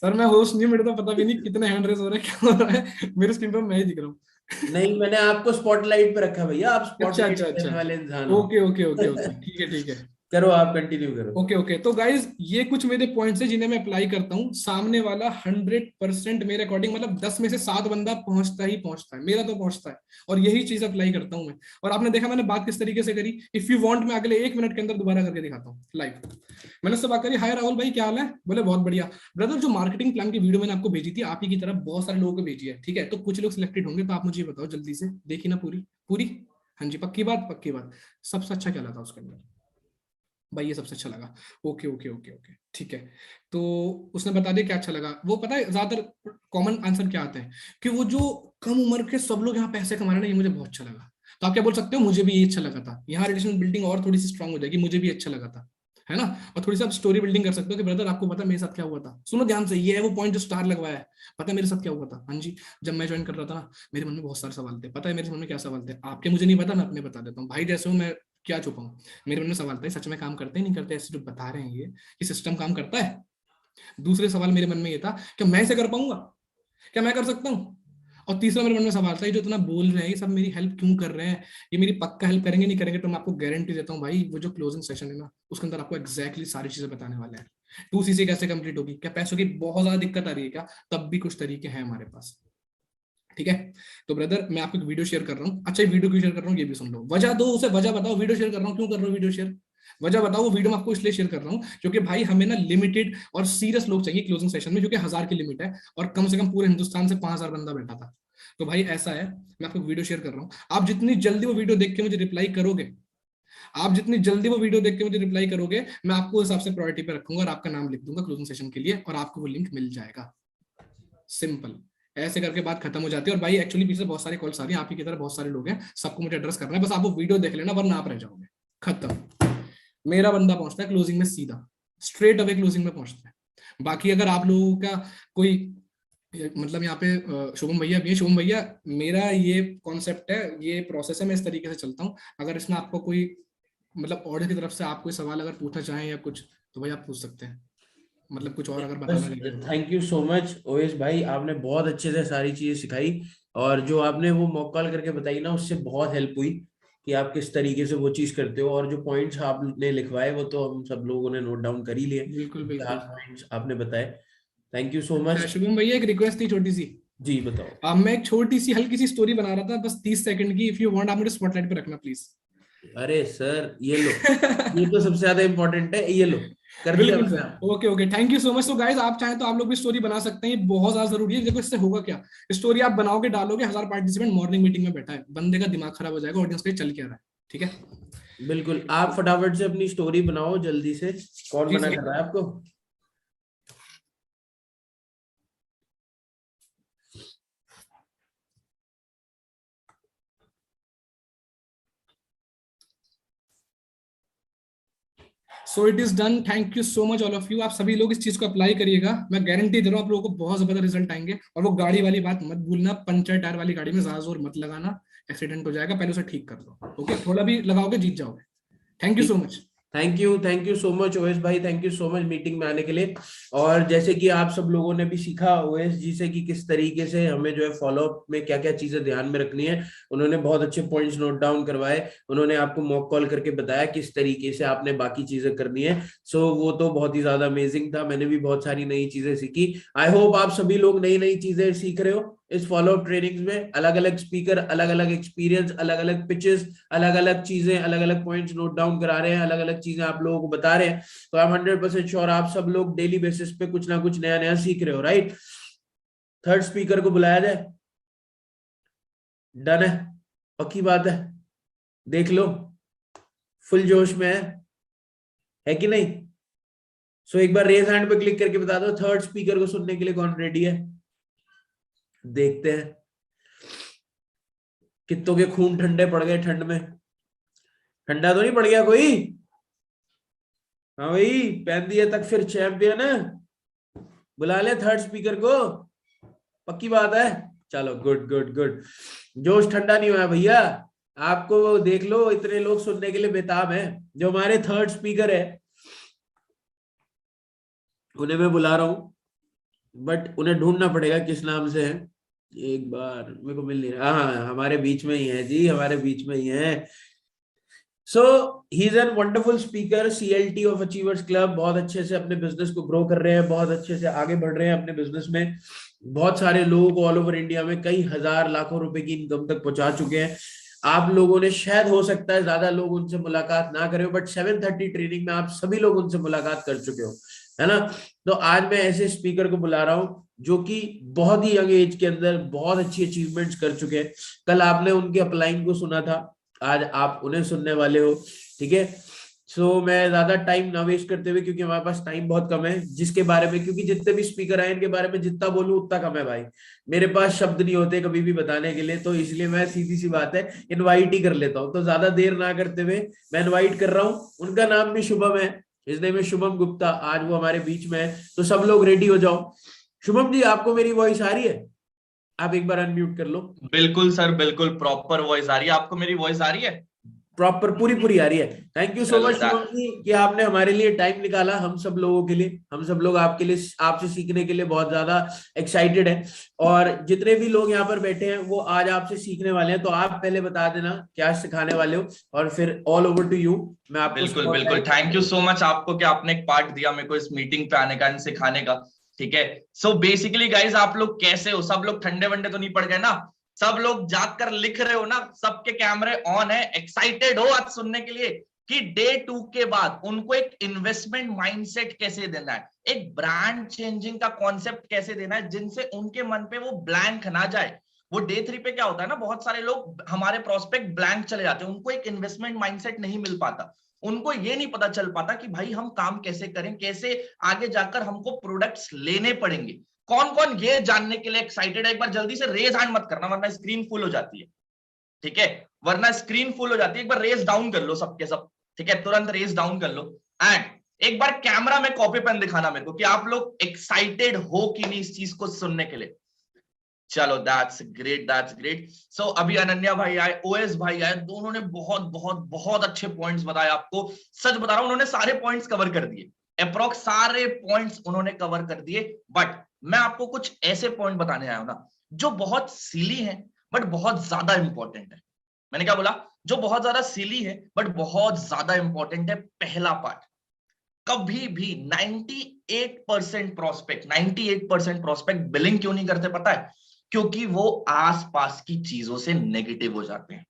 सर मैं होस्ट नहीं, मेरे तो पता भी नहीं कितने हैंड रेस हो रहे हैं, क्या हो रहा है, मेरी स्क्रीन पर मैं ही दिख रहा हूँ। नहीं, मैंने आपको स्पॉटलाइट पे रखा भैया, आप अच्छा स्पॉटलाइट अच्छा अच्छा, करने वाले इंसान हो। ओके ओके ओके ओके, ठीक है ठीक है। करो, आप कंटिन्यू करो। ओके ओके, तो गाइज ये कुछ मेरे पॉइंट्स हैं जिन्हें मैं अप्लाई करता हूँ। सामने वाला 100% मेरे अकॉर्डिंग, मतलब 10 में से 7 बंदा पहुंचता ही पहुंचता है, मेरा तो पहुंचता है, और यही चीज अप्लाई करता हूँ मैं। और आपने देखा मैंने बात किस तरीके से करी, इफ यू वांट मैं अगले 1 मिनट के अंदर दोबारा करके दिखाता हूँ लाइव। मैंने उससे बात करी, हाय राहुल भाई क्या हाल है, बोले बहुत बढ़िया। ब्रदर जो मार्केटिंग प्लान की वीडियो मैंने आपको भेजी थी, आप ही की तरह बहुत सारे लोगों को भेजी है, ठीक है, तो कुछ लोग सिलेक्टेड होंगे, तो आप मुझे बताओ जल्दी से, देखी ना पूरी पूरी? हाँ जी, पक्की बात पक्की बात। सबसे अच्छा क्या लगा उसके अंदर? भाई ये सबसे अच्छा लगा, ओके ओके ओके ओके ठीक है। तो उसने बता दिया क्या अच्छा लगा। वो पता है ज्यादातर कॉमन आंसर क्या आता है, कि वो जो कम उम्र के सब लोग यहाँ पैसे कमा रहे हैं ना, ये मुझे बहुत अच्छा लगा। तो आप क्या बोल सकते हो, मुझे भी ये अच्छा लगा था, यहाँ रिलेशन बिल्डिंग और थोड़ी सी स्ट्रांग हो जाएगी, मुझे भी अच्छा लगा था, है ना। और थोड़ी सी आप स्टोरी बिल्डिंग कर सकते हो कि ब्रदर आपको पता है मेरे साथ क्या हुआ था, सुनो ध्यान से, ये है वो पॉइंट जो स्टार लगवाया है। पता है मेरे साथ क्या हुआ था, हाँ जी, जब मैं ज्वाइन कर रहा था ना, मेरे मन में बहुत सारे सवाल थे। पता है मेरे मन में क्या सवाल थे, आपके मुझे नहीं पता, मैं अपने बता देता हूँ भाई, जैसे हो मैं क्या छुपाऊं। मेरे मन में सवाल था, सच में काम करते हैं नहीं करते ऐसे जो बता रहे हैं, ये सिस्टम काम करता है। दूसरे सवाल मेरे मन में ये था, क्या मैं इसे कर पाऊंगा, क्या मैं कर सकता हूँ। और तीसरा मेरे मन में सवाल था, ये जो इतना बोल रहे हैं ये सब मेरी हेल्प क्यों कर रहे हैं, ये मेरी पक्का हेल्प करेंगे नहीं करेंगे। तो मैं आपको गारंटी देता हूँ भाई, वो जो क्लोजिंग सेशन है ना, उसके अंदर आपको एक्जैक्टली सारी चीजें बताने वाले हैं। 2CC कैसे कंप्लीट होगी, क्या पैसों की बहुत ज्यादा दिक्कत आ रही है क्या, तब भी कुछ तरीके हैं हमारे पास, ठीक है। तो ब्रदर मैं आपको एक वीडियो शेयर कर रहा हूँ। अच्छा वीडियो क्यों शेयर कर रहा हूँ ये भी सुन लो, वजह दो उसे, वजह बताओ वीडियो शेयर कर रहा हूँ, क्यों कर रहा हूँ वीडियो शेयर, वजह बताओ। वो वीडियो मैं आपको इसलिए शेयर कर रहा हूँ क्योंकि भाई हमें ना लिमिटेड और सीरियस लोग चाहिए क्लोजिंग सेशन में, क्योंकि 1000 की लिमिट है, और कम से कम पूरे हिंदुस्तान से 5000 बंदा बैठा था। तो भाई ऐसा है, मैं आपको वीडियो शेयर कर रहा हूँ, आप जितनी जल्दी वो वीडियो देख के मुझे रिप्लाई करोगे, आप जितनी जल्दी वो वीडियो देख के मुझे रिप्लाई करोगे, मैं आपको उस हिसाब से प्रायोरिटी पे रखूंगा और आपका नाम लिख दूंगा क्लोजिंग सेशन के लिए, और आपको वो लिंक मिल जाएगा। सिंपल, ऐसे करके बात खत्म हो जाती है। और भाई एक्चुअली पीछे बहुत सारी कॉल्स आ रही हैं, आप ही की तरह बहुत सारे लोग हैं, सबको मुझे एड्रेस करना है, बस आप वो वीडियो देख लेना वरना आप रह जाओगे। खत्म। मेरा बंदा पहुंचता है क्लोजिंग में सीधा, स्ट्रेट अवे क्लोजिंग में पहुंचता है। बाकी अगर आप लोगों का कोई मतलब यहाँ पे शुभम भैया भी है, शुभम भैया मेरा ये कॉन्सेप्ट है, ये प्रोसेस है, मैं इस तरीके से चलता हूँ। अगर इसमें आपको कोई मतलब ऑडियो की तरफ से आप कोई सवाल अगर पूछना चाहें या कुछ, तो भाई आप पूछ सकते हैं, मतलब कुछ और अगर बताना बस रहेगा तो। Thank you so much OS भाई, आपने बहुत अच्छे से सारी चीजें सिखाई, और जो आपने वो मॉक कॉल करके बताई ना, उससे बहुत हेल्प हुई कि आप किस तरीके से वो चीज करते हो। और जो पॉइंट्स आपने लिखवाए वो तो हम सब लोगों ने नोट डाउन कर ही लिए, बिल्कुल बिल्कुल। पॉइंट्स आपने बताए। थैंक यू सो अच्छा मच। शुभम भैया, एक रिक्वेस्ट थी छोटी सी। जी बताओ। मैं एक छोटी सी हल्की सी स्टोरी बना रहा था, बस 30 सेकंड की, इफ यू वांट आप मुझे स्पॉटलाइट पे रखना प्लीज। अरे सर ये लो, ये तो सबसे ज्यादा इंपॉर्टेंट है, ये लो, कर दिया बिल्कुल मैंने। Sir, okay okay, thank you so much. तो गाइस आप चाहें तो आप लोग भी स्टोरी बना सकते हैं, ये बहुत ज्यादा जरूरी है। देखो इससे होगा क्या, स्टोरी आप बनाओगे डालोगे, 1000 पार्टिसिपेंट मॉर्निंग मीटिंग में बैठा है, बंदे का दिमाग खराब हो जाएगा, ऑडियंस पे चल क्या रहा है। ठीक है, बिल्कुल, आप फटाफट से अपनी स्टोरी बनाओ जल्दी से। कौन जी मना सर। कर रहा है आपको? So it is done, thank you so much all of you. आप सभी लोग इस चीज को अप्लाई करिएगा, मैं गारंटी दे रहा हूँ आप लोगों को बहुत जबरदस्त रिजल्ट आएंगे। और वो गाड़ी वाली बात मत भूलना, पंचर टायर वाली गाड़ी में ज्यादा जोर मत लगाना, एक्सीडेंट हो जाएगा, पहले उसे ठीक कर लो। ओके, थोड़ा भी लगाओगे जीत जाओगे। Thank you so much. Thank you so much OS भाई, thank you so much meeting में आने के लिए। और जैसे कि आप सब लोगों ने भी सीखा ओएस जी से कि किस तरीके से हमें जो है फॉलोअप में क्या क्या चीजें ध्यान में रखनी है, उन्होंने बहुत अच्छे पॉइंट्स नोट डाउन करवाए, उन्होंने आपको मॉक कॉल करके बताया किस तरीके से आपने बाकी चीजें करनी है। सो वो तो बहुत ही ज्यादा अमेजिंग था, मैंने भी बहुत सारी नई चीजें सीखी। आई होप आप सभी लोग नई नई चीजें सीख रहे हो इस फॉलोअप ट्रेनिंग्स में। अलग अलग स्पीकर, अलग अलग एक्सपीरियंस, अलग अलग पिचेस, अलग अलग चीजें, अलग अलग पॉइंट्स नोट डाउन करा रहे हैं, अलग अलग चीजें आप लोगों को बता रहे हैं। तो आई एम 100% श्योर आप सब लोग डेली बेसिस पे कुछ ना कुछ नया नया सीख रहे हो, राइट? थर्ड स्पीकर को बुलाया जाए, डन है, पक्की बात है, देख लो फुल जोश में है कि नहीं? सो एक बार रेज हैंड पे क्लिक करके बता दो थर्ड स्पीकर को सुनने के लिए कौन रेडी है। देखते हैं कितनों के खून ठंडे पड़ गए ठंड में। ठंडा तो नहीं पड़ गया कोई? हाँ भाई, पहन दिया तक फिर चैंपियन है। बुला ले थर्ड स्पीकर को, पक्की बात है। चलो गुड गुड गुड, जोश ठंडा नहीं हुआ भैया। आपको वो देख लो, इतने लोग सुनने के लिए बेताब हैं। जो हमारे थर्ड स्पीकर है उन्हें मैं बुला रहा हूँ, बट उन्हें ढूंढना पड़ेगा किस नाम से है। एक बार मेरे को मिल नहीं रहा। हाँ, हमारे बीच में ही है जी, हमारे बीच में ही है। So he is an wonderful speaker, CLT of Achievers Club. बहुत अच्छे से अपने बिजनेस को ग्रो कर रहे हैं, बहुत अच्छे से आगे बढ़ रहे हैं अपने बिजनेस में। बहुत सारे लोग ऑल ओवर इंडिया में कई हजार लाखों रुपए की इनकम तक पहुंचा चुके हैं। आप लोगों ने शायद, हो सकता है ज्यादा लोग उनसे मुलाकात ना करें, बट 730 ट्रेनिंग में आप सभी लोग उनसे मुलाकात कर चुके हो, है ना? तो आज मैं ऐसे स्पीकर को बुला रहा हूँ जो कि बहुत ही यंग एज के अंदर बहुत अच्छी अचीवमेंट्स कर चुके हैं। कल आपने उनके अपलाइन को सुना था, आज आप उन्हें सुनने वाले हो, ठीक है? सो मैं ज्यादा टाइम ना वेस्ट करते हुए, क्योंकि हमारे पास टाइम बहुत कम है, जिसके बारे में, क्योंकि जितने भी स्पीकर आए इनके बारे में जितना बोलूं उतना कम है भाई, मेरे पास शब्द नहीं होते कभी भी बताने के लिए। तो इसलिए मैं सीधी सी बात है इनवाइट ही कर लेता हूँ। तो ज्यादा देर ना करते हुए मैं इनवाइट कर रहा हूँ। उनका नाम भी शुभम है, इस नेम है शुभम गुप्ता। आज वो हमारे बीच में है, तो सब लोग रेडी हो जाओ। शुभम जी, आपको मेरी वॉइस आ रही है? आप एक बार अनम्यूट कर लो। बिल्कुल सर, बिल्कुल प्रॉपर वॉइस आ रही है। आपको मेरी वॉइस आ रही है? प्रॉपर पूरी पूरी आ रही है। थैंक यू सो चलो मच शुभम जी कि आपने हमारे लिए टाइम निकाला, हम सब लोगों के लिए। हम सब लोग आपके लिए, आपसे सीखने के लिए बहुत ज्यादा एक्साइटेड है। और जितने भी लोग यहाँ पर बैठे हैं वो आज आपसे सीखने वाले हैं। तो आप पहले बता देना क्या सिखाने वाले हो, और फिर ऑल ओवर टू यू। मैं आपको बिल्कुल बिल्कुल, थैंक यू सो मच आपको कि आपने एक पार्ट दिया मेरे को इस मीटिंग पे आने का, इन सिखाने का। ठीक है, सो बेसिकली गाइज आप लोग कैसे हो? सब लोग ठंडे वंडे तो नहीं पड़ गए ना? सब लोग जाग कर लिख रहे हो ना? सबके कैमरे ऑन है, एक्साइटेड हो आज सुनने के लिए कि डे 2 के बाद उनको एक इन्वेस्टमेंट माइंडसेट कैसे देना है, एक ब्रांड चेंजिंग का कॉन्सेप्ट कैसे देना है, जिनसे उनके मन पे वो ब्लैंक ना जाए। वो डे 3 पे क्या होता है ना, बहुत सारे लोग हमारे प्रोस्पेक्ट ब्लैंक चले जाते हैं, उनको एक इन्वेस्टमेंट माइंडसेट नहीं मिल पाता, उनको ये नहीं पता चल पाता कि भाई हम काम कैसे करें, कैसे आगे जाकर हमको प्रोडक्ट्स लेने पड़ेंगे। कौन कौन ये जानने के लिए एक्साइटेड है? एक बार जल्दी से रेज हैंड मत करना वरना स्क्रीन फुल हो जाती है, ठीक है, वरना स्क्रीन फुल हो जाती है। एक बार रेज डाउन कर लो सबके सब, ठीक है, तुरंत रेज डाउन कर लो। एंड एक बार कैमरा में कॉपी पेन दिखाना मेरे को कि आप लोग एक्साइटेड हो कि नहीं इस चीज को सुनने के लिए। चलो दैट्स ग्रेट, दैट्स ग्रेट। सो अभी अनन्या भाई आए, ओएस भाई आए, दोनों ने बहुत बहुत बहुत अच्छे पॉइंट्स बताए आपको। सच बता रहा हूं, उन्होंने सारे पॉइंट्स कवर कर दिए, अप्रॉक्स सारे पॉइंट्स उन्होंने कवर कर दिए। बट मैं आपको कुछ ऐसे पॉइंट बताने आया हूं ना जो बहुत सिली है बट बहुत ज्यादा इंपॉर्टेंट है। मैंने क्या बोला? जो बहुत ज्यादा सिली है बट बहुत ज्यादा इंपॉर्टेंट है। पहला पार्ट, कभी भी 98% प्रोस्पेक्ट बिलिंग क्यों नहीं करते पता है? क्योंकि वो आसपास की चीजों से नेगेटिव हो जाते हैं,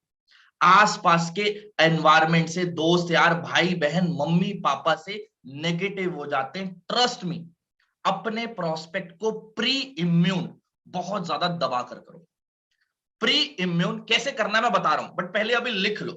आसपास के एनवायरनमेंट से, दोस्त यार, भाई बहन, मम्मी पापा से नेगेटिव हो जाते हैं। ट्रस्ट मी, अपने प्रोस्पेक्ट को प्री इम्यून बहुत ज्यादा दबा कर करो। प्री इम्यून कैसे करना है मैं बता रहा हूं, बट पहले अभी लिख लो,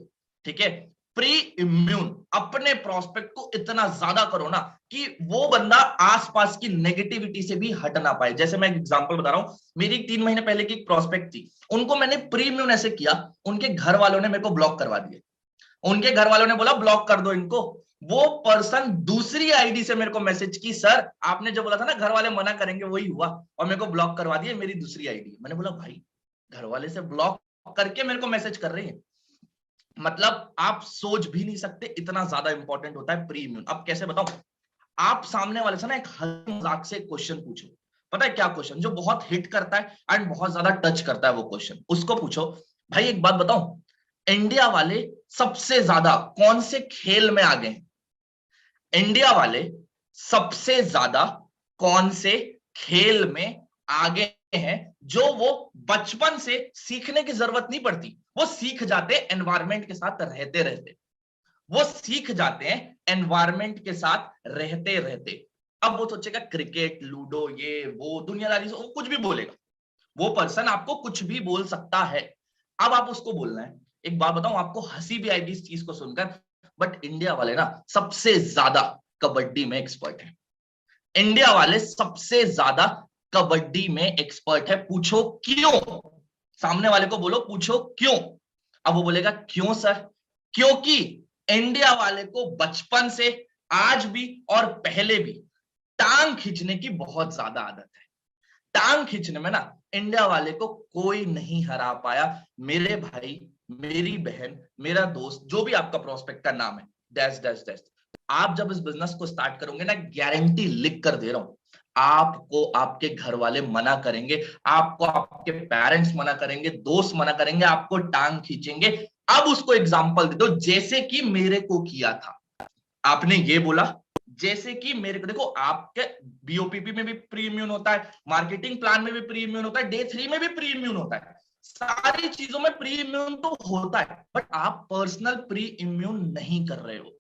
ठीक है? प्री इम्यून अपने प्रोस्पेक्ट को इतना ज्यादा करो ना कि वो बंदा आसपास की नेगेटिविटी से भी हट ना पाए। जैसे मैं एक एग्जांपल बता रहा हूं, मेरी 3 महीने पहले की एक प्रोस्पेक्ट थी, उनको मैंने प्री इम्यून ऐसे किया, उनके घर वालों ने मेरे को ब्लॉक करवा दिया। उनके घर वालों ने बोला ब्लॉक कर दो इनको। वो पर्सन दूसरी आईडी से मेरे को मैसेज की, सर आपने जो बोला था ना घर वाले मना करेंगे वही हुआ, और मेरे को ब्लॉक करवा दिया, मेरी दूसरी आईडी। मैंने बोला भाई घर वाले से ब्लॉक करके मेरे को मैसेज कर रही है, मतलब आप सोच भी नहीं सकते इतना ज्यादा इंपॉर्टेंट होता है प्री इम्यून। अब कैसे बताऊं? आप सामने वाले से ना एक हल्के मजाक से क्वेश्चन पूछो, पता है क्या क्वेश्चन जो बहुत हिट करता है एंड बहुत ज्यादा टच करता है वो क्वेश्चन। उसको पूछो, भाई एक बात बताऊं, इंडिया वाले सबसे ज्यादा कौन से खेल में आगे हैं? इंडिया वाले सबसे ज्यादा कौन से खेल में आगे हैं जो वो बचपन से सीखने की जरूरत नहीं पड़ती, वो सीख जाते एनवायरमेंट के साथ रहते रहते, वो सीख जाते हैं एनवायरमेंट के साथ रहते रहते। अब वो सोचेगा क्रिकेट, लूडो, ये वो दुनियादारी से, वो कुछ भी बोलेगा, वो पर्सन आपको कुछ भी बोल सकता है। अब आप उसको बोलना है, एक बात बताऊं, आपको हंसी भी आएगी इस चीज को सुनकर, बट इंडिया वाले ना सबसे ज्यादा कबड्डी में एक्सपर्ट है। इंडिया वाले सबसे ज्यादा कबड्डी में एक्सपर्ट है। पूछो क्यों? सामने वाले को बोलो पूछो क्यों। अब वो बोलेगा क्यों सर? क्योंकि इंडिया वाले को बचपन से, आज भी और पहले भी, टांग खींचने की बहुत ज्यादा आदत है। टांग खींचने में ना इंडिया वाले को कोई नहीं हरा पाया। मेरे भाई, मेरी बहन, मेरा दोस्त, जो भी आपका प्रोस्पेक्ट का नाम है, डैश डैश डैश, आप जब इस बिजनेस को स्टार्ट करोगे ना, गारंटी लिख कर दे रहा हूं, आपको आपके घर वाले मना करेंगे, आपको आपके पेरेंट्स मना करेंगे, दोस्त मना करेंगे, आपको टांग खींचेंगे। अब उसको एग्जांपल दे दो, जैसे कि मेरे को किया था। आपने ये बोला जैसे कि मेरे को, देखो आपके बीओपीपी में भी प्री इम्यून होता है, मार्केटिंग प्लान में भी प्री इम्यून होता है, डे 3 में भी प्री इम्यून होता है, सारी चीजों में प्री इम्यून तो होता है, बट आप पर्सनल प्री इम्यून नहीं कर रहे हो।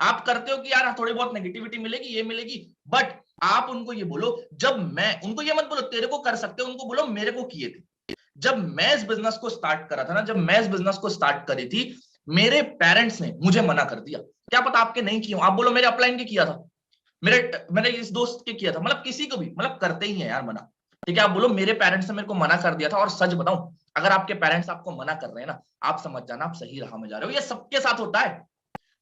आप करते हो कि यार थोड़ी बहुत नेगेटिविटी मिलेगी, ये मिलेगी, बट आप उनको ये बोलो, जब मैं, उनको ये मत बोलो तेरे को कर सकते हो, उनको बोलो मेरे को किए थे। जब मैं इस बिजनेस को स्टार्ट करा था ना, जब मैं इस बिजनेस को स्टार्ट करी थी, मेरे पेरेंट्स ने मुझे मना कर दिया। क्या पता आपके नहीं किया, आप बोलो मेरे अपलाइन के किया था, मेरे इस दोस्त के किया था, मतलब किसी को भी, मतलब करते ही है यार मना, ठीक है? आप बोलो मेरे पेरेंट्स ने मेरे को मना कर दिया था। और सच बताऊं, अगर आपके पेरेंट्स आपको मना कर रहे हैं ना, आप समझ जाना आप सही राह में जा रहे हो। ये सबके साथ होता है,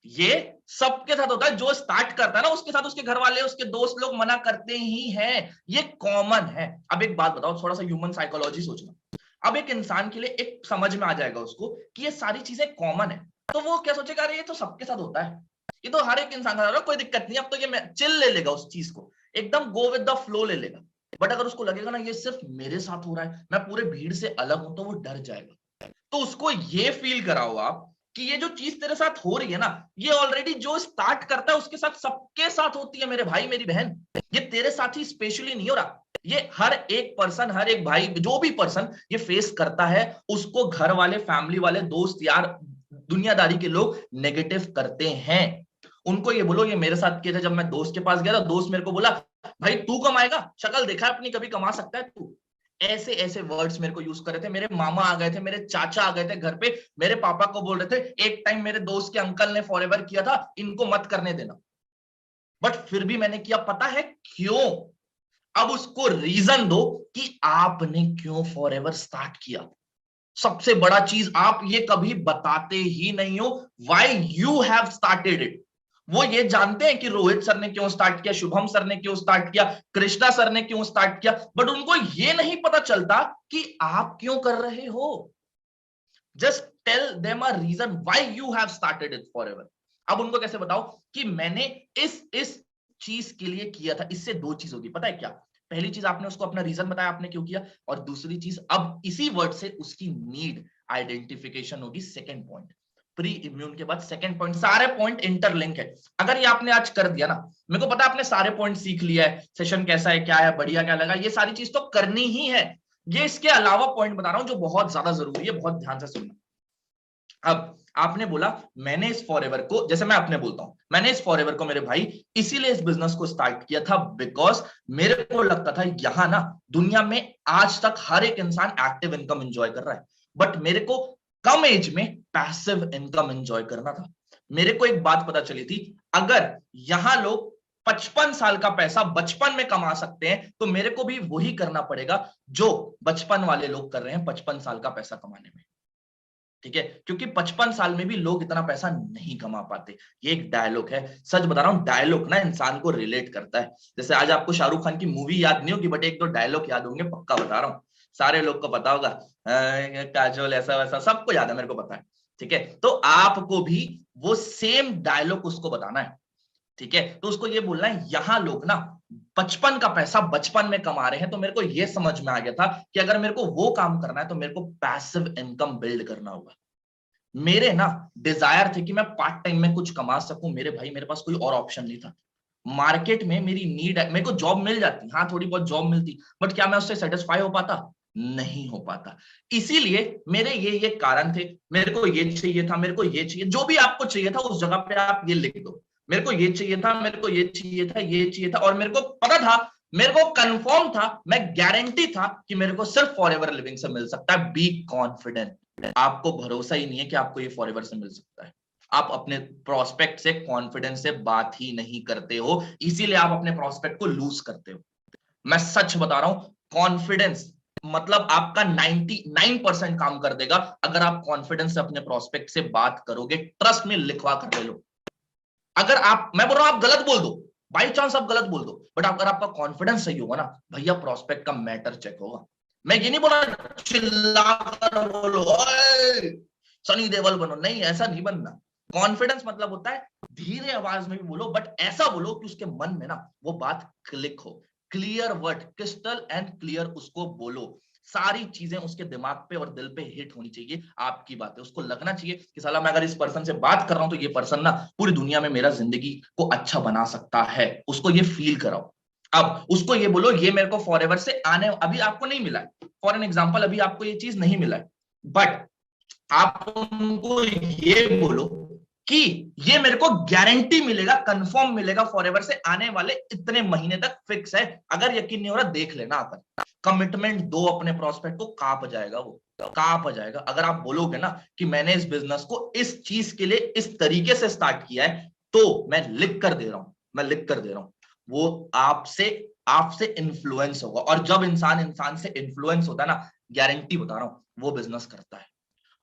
ये सबके साथ होता है। जो स्टार्ट करता है ना, उसके साथ उसके घर वाले, उसके दोस्त लोग मना करते ही हैं, ये कॉमन है। अब एक बात बताओ, थोड़ा सा ह्यूमन साइकोलॉजी सोचना। अब एक इंसान के लिए एक समझ में आ जाएगा उसको कि ये सारी चीजें कॉमन है, तो वो क्या सोचेगा, अरे ये तो सबके साथ होता है, ये तो हर एक इंसान का, कोई दिक्कत नहीं। अब तो ये चिल ले लेगा उस चीज को, एकदम गो विद द फ्लो ले लेगा। बट अगर उसको लगेगा ना ये सिर्फ मेरे साथ हो रहा है, मैं पूरे भीड़ से अलग हूं, तो वो डर जाएगा। तो उसको ये फील कराओ आप कि ये जो चीज तेरे साथ हो रही है ना, ये ऑलरेडी जो स्टार्ट करता है उसके साथ, सबके साथ होती है मेरे भाई मेरी बहन। ये तेरे साथ ही स्पेशली नहीं हो रहा, ये हर एक पर्सन, हर एक भाई, जो भी पर्सन ये फेस करता है, उसको घर वाले, फैमिली वाले, दोस्त यार, दुनियादारी के लोग नेगेटिव करते हैं। उनको ये बोलो ये मेरे साथ किया था। जब मैं दोस्त के पास गया था, दोस्त मेरे को बोला भाई तू कमाएगा, शक्ल देखा अपनी, कभी कमा सकता है तू? ऐसे ऐसे वर्ड्स मेरे को यूज कर रहे थे। मेरे मामा आ गए थे, मेरे चाचा आ गए थे घर पे, मेरे पापा को बोल रहे थे एक टाइम मेरे दोस्त के अंकल ने फॉरएवर किया था, इनको मत करने देना। बट फिर भी मैंने किया, पता है क्यों? अब उसको रीजन दो कि आपने क्यों फॉरएवर स्टार्ट किया। सबसे बड़ा चीज, आप ये कभी बताते ही नहीं हो why you have started it. वो ये जानते हैं कि रोहित सर ने क्यों स्टार्ट किया, शुभम सर ने क्यों स्टार्ट किया, कृष्णा सर ने क्यों स्टार्ट किया, बट उनको ये नहीं पता चलता कि आप क्यों कर रहे हो। Just tell them a reason why you have started it forever. अब उनको कैसे बताओ कि मैंने इस चीज के लिए किया था। इससे दो चीज होगी, पता है क्या? पहली चीज, आपने उसको अपना रीजन बताया आपने क्यों किया, और दूसरी चीज, अब इसी वर्ड से उसकी नीड आइडेंटिफिकेशन होगी। सेकंड पॉइंट, प्री इम्यून के बाद सेकंड पॉइंट। सारे पॉइंट इंटरलिंक है। अगर ये आपने आज कर दिया ना, मेरे को पता है आपने सारे पॉइंट सीख लिया है, सेशन कैसा है, क्या है, बढ़िया क्या लगा, ये सारी चीज तो करनी ही है। ये इसके अलावा पॉइंट बता रहा हूं जो बहुत ज्यादा जरूरी है, बहुत ध्यान से सुनना। अब आपने बोला मैंने इस फॉरएवर को, जैसे मैं अपने बोलता हूं, मैंने इस फॉरएवर को मेरे भाई इसीलिए इस बिजनेस को स्टार्ट किया था बिकॉज मेरे को लगता था यहां ना दुनिया में आज तक हर एक इंसान एक्टिव इनकम एंजॉय कर रहा है, बट मेरे को कम एज में पैसिव इनकम एंजॉय करना था। मेरे को एक बात पता चली थी, अगर यहां लोग 55 साल का पैसा बचपन में कमा सकते हैं तो मेरे को भी वही करना पड़ेगा जो बचपन वाले लोग कर रहे हैं 55 साल का पैसा कमाने में। ठीक है, क्योंकि 55 साल में भी लोग इतना पैसा नहीं कमा पाते। ये एक डायलॉग है, सच बता रहा हूं, डायलॉग ना इंसान को रिलेट करता है। जैसे आज आपको शाहरुख खान की मूवी याद नहीं होगी, बट एक दो डायलॉग याद होंगे, पक्का बता रहा हूं। सारे लोग को पता होगा, काजोल ऐसा वैसा, सबको याद है, मेरे को पता है। ठीक है, तो आपको भी वो सेम डायलॉग उसको बताना है। ठीक है, तो उसको ये बोलना है, यहां लोग ना बचपन का पैसा बचपन में कमा रहे हैं, तो मेरे को ये समझ में आ गया था कि अगर मेरे को वो काम करना है तो मेरे को पैसिव इनकम बिल्ड करना होगा। मेरे ना डिजायर थे कि मैं पार्ट टाइम में कुछ कमा सकूं। मेरे भाई मेरे पास कोई और ऑप्शन नहीं था। मार्केट में मेरी नीड है, मेरे को जॉब मिल जाती, हाँ थोड़ी बहुत जॉब मिलती, बट क्या मैं उससे सेटिस्फाई हो पाता? नहीं हो पाता। इसीलिए मेरे ये कारण थे, मेरे को ये चाहिए था, मेरे को ये चाहिए, जो भी आपको चाहिए था उस जगह पे आप ये लिख दो, मेरे को ये चाहिए था, मेरे को ये चाहिए था, ये चाहिए था, और मेरे को पता था, मेरे को कंफर्म था, मैं गारंटी था कि मेरे को सिर्फ फॉरएवर लिविंग से मिल सकता है। Be confident. आपको भरोसा ही नहीं है कि आपको ये फॉरएवर से मिल सकता है। आप अपने प्रोस्पेक्ट से कॉन्फिडेंस से बात ही नहीं करते हो, इसीलिए आप अपने प्रोस्पेक्ट को लूज करते हो। मैं सच बता रहा हूं, कॉन्फिडेंस मतलब आपका 99% काम कर देगा अगर आप कॉन्फिडेंस से अपने प्रोस्पेक्ट से बात करोगे। ट्रस्ट में लिखवा कर ले लो। अगर आप, मैं बोल रहा हूं आप गलत बोल दो, बाई चांस आप गलत बोल दो, बट अगर आपका कॉन्फिडेंस सही होगा ना भैया, प्रोस्पेक्ट का मैटर चेक होगा। मैं ये नहीं बोल रहा चिल्लाकर बोलो सनी देओल बनो, नहीं, ऐसा नहीं बनना। कॉन्फिडेंस मतलब होता है धीरे आवाज में भी बोलो, बट ऐसा बोलो कि उसके मन में ना वो बात क्लिक हो। Clear word, crystal and clear उसको बोलो। सारी चीजें उसके दिमाग पे और दिल पे हिट होनी चाहिए। आपकी बातें उसको लगना चाहिए कि साला मैं अगर इस पर्सन से बात कर रहा हूं तो ये पर्सन ना पूरी दुनिया में मेरा जिंदगी को अच्छा बना सकता है। उसको ये फील कराओ। अब उसको ये बोलो, ये मेरे को फॉरएवर से आने, अभी आपको नहीं मिला है, फॉर एन एग्जाम्पल अभी आपको ये चीज नहीं मिला है, बट आप उनको ये बोलो कि ये मेरे को गारंटी मिलेगा, कंफर्म मिलेगा, फॉरएवर से आने वाले इतने महीने तक फिक्स है। अगर यकीन नहीं हो रहा देख लेना आकर। कमिटमेंट दो अपने प्रोस्पेक्ट को, कांप जाएगा वो, कांप जाएगा। अगर आप बोलोगे ना कि मैंने इस बिजनेस को इस चीज के लिए इस तरीके से स्टार्ट किया है, तो मैं लिख कर दे रहा हूं, मैं लिख कर दे रहा हूं, वो आपसे इन्फ्लुएंस होगा। और जब इंसान से इन्फ्लुएंस होता है ना, गारंटी बता रहा हूं, वो बिजनेस करता है,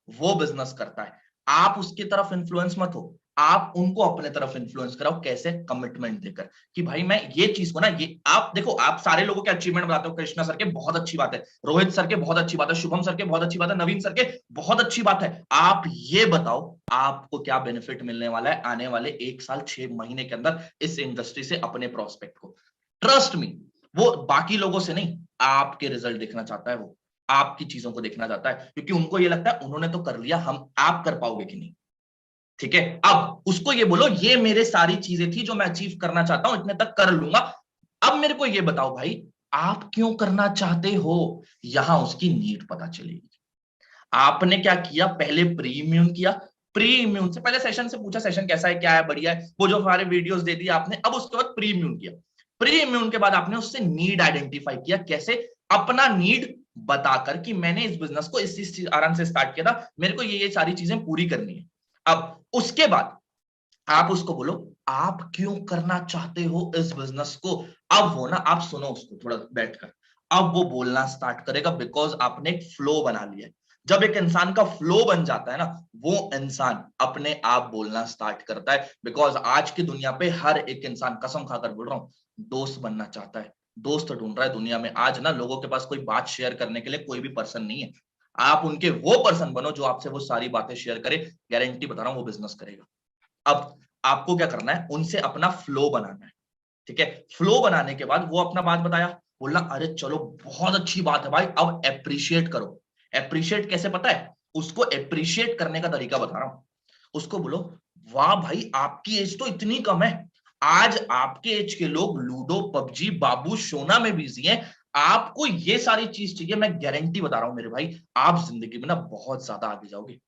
वो बिजनेस करता है। आप उसकी तरफ इन्फ्लुएंस मत हो, आप उनको अपने तरफ इन्फ्लुएंस कराओ। कैसे? कमिटमेंट देकर कि भाई मैं ये चीज को ना, ये आप देखो, आप सारे लोगों के अचीवमेंट बताते हो, कृष्णा सर के बहुत अच्छी बात है, रोहित सर के बहुत अच्छी बात है, शुभम सर के बहुत अच्छी बात है, नवीन सर के बहुत अच्छी बात है। आप ये बताओ आपको क्या बेनिफिट मिलने वाला है आने वाले 1 साल 6 महीने के अंदर इस इंडस्ट्री से अपने प्रोस्पेक्ट को। ट्रस्ट मी, वो बाकी लोगों से नहीं, आपके रिजल्ट देखना चाहता है, वो आपकी चीजों को देखना चाहता है, क्योंकि उनको ये लगता है उन्होंने तो कर लिया, हम आप कर पाओगे कि नहीं। ठीक है, अब उसको ये बोलो, ये मेरे सारी चीजें थी जो मैं अचीव करना चाहता हूं, इतने तक कर लूंगा। अब मेरे को ये बताओ भाई, आप क्यों करना चाहते हो? यहां उसकी नीड पता चलेगी। आपने क्या किया? पहले प्री इम्यून किया, प्री इम्यून से पहले सेशन से पूछा सेशन कैसा है, क्या है, बढ़िया है, वो जो सारे वीडियोस दे दिए आपने। अब उसके बाद प्री इम्यून किया, प्री इम्यून के बाद आपने उससे नीड आइडेंटिफाई किया। कैसे? अपना नीड बताकर कि मैंने इस बिजनेस को इस आराम से स्टार्ट किया था, मेरे को ये सारी चीजें पूरी करनी है। अब उसके बाद आप उसको बोलो आप क्यों करना चाहते हो इस बिजनेस को। अब वो ना, आप सुनो उसको थोड़ा बैठकर, अब वो बोलना स्टार्ट करेगा, बिकॉज आपने एक फ्लो बना लिया है। जब एक इंसान का फ्लो बन जाता है ना, वो इंसान अपने आप बोलना स्टार्ट करता है। बिकॉज आज की दुनिया पे हर एक इंसान, कसम खाकर बोल रहा हूं, दोस्त बनना चाहता है, दोस्त ढूंढ रहा है दुनिया में। आज ना लोगों के पास कोई बात शेयर करने के लिए कोई भी पर्सन नहीं है। आप उनके वो पर्सन बनो जो आपसे वो सारी बातें शेयर करे, गारंटी बता रहा हूं वो बिजनेस करेगा। अब आपको क्या करना है, उनसे अपना फ्लो बनाना है, ठीक है। फ्लो बनाने के बाद वो अपना बात बताया, बोलना अरे चलो बहुत अच्छी बात है भाई, अब एप्रिशिएट करो। एप्रिशिएट कैसे पता है, उसको एप्रिशिएट करने का तरीका बता रहा हूं। उसको बोलो, वाह भाई आपकी एज तो इतनी कम है, आज आपके एज के लोग लूडो, पबजी, बाबू सोना में बिजी हैं, आपको ये सारी चीज चाहिए। मैं गारंटी बता रहा हूं मेरे भाई, आप जिंदगी में ना बहुत ज्यादा आगे जाओगे।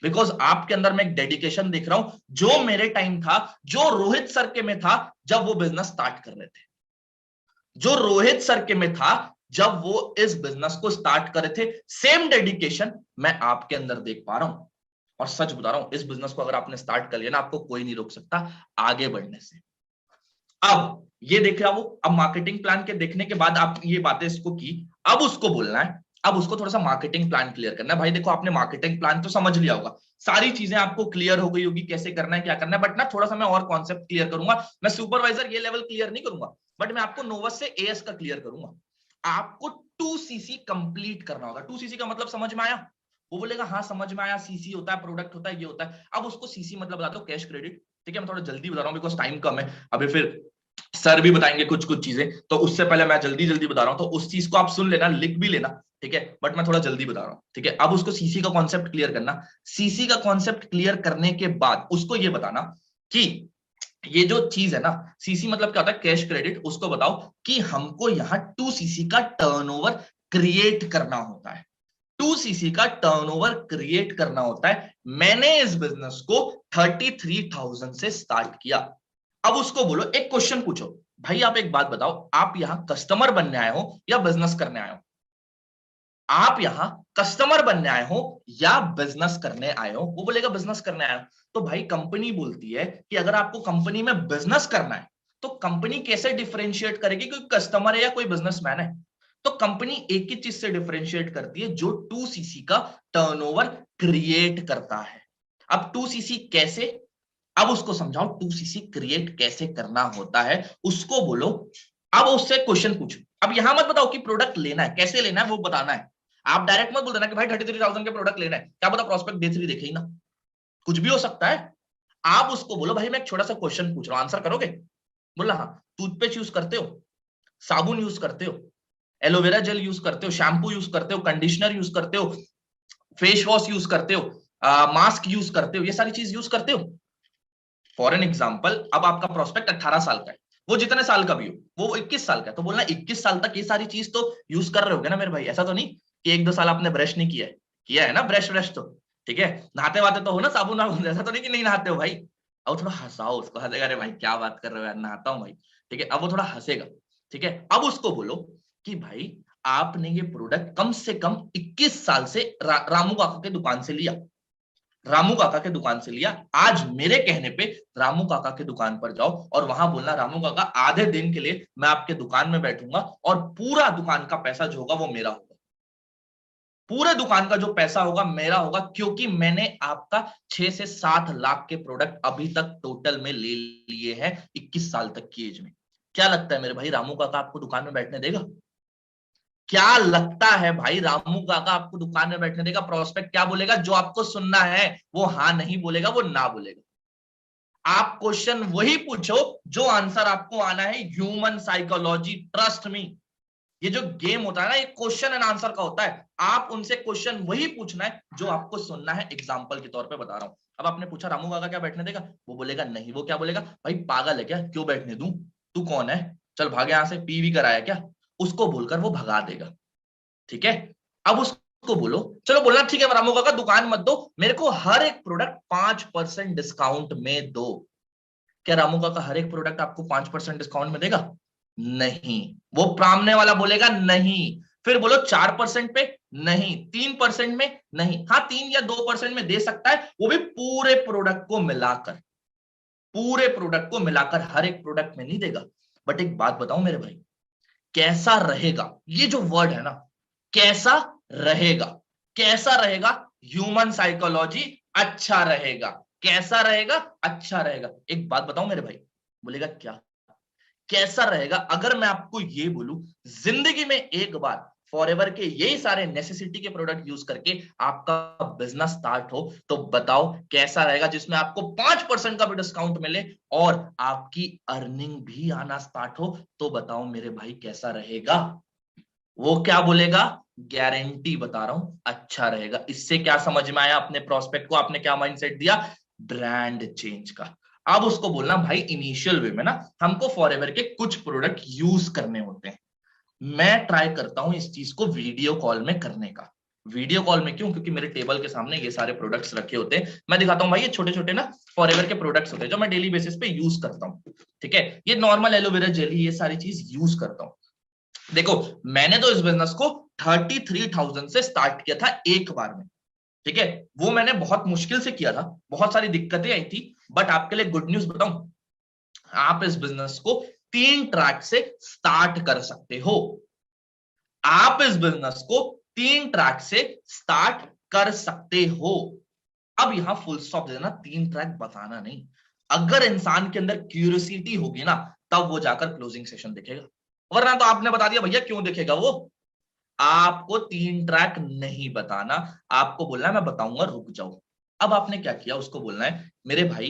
बिकॉज आपके अंदर मैं एक डेडिकेशन देख रहा हूं, जो मेरे टाइम था, जो रोहित सर के में था जब वो बिजनेस स्टार्ट कर रहे थे, जो रोहित सर के में था जब वो इस बिजनेस को स्टार्ट कर रहे थे, सेम डेडिकेशन मैं आपके अंदर देख पा रहा हूं। और सच बता रहा हूं, इस बिजनेस को अगर आपने स्टार्ट कर लिया ना, आपको कोई नहीं रोक सकता आगे बढ़ने से। अब ये देख रहा वो, अब मार्केटिंग प्लान के देखने के बाद आप ये बातें इसको की, अब उसको बोलना है, अब उसको थोड़ा सा मार्केटिंग प्लान क्लियर करना है। भाई देखो, आपने मार्केटिंग प्लान तो समझ लिया होगा, सारी चीजें आपको क्लियर हो गई होगी कैसे करना है क्या करना है, बट ना थोड़ा सा मैं और कॉन्सेप्ट क्लियर करूंगा। मैं सुपरवाइजर ये लेवल क्लियर नहीं करूंगा, बट मैं आपको नोवस से एएस का क्लियर करूंगा। आपको 2cc कंप्लीट करना होगा। 2cc का मतलब समझ में आया? वो बोलेगा हाँ समझ में आया, सीसी होता है, प्रोडक्ट होता है, ये होता है। अब उसको सीसी मतलब बता दो, कैश क्रेडिट, ठीक है। मैं थोड़ा जल्दी बता रहा हूँ बिकॉज टाइम कम है, अभी फिर सर भी बताएंगे कुछ कुछ चीजें, तो उससे पहले मैं जल्दी जल्दी बता रहा हूं, तो उस चीज को आप सुन लेना, लिख भी लेना, ठीक है, बट मैं थोड़ा जल्दी बता रहा हूं, ठीक है। अब उसको सीसी का कॉन्सेप्ट क्लियर करना। सीसी का कॉन्सेप्ट क्लियर करने के बाद उसको ये बताना कि ये जो चीज है ना, सीसी मतलब क्या होता है, कैश क्रेडिट, उसको बताओ कि हमको यहाँ 2cc का टर्नओवर क्रिएट करना होता है। 2cc का टर्नओवर क्रिएट करना होता है। मैंने इस बिजनेस को 33,000 से स्टार्ट किया। अब उसको बोलो, एक क्वेश्चन पूछो, भाई आप एक बात बताओ, आप यहां कस्टमर बनने आए हो या बिजनेस करने आए हो? आप यहां कस्टमर बनने आए हो या बिजनेस करने आए हो? वो बोलेगा बिजनेस करने आए हो। तो भाई कंपनी बोलती है कि अगर आपको कंपनी में बिजनेस करना है तो कंपनी कैसे डिफरेंशिएट करेगी कोई कस्टमर है या कोई बिजनेसमैन है? तो कंपनी एक ही चीज से डिफरेंशिएट करती है, जो 2cc का टर्नओवर क्रिएट करता है। अब 2cc कैसे, अब उसको समझाओ 2cc क्रिएट कैसे करना होता है, उसको बोलो। अब उससे क्वेश्चन पूछो। अब यहां मत बताओ कि प्रोडक्ट लेना है, कैसे लेना है वो बताना है। आप डायरेक्ट मत बोल देना कि भाई 33,000 के प्रोडक्ट लेना है, क्या पता प्रोस्पेक्ट डे 3 देखे ही ना, कुछ भी हो सकता है। आप उसको बोलो, भाई मैं एक छोटा सा क्वेश्चन पूछ रहा हूं, आंसर करोगे? बोला हाँ। टूथपेस्ट यूज करते हो, साबुन यूज करते हो, एलोवेरा जेल यूज करते हो, शैम्पू यूज करते हो, कंडीशनर यूज करते हो, फेस वॉश यूज करते हो, मास्क यूज करते हो, ये सारी चीज यूज करते हो? फॉर एन एग्जाम्पल, अब आपका प्रोस्पेक्ट 18 साल का है, वो जितने साल का भी हो, वो 21 साल का है, तो बोलना 21 साल तक ये सारी चीज तो यूज कर रहे होगे ना मेरे भाई। ऐसा तो नहीं कि 1-2 साल आपने ब्रश नहीं किया है, किया है ना ब्रश व्रश तो, ठीक है। नहाते वाते तो हो ना साबुन वाबुन, ऐसा तो नहीं कि नहीं नहाते हो भाई। अब थोड़ा हंसाओ उसको, हंसेगा, अरे भाई क्या बात कर रहे हो यार, नहाता हूँ भाई, ठीक है। अब वो थोड़ा हंसेगा, ठीक है। अब उसको बोलो कि भाई आपने ये प्रोडक्ट कम से कम 21 साल से रामू काका के दुकान से लिया, रामू काका के दुकान से लिया। आज मेरे कहने पे रामू काका के दुकान पर जाओ और वहां बोलना, रामू काका आधे दिन के लिए मैं आपके दुकान में बैठूंगा और पूरा दुकान का पैसा जो होगा वो मेरा होगा, पूरे दुकान का जो पैसा होगा मेरा होगा, क्योंकि मैंने आपका 6 से 7 लाख के प्रोडक्ट अभी तक टोटल में ले लिए हैं 21 साल तक की एज में। क्या लगता है मेरे भाई, रामू काका आपको दुकान में बैठने देगा? क्या लगता है भाई, रामू काका आपको दुकान में बैठने देगा? प्रोस्पेक्ट क्या बोलेगा, जो आपको सुनना है वो हाँ नहीं बोलेगा, वो ना बोलेगा। आप क्वेश्चन वही पूछो जो आंसर आपको आना है। ह्यूमन साइकोलॉजी, ट्रस्ट मी, ये जो गेम होता है ना, ये क्वेश्चन एंड आंसर का होता है। आप उनसे क्वेश्चन वही पूछना है जो आपको सुनना है। एग्जांपल के तौर पे बता रहा हूं, अब आपने पूछा रामू काका क्या बैठने देगा, वो बोलेगा नहीं। वो क्या बोलेगा, भाई पागल है क्या, क्यों बैठने दूं, तू कौन है, चल भाग यहां से, पी भी कराया क्या, उसको बोलकर वो भगा देगा, ठीक है। अब उसको बोलो, चलो बोलना ठीक है रामू काका दुकान मत दो, मेरे को हर एक प्रोडक्ट 5% डिस्काउंट में दो। क्या रामू काका हर एक प्रोडक्ट आपको 5% डिस्काउंट में देगा? नहीं। वो प्रामने वाला बोलेगा नहीं। फिर बोलो 4% पे, नहीं। 3% में, नहीं। हाँ 3 या 2% में दे सकता है, वो भी पूरे प्रोडक्ट को मिलाकर, पूरे प्रोडक्ट को मिलाकर हर एक प्रोडक्ट में नहीं देगा। बट एक बात बताऊं मेरे भाई, कैसा रहेगा, ये जो वर्ड है ना, कैसा रहेगा, कैसा रहेगा, ह्यूमन साइकोलॉजी अच्छा रहेगा, कैसा रहेगा, अच्छा रहेगा। एक बात बताऊं मेरे भाई, बोलेगा क्या कैसा रहेगा? अगर मैं आपको ये बोलूं जिंदगी में एक बार फॉरएवर के यही सारे नेसेसिटी के प्रोडक्ट यूज करके आपका बिजनेस स्टार्ट हो, तो बताओ कैसा रहेगा, जिसमें आपको 5% का भी डिस्काउंट मिले और आपकी अर्निंग भी आना स्टार्ट हो, तो बताओ मेरे भाई कैसा रहेगा? वो क्या बोलेगा? गारंटी बता रहा हूं, अच्छा रहेगा। इससे क्या समझ में आया अपने प्रोस्पेक्ट को? आपने क्या माइंडसेट दिया? ब्रांड चेंज का। अब उसको बोलना भाई इनिशियल वे में ना हमको फॉरएवर के कुछ प्रोडक्ट यूज करने होते हैं। मैं ट्राई करता हूं इस चीज को वीडियो कॉल में करने का। वीडियो कॉल में क्यों? क्योंकि मेरे टेबल के सामने ये सारे प्रोडक्ट्स रखे होते हैं, मैं दिखाता हूं भाई, ये छोटे छोटे ना फॉरएवर के प्रोडक्ट्स होते हैं जो मैं डेली बेसिस पे यूज करता हूं। ठीक है, ये नॉर्मल एलोवेरा जेली, ये सारी चीज यूज करता हूं। देखो मैंने तो इस बिजनेस को 33,000 से स्टार्ट किया था एक बार में। ठीक है, वो मैंने बहुत मुश्किल से किया था, बहुत सारी दिक्कतें आई थी। बट आपके लिए गुड न्यूज बताऊं, आप इस बिजनेस को 3 ट्रैक से स्टार्ट कर सकते हो। आप इस बिजनेस को 3 ट्रैक से स्टार्ट कर सकते हो। अब यहां फुल स्टॉप देना, 3 ट्रैक बताना नहीं। अगर इंसान के अंदर क्यूरियोसिटी होगी ना, तब वो जाकर क्लोजिंग सेशन देखेगा, वरना तो आपने बता दिया भैया, क्यों देखेगा वो? आपको 3 ट्रैक नहीं बताना, आपको बोलना है मैं बताऊंगा, रुक जाओ। अब आपने क्या किया, उसको बोलना है मेरे भाई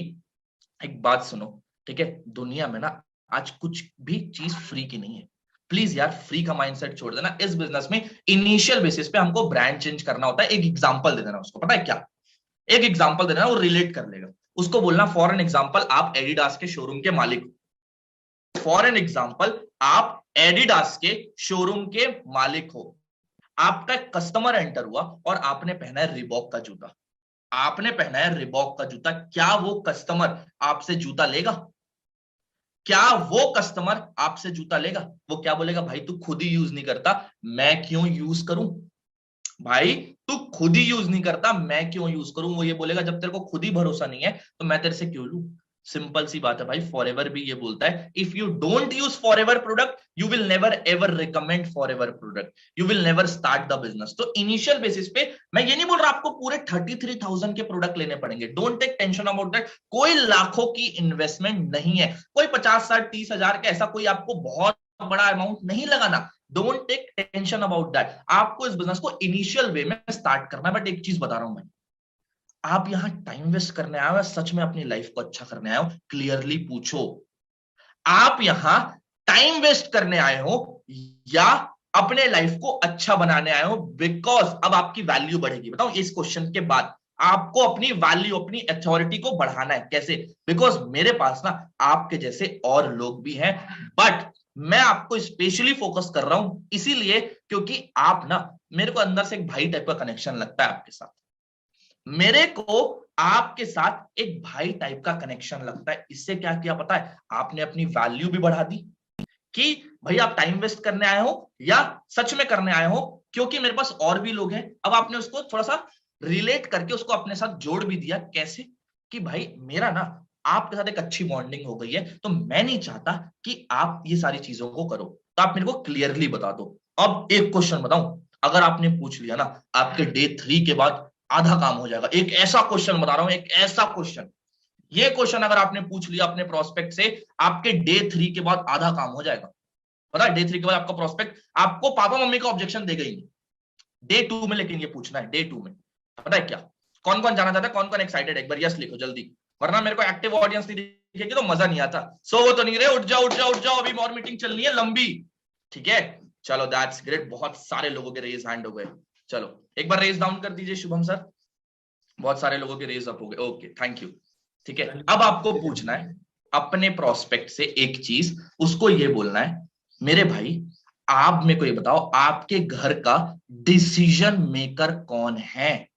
एक बात सुनो, ठीक है, दुनिया में ना आज कुछ भी चीज फ्री की नहीं है। प्लीज यार फ्री का माइंडसेट छोड़ देना। इस बिजनेस में इनिशियल बेसिस पे हमको ब्रांड चेंज करना होता है। एक एग्जांपल दे देना उसको, पता है क्या? एक एग्जांपल दे देना, वो रिलेट कर लेगा। उसको बोलना फॉर एन एग्जांपल आप एडिडास के शोरूम के मालिक हो। फॉर एन एग्जांपल आप एडिडास के शोरूम के मालिक हो। आपका एक कस्टमर एंटर हुआ और आपने पहना है रिबॉक का जूता। आपने पहना है रिबॉक का जूता। क्या वो कस्टमर आपसे जूता लेगा? क्या वो कस्टमर आपसे जूता लेगा? वो क्या बोलेगा? भाई तू खुद ही यूज नहीं करता, मैं क्यों यूज करूं? भाई तू खुद ही यूज नहीं करता, मैं क्यों यूज करूं? वो ये बोलेगा जब तेरे को खुद ही भरोसा नहीं है तो मैं तेरे से क्यों लूं? सिंपल सी बात है भाई। फॉरएवर भी ये बोलता है, if you don't use forever product you will never ever recommend forever product, you will never start the business. तो इनिशियल बेसिस पे मैं ये नहीं बोल रहा आपको पूरे 33,000 के प्रोडक्ट लेने पड़ेंगे, don't take tension about that. कोई लाखों की इन्वेस्टमेंट नहीं है, कोई 50, 60, 30 हजार का ऐसा कोई आपको बहुत बड़ा अमाउंट नहीं लगाना। Don't take tension about that. आपको इस बिजनेस को इनिशियल वे में स्टार्ट करना है। बट एक चीज बता रहा हूं मैं, आप यहां टाइम वेस्ट करने आए हो, सच में अपनी लाइफ को अच्छा करने आए हो? क्लियरली पूछो, आप यहां टाइम वेस्ट करने आए हो या अपने लाइफ को अच्छा बनाने आए हो? बिकॉज अब आपकी वैल्यू बढ़ेगी। बताओ इस क्वेश्चन के बाद आपको अपनी वैल्यू, अपनी अथॉरिटी को बढ़ाना है। कैसे? बिकॉज मेरे पास ना आपके जैसे और लोग भी हैं, बट मैं आपको स्पेशली फोकस कर रहा हूं इसीलिए क्योंकि आप ना, मेरे को अंदर से एक भाई टाइप का कनेक्शन लगता है आपके साथ। मेरे को आपके साथ एक भाई टाइप का कनेक्शन लगता है। इससे क्या किया पता है? आपने अपनी वैल्यू भी बढ़ा दी कि भाई आप टाइम वेस्ट करने आए हो या सच में करने आए हो, क्योंकि मेरे पास और भी लोग हैं। अब आपने उसको थोड़ा सा रिलेट करके उसको अपने साथ जोड़ भी दिया। कैसे? कि भाई मेरा ना आपके साथ एक अच्छी बॉन्डिंग हो गई है, तो मैं नहीं चाहता कि आप ये सारी चीजों को करो। तो आप मेरे को क्लियरली बता दो। अब एक क्वेश्चन बताऊं, अगर आपने पूछ लिया ना, आपके डे 3 के बाद आधा काम हो जाएगा। एक ऐसा क्वेश्चन बता रहा हूं, एक ऐसा क्वेश्चन, ये क्वेश्चन अगर आपने पूछ लिया अपने प्रोस्पेक्ट से, आपके डे 3 के बाद आधा काम हो जाएगा। पता है, डे 3 के बाद आपका प्रोस्पेक्ट आपको पापा मम्मी का ऑब्जेक्शन देगा ही नहीं। डे 2 में लेकिन ये पूछना है, डे 2 में पता है क्या? कौन कौन जाना चाहता है, कौन कौन एक्साइटेड है? एक बार यस लिखो जल्दी, वरना मेरे को एक्टिव ऑडियंस नहीं दिखेगी तो मजा नहीं आता। सो वो तो नहीं रहे, उठ जाओ उठ जाओ उठ जाओ, अभी और मीटिंग चलनी है लंबी। ठीक है, चलो दैट्स ग्रेट। बहुत सारे लोगों के रेज हैंड हो गए। चलो एक बार रेज डाउन कर दीजिए शुभम सर। बहुत सारे लोगों के रेज अप हो गए। Okay thank you. ठीक है, अब आपको पूछना है अपने प्रोस्पेक्ट से एक चीज, उसको ये बोलना है मेरे भाई आप मेरे को ये बताओ, आपके घर का डिसीजन मेकर कौन है?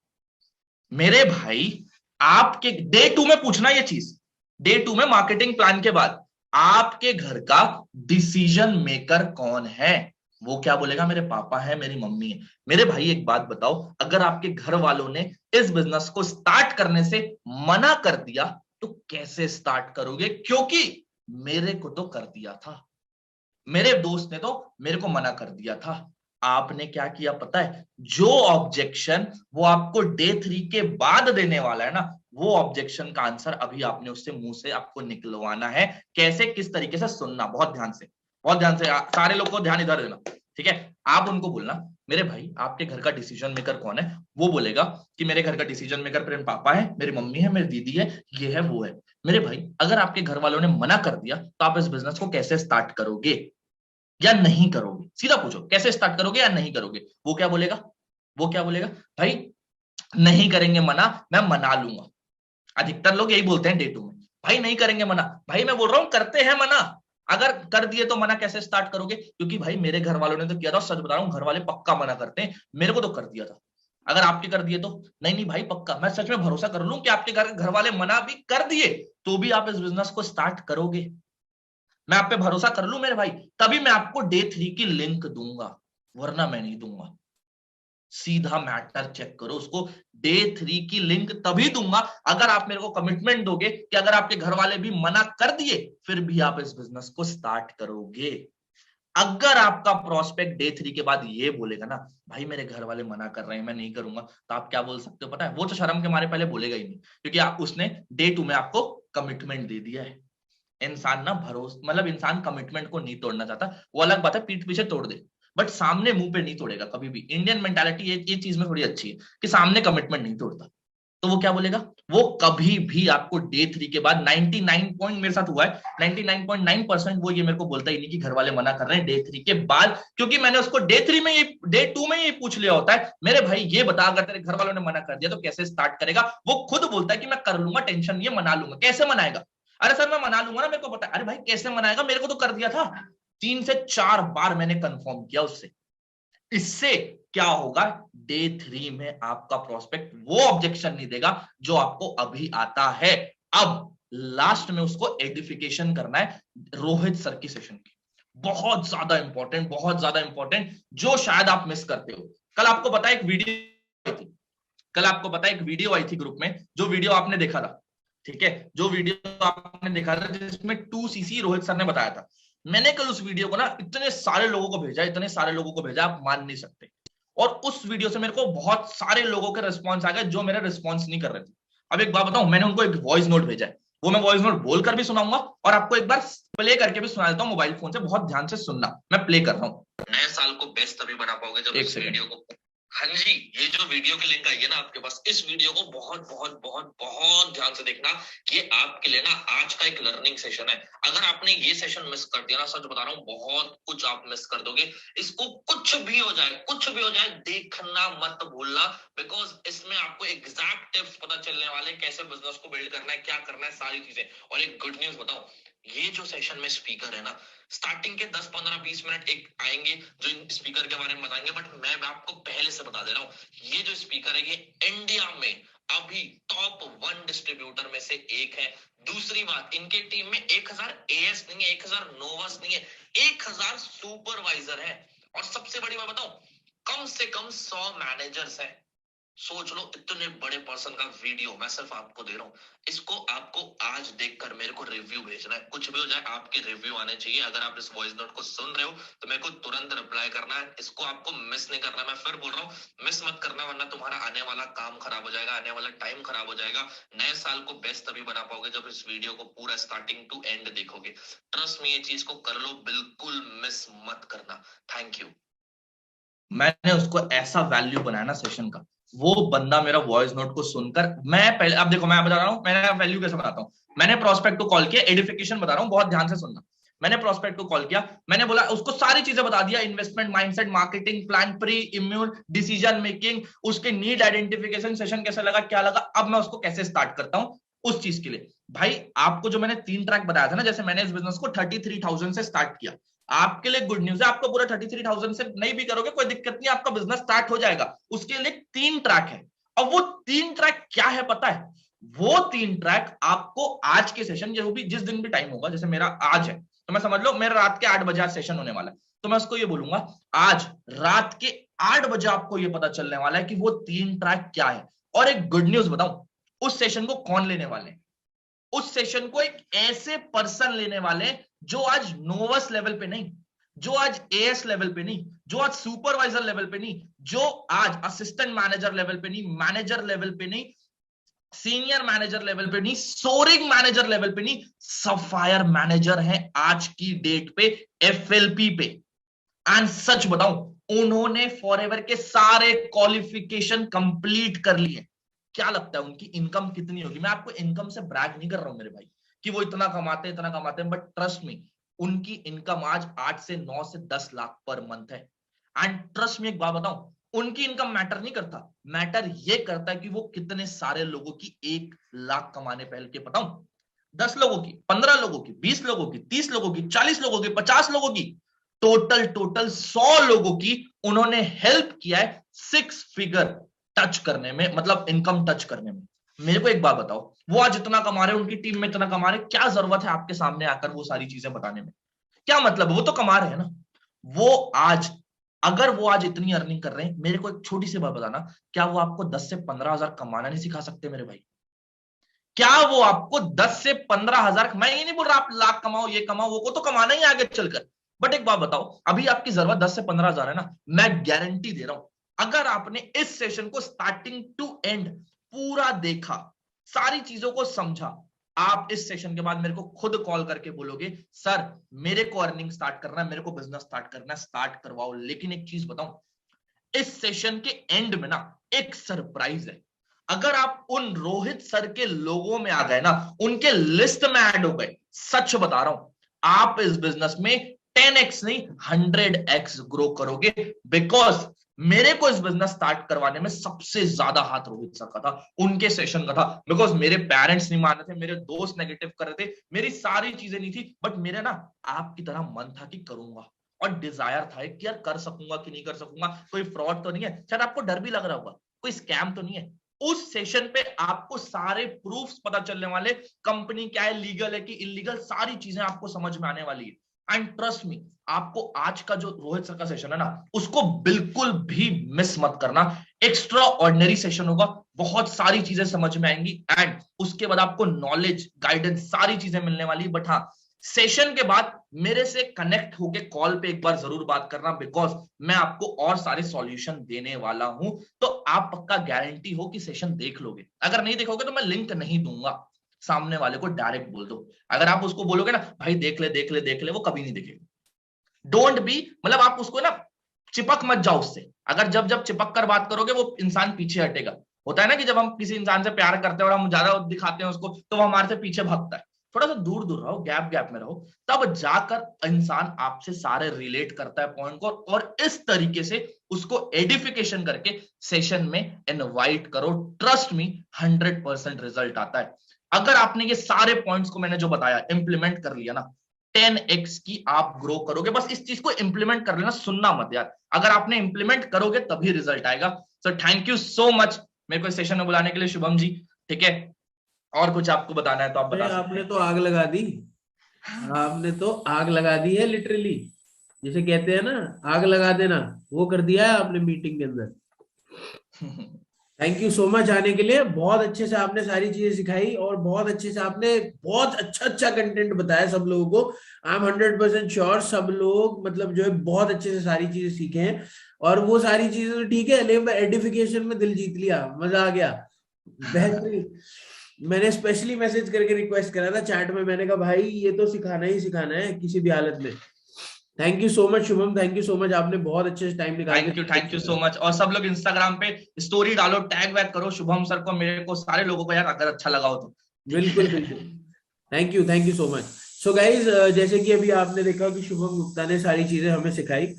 मेरे भाई आपके डे 2 में पूछना ये चीज, डे 2 में मार्केटिंग प्लान के बाद आपके घर का डिसीजन मेकर कौन है? वो क्या बोलेगा? मेरे पापा है, मेरी मम्मी है। मेरे भाई एक बात बताओ, अगर आपके घर वालों ने इस बिजनेस को स्टार्ट करने से मना कर दिया तो कैसे स्टार्ट करोगे? क्योंकि मेरे को तो कर दिया था, मेरे दोस्त ने तो मेरे को मना कर दिया था। आपने क्या किया पता है? जो ऑब्जेक्शन वो आपको डे 3 के बाद देने वाला है ना, वो ऑब्जेक्शन का आंसर अभी आपने उससे मुंह से आपको निकलवाना है। कैसे, किस तरीके से सुनना, बहुत ध्यान से, बहुत ध्यान से, सारे लोग को ध्यान इधर देना, ठीक है? आप उनको बोलना, मेरे भाई आपके घर का डिसीजन मेकर कौन है? वो बोलेगा कि मेरे घर का डिसीजन मेकर मेरे पापा है, मेरी मम्मी है, मेरी दीदी है, ये है, वो है। मेरे भाई अगर आपके घर वालों ने मना कर दिया तो आप इस बिजनेस को कैसे स्टार्ट करोगे या नहीं करोगे? सीधा पूछो, कैसे स्टार्ट करोगे या नहीं करोगे? वो क्या बोलेगा? वो क्या बोलेगा? भाई नहीं करेंगे मना, मैं मना लूंगा। अधिकतर लोग यही बोलते हैं डे 2 में, भाई नहीं करेंगे मना। भाई मैं बोल रहा हूं करते हैं मना, अगर कर दिए तो मना कैसे स्टार्ट करोगे? क्योंकि भाई मेरे घर वालों ने तो किया था, सच बता रहा हूं, घर वाले पक्का मना करते हैं, मेरे को तो कर दिया था। अगर आपके कर दिए तो नहीं नहीं भाई पक्का, मैं सच में भरोसा कर लूं कि आपके घर वाले मना भी कर दिए तो भी आप इस बिजनेस को स्टार्ट करोगे। मैं आप पे भरोसा कर लूं मेरे भाई, तभी मैं आपको डे 3 की लिंक दूंगा, वरना मैं नहीं दूंगा। सीधा मैटर चेक करो उसको। डे 3 की लिंक तभी दूंगा अगर आप मेरे को कमिटमेंट दोगे कि अगर आपके घर वाले भी मना कर दिए फिर भी आप इस बिजनेस को स्टार्ट करोगे। अगर आपका प्रोस्पेक्ट डे 3 के बाद ये बोलेगा ना, भाई मेरे घर वाले मना कर रहे हैं, मैं नहीं करूंगा, तो आप क्या बोल सकते हो पता है? वो तो शर्म के मारे पहले बोलेगा ही नहीं, क्योंकि उसने डे 2 में आपको कमिटमेंट दे दिया है। इंसान ना भरोसा, मतलब इंसान कमिटमेंट को नहीं तोड़ना चाहता। वो अलग बात है पीठ पीछे तोड़ दे, बट सामने मुंह पे नहीं तोड़ेगा कभी भी। इंडियन मेंटालिटी ये चीज में थोड़ी अच्छी है कि सामने कमिटमेंट नहीं तोड़ता। तो वो क्या बोलेगा? वो कभी भी आपको डे 3 के बाद 99 पॉइंट मेरे साथ हुआ है, 99.9% वो ये मेरे को बोलता ही नहीं कि घर वाले मना कर रहे हैं डे 3 के बाद, क्योंकि मैंने उसको डे 3 में, ये डे 2 में ये पूछ लिया होता है, मेरे भाई ये बता अगर तेरे घर वालों ने मना कर दिया तो कैसे स्टार्ट करेगा? वो खुद बोलता है कि मैं कर लूंगा, टेंशन नहीं है, मना लूंगा। कैसे मनाएगा? अरे सर मैं मना लूंगा ना, मेरे को पता है। अरे भाई कैसे मनाएगा? मेरे को तो कर दिया था। 3 से 4 बार मैंने कंफर्म किया उससे। इससे क्या होगा? डे 3 में आपका प्रोस्पेक्ट वो ऑब्जेक्शन नहीं देगा जो आपको अभी आता है। अब लास्ट में उसको एडिफिकेशन करना है रोहित सर की सेशन की, बहुत ज्यादा इंपॉर्टेंट, बहुत ज्यादा इंपॉर्टेंट, जो शायद आप मिस करते हो। कल आपको पता है एक वीडियो आई थी, कल आपको पता है एक वीडियो आई थी ग्रुप में, जो वीडियो आपने देखा था, ठीक है, जो वीडियो आपने देखा था जिसमें 2cc रोहित सर ने बताया था। मैंने कल उस वीडियो को ना इतने सारे लोगों को भेजा, इतने सारे लोगों को भेजा, आप मान नहीं सकते। और उस वीडियो से मेरे को बहुत सारे लोगों के रिस्पॉन्स आ गए जो मेरा रिस्पॉन्स नहीं कर रहे थे। अब एक बात बताऊं, मैंने उनको एक वॉइस नोट भेजा है, वो मैं वॉइस नोट बोलकर भी सुनाऊंगा और आपको एक बार प्ले करके भी सुना देता हूं मोबाइल फोन से। बहुत ध्यान से सुनना, मैं प्ले कर रहा हूँ। नए साल को बेस्ट तभी बना पाओगे जब इस वीडियो को, हाँ जी, ये जो वीडियो की लिंक आई है ना आपके पास, इस वीडियो को बहुत बहुत बहुत बहुत ध्यान से देखना। ये आपके लिए ना आज का एक लर्निंग सेशन है। अगर आपने ये सेशन मिस कर दिया ना, सच बता रहा हूँ, बहुत कुछ आप मिस कर दोगे। इसको कुछ भी हो जाए देखना मत भूलना, बिकॉज इसमें आपको एग्जैक्ट टिप्स पता चलने वाले, कैसे बिजनेस को बिल्ड करना है, क्या करना है, सारी चीजें। और एक गुड न्यूज बताओ, ये जो सेशन में स्पीकर है ना, स्टार्टिंग के 10, 15, 20 मिनट एक आएंगे जो इन स्पीकर के बारे में बताएंगे, बट मैं आपको पहले से बता दे रहा हूँ, ये जो स्पीकर है ये इंडिया में अभी टॉप 1 डिस्ट्रीब्यूटर में से एक है। दूसरी बात, इनके टीम में 1000 एएस नहीं है, 1000 नोवास नहीं है, 1000 सुपरवाइजर है। और सबसे बड़ी बात बताऊं, कम से कम 100 मैनेजर्स है। सोच लो, इतने बड़े पर्सन का वीडियो मैं सिर्फ आपको दे रहा हूँ। इसको आपको आज देखकर मेरे को रिव्यू भेजना है, कुछ भी हो जाए आपके रिव्यू आने चाहिए। अगर आप इस वॉइस नोट को सुन रहे हो तो मेरे को तुरंत रिप्लाई करना है, इसको आपको मिस नहीं करना। मैं फिर बोल रहा हूँ, मिस मत करना, वरना तुम्हारा आने वाला काम खराब हो जाएगा, आने वाला टाइम खराब हो जाएगा। नए साल को बेस्ट तभी बना पाओगे जब इस वीडियो को पूरा स्टार्टिंग टू एंड देखोगे। ट्रस्ट में, ये चीज को कर लो, बिल्कुल मिस मत करना। Thank you. मैंने उसको ऐसा वैल्यू बनाया ना सेशन का, वो बंदा मेरा वॉइस नोट को सुनकर, मैं पहले, अब देखो मैं बता रहा हूँ मैंने वैल्यू कैसे बनाता हूँ। मैंने प्रोस्पेक्ट को कॉल किया, एडिफिकेशन बता रहा हूँ, बहुत ध्यान से सुनना। मैंने प्रोस्पेक्ट को कॉल किया, मैंने बोला, उसको सारी चीजें बता दिया, investment, mindset, marketing plan, pre immune, decision making, उसके नीड आइडेंटिफिकेशन, सेशन कैसा लगा, क्या लगा। अब मैं उसको कैसे स्टार्ट करता हूँ उस चीज के लिए। भाई आपको जो मैंने 3 ट्रैक बताया था ना, जैसे मैंने इस बिजनेस को 33,000 से स्टार्ट किया, आपके लिए गुड न्यूज है, आपको पूरा 33,000 से नहीं भी करोगे कोई दिक्कत नहीं, आपका बिजनेस स्टार्ट हो जाएगा। उसके लिए 3 ट्रैक है। अब वो 3 ट्रैक क्या है पता है? वो 3 ट्रैक आपको आज के सेशन, जो भी जिस दिन भी टाइम होगा, जैसे मेरा आज है तो मैं समझ लो मेरा रात के 8 बजे आज सेशन होने वाला है, तो मैं उसको ये बोलूंगा, आज रात के 8 बजे आपको ये पता चलने वाला है कि वो 3 ट्रैक क्या है। और एक गुड न्यूज बताऊं, उस सेशन को कौन लेने वाले हैं? उस सेशन को एक ऐसे पर्सन लेने वाले जो आज नोवस लेवल पे नहीं, जो आज एएस लेवल पे नहीं, जो आज सुपरवाइजर लेवल पे नहीं, जो आज असिस्टेंट मैनेजर लेवल पे नहीं, मैनेजर लेवल पे नहीं, सीनियर मैनेजर लेवल पे नहीं, सोरिंग मैनेजर लेवल पे नहीं, सफायर मैनेजर है आज की डेट पे एफएलपी पे। एंड सच बताऊं, उन्होंने फॉरएवर के सारे क्वालिफिकेशन कंप्लीट कर लिए। क्या लगता है उनकी इनकम कितनी होगी? मैं आपको इनकम से ब्रैग नहीं कर रहा हूं मेरे भाई कि वो इतना कमाते हैं, बट ट्रस्ट मी, उनकी इनकम आज 8 से 9 से 10 लाख पर मंथ है। एंड ट्रस्ट मी, एक बात बताऊं, उनकी इनकम मैटर नहीं करता, मैटर ये करता है कि वो कितने सारे लोगों की 1 लाख कमाने पहल के बताऊं, 10 लोगों की, 15 लोगों की, 20 लोगों की, 30 लोगों की, 40 लोगों की, 50 लोगों की, टोटल 100 लोगों की उन्होंने हेल्प किया है 6 फिगर टच करने में, मतलब इनकम टच करने में। मेरे को एक बात बताओ, वो आज इतना कमा रहे हैं, उनकी टीम में इतना कमा रहे हैं, क्या जरूरत है आपके सामने आकर वो सारी चीजें बताने में? क्या मतलब? वो तो कमा रहे हैं ना। वो आज, अगर वो आज इतनी अर्निंग कर रहे हैं, मेरे को एक छोटी सी बात बताना, क्या वो आपको 10 से 15 हजार कमाना नहीं सिखा सकते मेरे भाई? क्या वो आपको 10 से 15 हजार, मैं ये नहीं बोल रहा आप लाख कमाओ, ये कमाओ, वो को तो कमाना ही आगे चलकर, बट एक बात बताओ, अभी आपकी जरूरत 10 से 15 हजार है ना, मैं गारंटी दे रहा हूं, अगर आपने इस सेशन को स्टार्टिंग टू एंड पूरा देखा, सारी चीजों को समझा, आप इस सेशन के बाद मेरे को खुद कॉल करके बोलोगे, सर मेरे को अर्निंग स्टार्ट करना है, मेरे को बिजनेस स्टार्ट करना है, स्टार्ट करवाओ। लेकिन एक चीज बताऊं, इस सेशन के एंड में ना एक सरप्राइज है। अगर आप उन रोहित सर के लोगों में आ गए ना, उनके लिस्ट में ऐड हो गए, सच बता रहा हूं, आप इस बिजनेस में 10x नहीं 100x ग्रो करोगे। बिकॉज मेरे को इस बिजनेस स्टार्ट करवाने में सबसे ज्यादा हाथ रोहित सर का था, उनके सेशन का था। बिकॉज मेरे पेरेंट्स नहीं मान रहे थे, मेरे दोस्त नेगेटिव कर रहे थे, मेरी सारी चीजें नहीं थी, बट मेरे ना आपकी तरह मन था कि करूंगा, और डिजायर था कि यार कर सकूंगा कि नहीं कर सकूंगा, कोई फ्रॉड तो नहीं है, शायद आपको डर भी लग रहा होगा, कोई स्कैम तो नहीं है। उस सेशन पे आपको सारे प्रूफ्स पता चलने वाले, कंपनी क्या है, लीगल है कि इलीगल, सारी चीजें आपको समझ में आने वाली है। एंड ट्रस्ट मी, आपको आज का जो रोहित सर का सेशन है ना, उसको बिल्कुल भी मिस मत करना। एक्स्ट्रा ऑर्डिनरी सेशन होगा, बहुत सारी चीजें समझ में आएंगी, एंड उसके बाद आपको नॉलेज, गाइडेंस, सारी चीजें मिलने वाली। बट हाँ, सेशन के बाद मेरे से कनेक्ट होके कॉल पे एक बार जरूर बात करना, बिकॉज मैं आपको और सारे सॉल्यूशन देने वाला हूं, तो आप पक्का गारंटी हो कि सेशन देख लोगे। अगर नहीं देखोगे तो मैं लिंक नहीं दूंगा, सामने वाले को डायरेक्ट बोल दो। अगर आप उसको बोलोगे ना भाई देख ले देख ले देख ले, वो कभी नहीं देखेगा। डोंट बी, मतलब आप उसको ना चिपक मत जाओ उससे। अगर जब चिपक कर बात करोगे, वो इंसान पीछे हटेगा। होता है ना कि जब हम किसी इंसान से प्यार करते हैं और हम ज्यादा दिखाते हैं उसको, तो वो हमारे से पीछे भागता है। थोड़ा सा दूर दूर रहो, गैप में रहो, तब जाकर इंसान आपसे सारे रिलेट करता है पॉइंट को, और इस तरीके से उसको एडिफिकेशन करके सेशन में इनवाइट करो। ट्रस्ट मी, 100% रिजल्ट आता है। अगर आपने ये सारे पॉइंट्स को मैंने जो बताया इंप्लीमेंट कर लिया ना, 10x की आप ग्रो करोगे। बस इस चीज को इंप्लीमेंट कर लेना, सुनना मत यार, अगर आपने इंप्लीमेंट करोगे तभी रिजल्ट आएगा। So thank you so much मेरे को इस सेशन में बुलाने के लिए, शुभम जी। ठीक है, और कुछ आपको बताना है तो आप बता सकते हैं। आपने तो आग लगा दी, आपने तो आग लगा दी है लिटरली, जिसे कहते हैं ना आग लगा देना, वो कर दिया है आपने मीटिंग के अंदर। थैंक यू सो मच आने के लिए, बहुत अच्छे से आपने सारी चीजें सिखाई, और बहुत अच्छे से आपने बहुत अच्छा कंटेंट बताया सब लोगों को। आई एम 100% श्योर सब लोग मतलब जो है बहुत अच्छे से सारी चीजें सीखे हैं, और वो सारी चीजें तो ठीक है, लेकिन एडिफिकेशन में दिल जीत लिया, मजा आ गया, बेहतरीन। मैंने स्पेशली मैसेज करके रिक्वेस्ट करा था चैट में, मैंने कहा भाई ये तो सिखाना ही सिखाना है किसी भी हालत में। Thank you so much Shubham, thank you so much, आपने बहुत अच्छे से टाइम निकाला। Thank you so much. और सब लोग इंस्टाग्राम पे स्टोरी डालो, टैग वैग करो शुभम सर को, मेरे को, सारे लोगों को यार, अगर अच्छा लगा हो तो। बिल्कुल बिल्कुल, thank you so much. So guys, जैसे कि अभी आपने देखा कि शुभम गुप्ता ने सारी चीजें हमें सिखाई।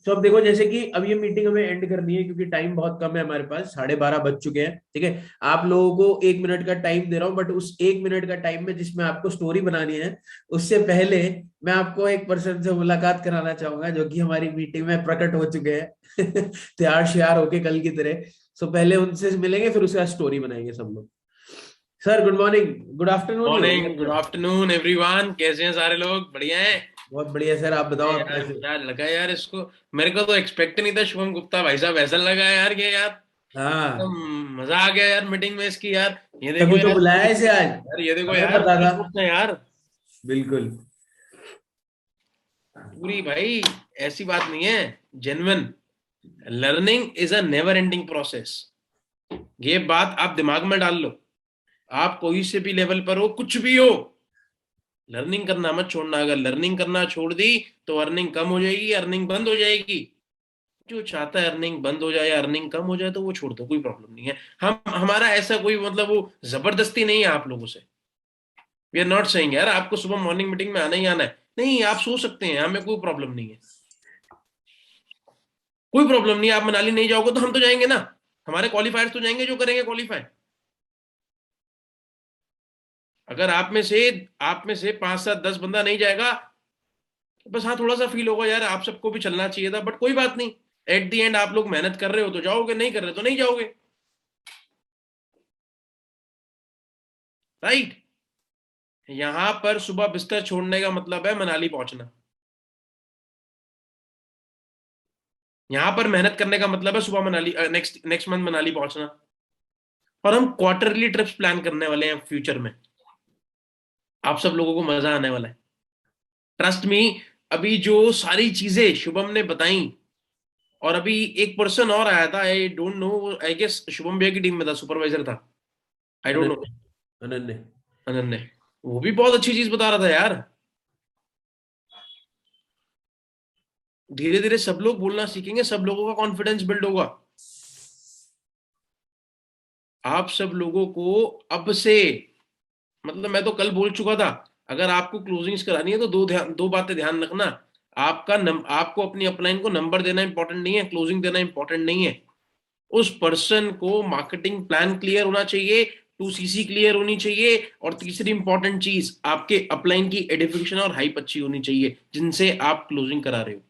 तो अब देखो, जैसे कि अब ये मीटिंग हमें एंड करनी है क्योंकि टाइम बहुत कम है हमारे पास, 12:30 बज चुके हैं। ठीक है, आप लोगों को 1 मिनट का टाइम दे रहा हूँ, बट उस 1 मिनट का टाइम में जिसमें आपको स्टोरी बनानी है, उससे पहले मैं आपको एक पर्सन से मुलाकात कराना चाहूंगा जो कि हमारी मीटिंग में प्रकट हो चुके हैं तैयार श्यार होके कल की तरह। सो पहले उनसे मिलेंगे, फिर उसके बाद स्टोरी बनाएंगे सब लोग। Sir good morning, good afternoon. Morning, good afternoon everyone, कैसे हैं सारे लोग? बढ़िया हैं? बहुत बढ़िया सर, आप बताओ आप कैसे? यार लगा यार इसको, मेरे को तो एक्सपेक्ट नहीं था शुभम गुप्ता भाई साहब ऐसा लगा यार, ये यार हाँ, एकदम मजा आ गया यार मीटिंग में इसकी यार। ये देखो तभी तो यार, बुलाया इसे आज, यार ये देखो हमें यार, पता था। पूछना यार बिल्कुल। पूरी भाई, ऐसी बात नहीं है, genuine learning is a never ending process. ये बात आप दिमाग में डाल लो, आप कोई से भी लेवल पर हो, कुछ भी हो, लर्निंग करना मत छोड़ना। अगर लर्निंग करना छोड़ दी तो अर्निंग कम हो जाएगी, अर्निंग बंद हो जाएगी। जो चाहता है अर्निंग बंद हो जाए या अर्निंग कम हो जाए तो वो छोड़ दो, कोई प्रॉब्लम नहीं है। हम हमारा ऐसा कोई मतलब वो जबरदस्ती नहीं है आप लोगों से। वी आर नॉट सेइंग यार आपको सुबह मॉर्निंग मीटिंग में आना ही आना है, नहीं, आप सो सकते हैं, हमें कोई प्रॉब्लम नहीं है, कोई प्रॉब्लम नहीं है। आप मनाली नहीं जाओगे तो हम तो जाएंगे ना, हमारे क्वालिफायर्स तो जाएंगे जो करेंगे क्वालिफाई। अगर आप में से 5 7 10 बंदा नहीं जाएगा, बस हाँ थोड़ा सा फील होगा यार, आप सबको भी चलना चाहिए था, बट कोई बात नहीं। एट द एंड आप लोग मेहनत कर रहे हो तो जाओगे, नहीं कर रहे तो नहीं जाओगे, राइट। यहां पर सुबह बिस्तर छोड़ने का मतलब है मनाली पहुंचना। यहां पर मेहनत करने का मतलब है सुबह Manali, next next month Manali पहुंचना। और हम क्वार्टरली ट्रिप्स प्लान करने वाले हैं फ्यूचर में, आप सब लोगों को मजा आने वाला है, ट्रस्ट मी। अभी जो सारी चीजें शुभम ने बताई, और अभी एक पर्सन और आया था, I don't know, I guess Shubham भैया की टीम में था, सुपरवाइजर था, आई डोंट नो, अनन्य, अनन्य। अनन्य। वो भी बहुत अच्छी चीज बता रहा था यार। धीरे धीरे सब लोग बोलना सीखेंगे, सब लोगों का कॉन्फिडेंस बिल्ड होगा। आप सब लोगों को अब से, मतलब मैं तो कल बोल चुका था, अगर आपको क्लोजिंग्स करानी है तो दो बातें ध्यान रखना। आपको अपनी अपलाइन को नंबर देना इंपॉर्टेंट नहीं है, क्लोजिंग देना इंपॉर्टेंट नहीं है। उस पर्सन को मार्केटिंग प्लान क्लियर होना चाहिए, 2CC क्लियर होनी चाहिए, और तीसरी इंपॉर्टेंट चीज, आपके अपलाइन की एडिफिकेशन और हाइप अच्छी होनी चाहिए जिनसे आप क्लोजिंग करा रहे हो।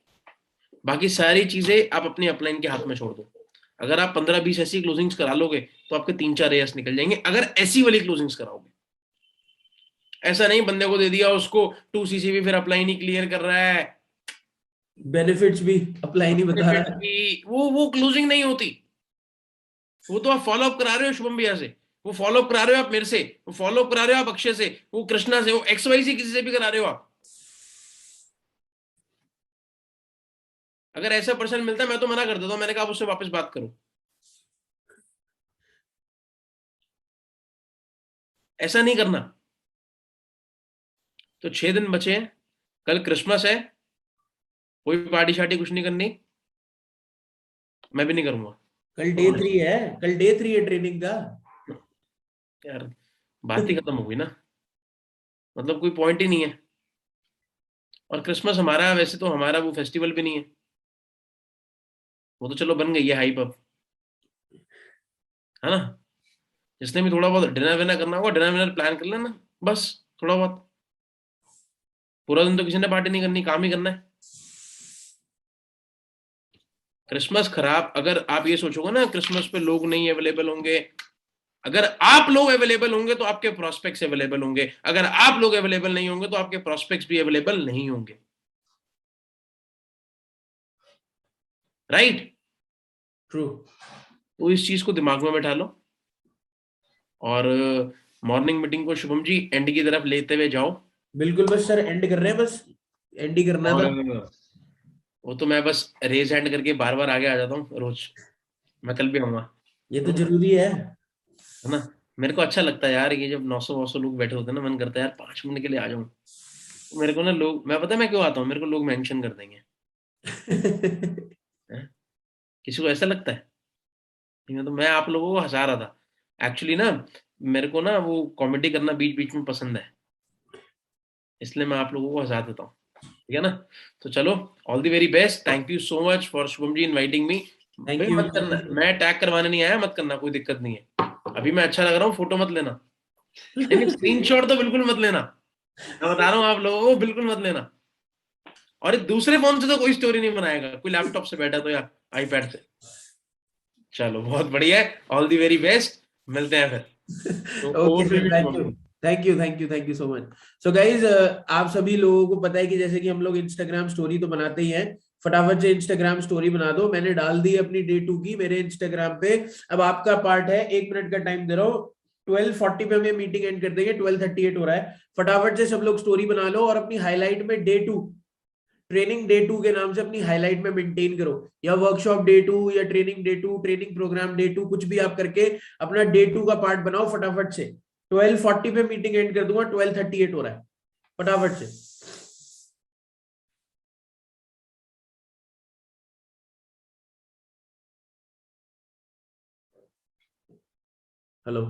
बाकी सारी चीजें आप अपनी अपलाइन के हाथ में छोड़ दो। अगर आप 15 20 ऐसी क्लोजिंग्स करा लोगे तो आपके 3 4 एयर्स निकल जाएंगे, अगर ऐसी वाली क्लोजिंग्स कराओगे। ऐसा नहीं बंदे को दे दिया, उसको 2CC भी फिर अप्लाई नहीं क्लियर कर रहा है, बेनिफिट्स भी अप्लाई नहीं बता रहा है। वो क्लोजिंग नहीं होती। वो तो आप फॉलो अप करा रहे हो शुभम भैया से, वो फॉलो अप करा रहे हो आप मेरे से, वो फॉलो अप करा रहे हो आप अक्षय से, वो कृष्णा से, वो XYZ किसी से भी करा रहे हो आप। अगर ऐसा पर्सन मिलता है मैं तो मना कर देता हूं, मैंने कहा आप उससे वापस बात करो, ऐसा नहीं करना। तो 6 दिन बचे हैं, कल क्रिसमस है, कोई पार्टी शार्टी कुछ नहीं करनी, मैं भी नहीं करूंगा। कल डे 3 है, कल डे 3 है ट्रेनिंग का। यार बात ही खत्म हो गई ना, मतलब कोई पॉइंट ही नहीं है। और क्रिसमस हमारा, वैसे तो हमारा वो फेस्टिवल भी नहीं है, वो तो चलो बन गई है हाइप अब, है ना। जिसने भी थोड़ा बहुत डिनर विनर करना होगा, डिनर विनर प्लान कर लेना, बस थोड़ा बहुत। पूरा दिन तो किसी ने पार्टी नहीं करनी, काम ही करना है। क्रिसमस खराब, अगर आप ये सोचोगे ना क्रिसमस पे लोग नहीं अवेलेबल होंगे, अगर आप लोग अवेलेबल होंगे तो आपके प्रोस्पेक्ट्स अवेलेबल होंगे, अगर आप लोग अवेलेबल नहीं होंगे तो आपके प्रोस्पेक्ट्स भी अवेलेबल नहीं होंगे, राइट। ट्रू। तो इस चीज को दिमाग में बैठा लो, और मॉर्निंग मीटिंग को शुभम जी एंड की तरफ लेते हुए जाओ। बिल्कुल, बस सर एंड कर रहे हैं, बस एंड ही करना और था। वो तो मैं बस रेज हैंड करके बार बार आगे आ जाता हूँ रोज, मैं कल भी आऊंगा, ये तो जरूरी है। है ना। मेरे को अच्छा लगता है यार, ये जब 900 लोग बैठे होते हैं ना, मन करता है यार 5 मिनट के लिए आ जाऊं। तो मेरे को ना लोग, मैं पता है मैं क्यों आता हूँ, मेरे को लोग मेंशन कर देंगे, हैं? किसी को ऐसा लगता है? नहीं, तो मैं आप लोगों को हंसा रहा था एक्चुअली ना, मेरे को ना वो कॉमेडी करना बीच बीच में पसंद है, इसलिए मैं आप लोगों को हंसा देता हूँ, ठीक है ना। तो चलो, all the very best, thank you so much for Shubham ji inviting me. Thank भाई यू। मत करना, मैं टैग करवाने नहीं आया, मत करना, कोई दिक्कत नहीं है। अभी मैं अच्छा लग रहा हूँ, फोटो मत लेना, लेकिन स्क्रीनशॉट तो बिल्कुल मत लेना, मैं बता रहा हूँ आप लोगों को, बिल्कुल मत लेना। और एक दूसरे फोन से तो कोई स्टोरी नहीं बनाएगा, कोई लैपटॉप से बैठा तो या आईपैड से। चलो बहुत बढ़िया है, ऑल दी वेरी बेस्ट, मिलते हैं फिर। तो okay over to sir, you, thank Shubham you, ji. Thank you, thank you, thank you so much. So guys, आप सभी लोगों को पता है कि जैसे कि हम लोग इंस्टाग्राम स्टोरी तो बनाते ही हैं, फटाफट से इंस्टाग्राम स्टोरी बना दो। मैंने डाल दी अपनी डे 2 की मेरे इंस्टाग्राम पे। अब आपका पार्ट है, 1 मिनट का टाइम दे रहा हूँ, 12:40 पे हमें मीटिंग एंड कर देंगे, 12:38 हो रहा है। फटाफट से सब लोग स्टोरी बना लो और अपनी हाईलाइट में डे 2, ट्रेनिंग डे 2 के नाम से अपनी हाईलाइट में मेंटेन करो, या वर्कशॉप डे 2 या training day 2, training program day 2, कुछ भी आप करके अपना डे 2 का पार्ट बनाओ फटाफट से। 12:40 पे मीटिंग एंड कर दूंगा, 12:38 हो रहा है, फटाफट से। हेलो,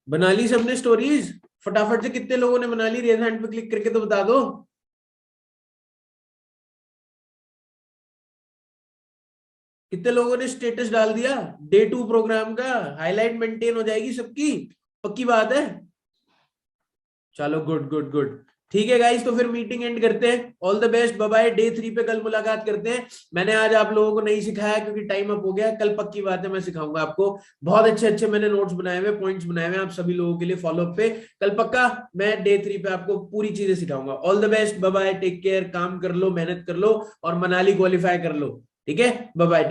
बना ली सबने स्टोरीज? फटाफट से कितने लोगों ने बना ली? रेज हैंड पे क्लिक करके तो बता दो। कितने लोगों ने स्टेटस डाल दिया? डे 2 प्रोग्राम का हाईलाइट मेंटेन हो जाएगी सबकी, पक्की बात है? चलो, गुड गुड गुड, ठीक है गाइस, तो फिर मीटिंग एंड करते हैं। All the best, bye bye. Day 3 पे कल मुलाकात करते हैं। मैंने आज आप लोगों को नहीं सिखाया क्योंकि टाइम अप हो गया, कल पक्की बात है मैं सिखाऊंगा आपको। बहुत अच्छे अच्छे मैंने नोट्स बनाए हुए, पॉइंट्स बनाए हुए आप सभी लोगों के लिए फॉलो अप पे। कल पक्का मैं डे 3 पे आपको पूरी चीजें सिखाऊंगा। All the best, bye bye, take care, काम कर लो, मेहनत कर लो और मनाली क्वालिफाई कर लो, ठीक है? Bye bye.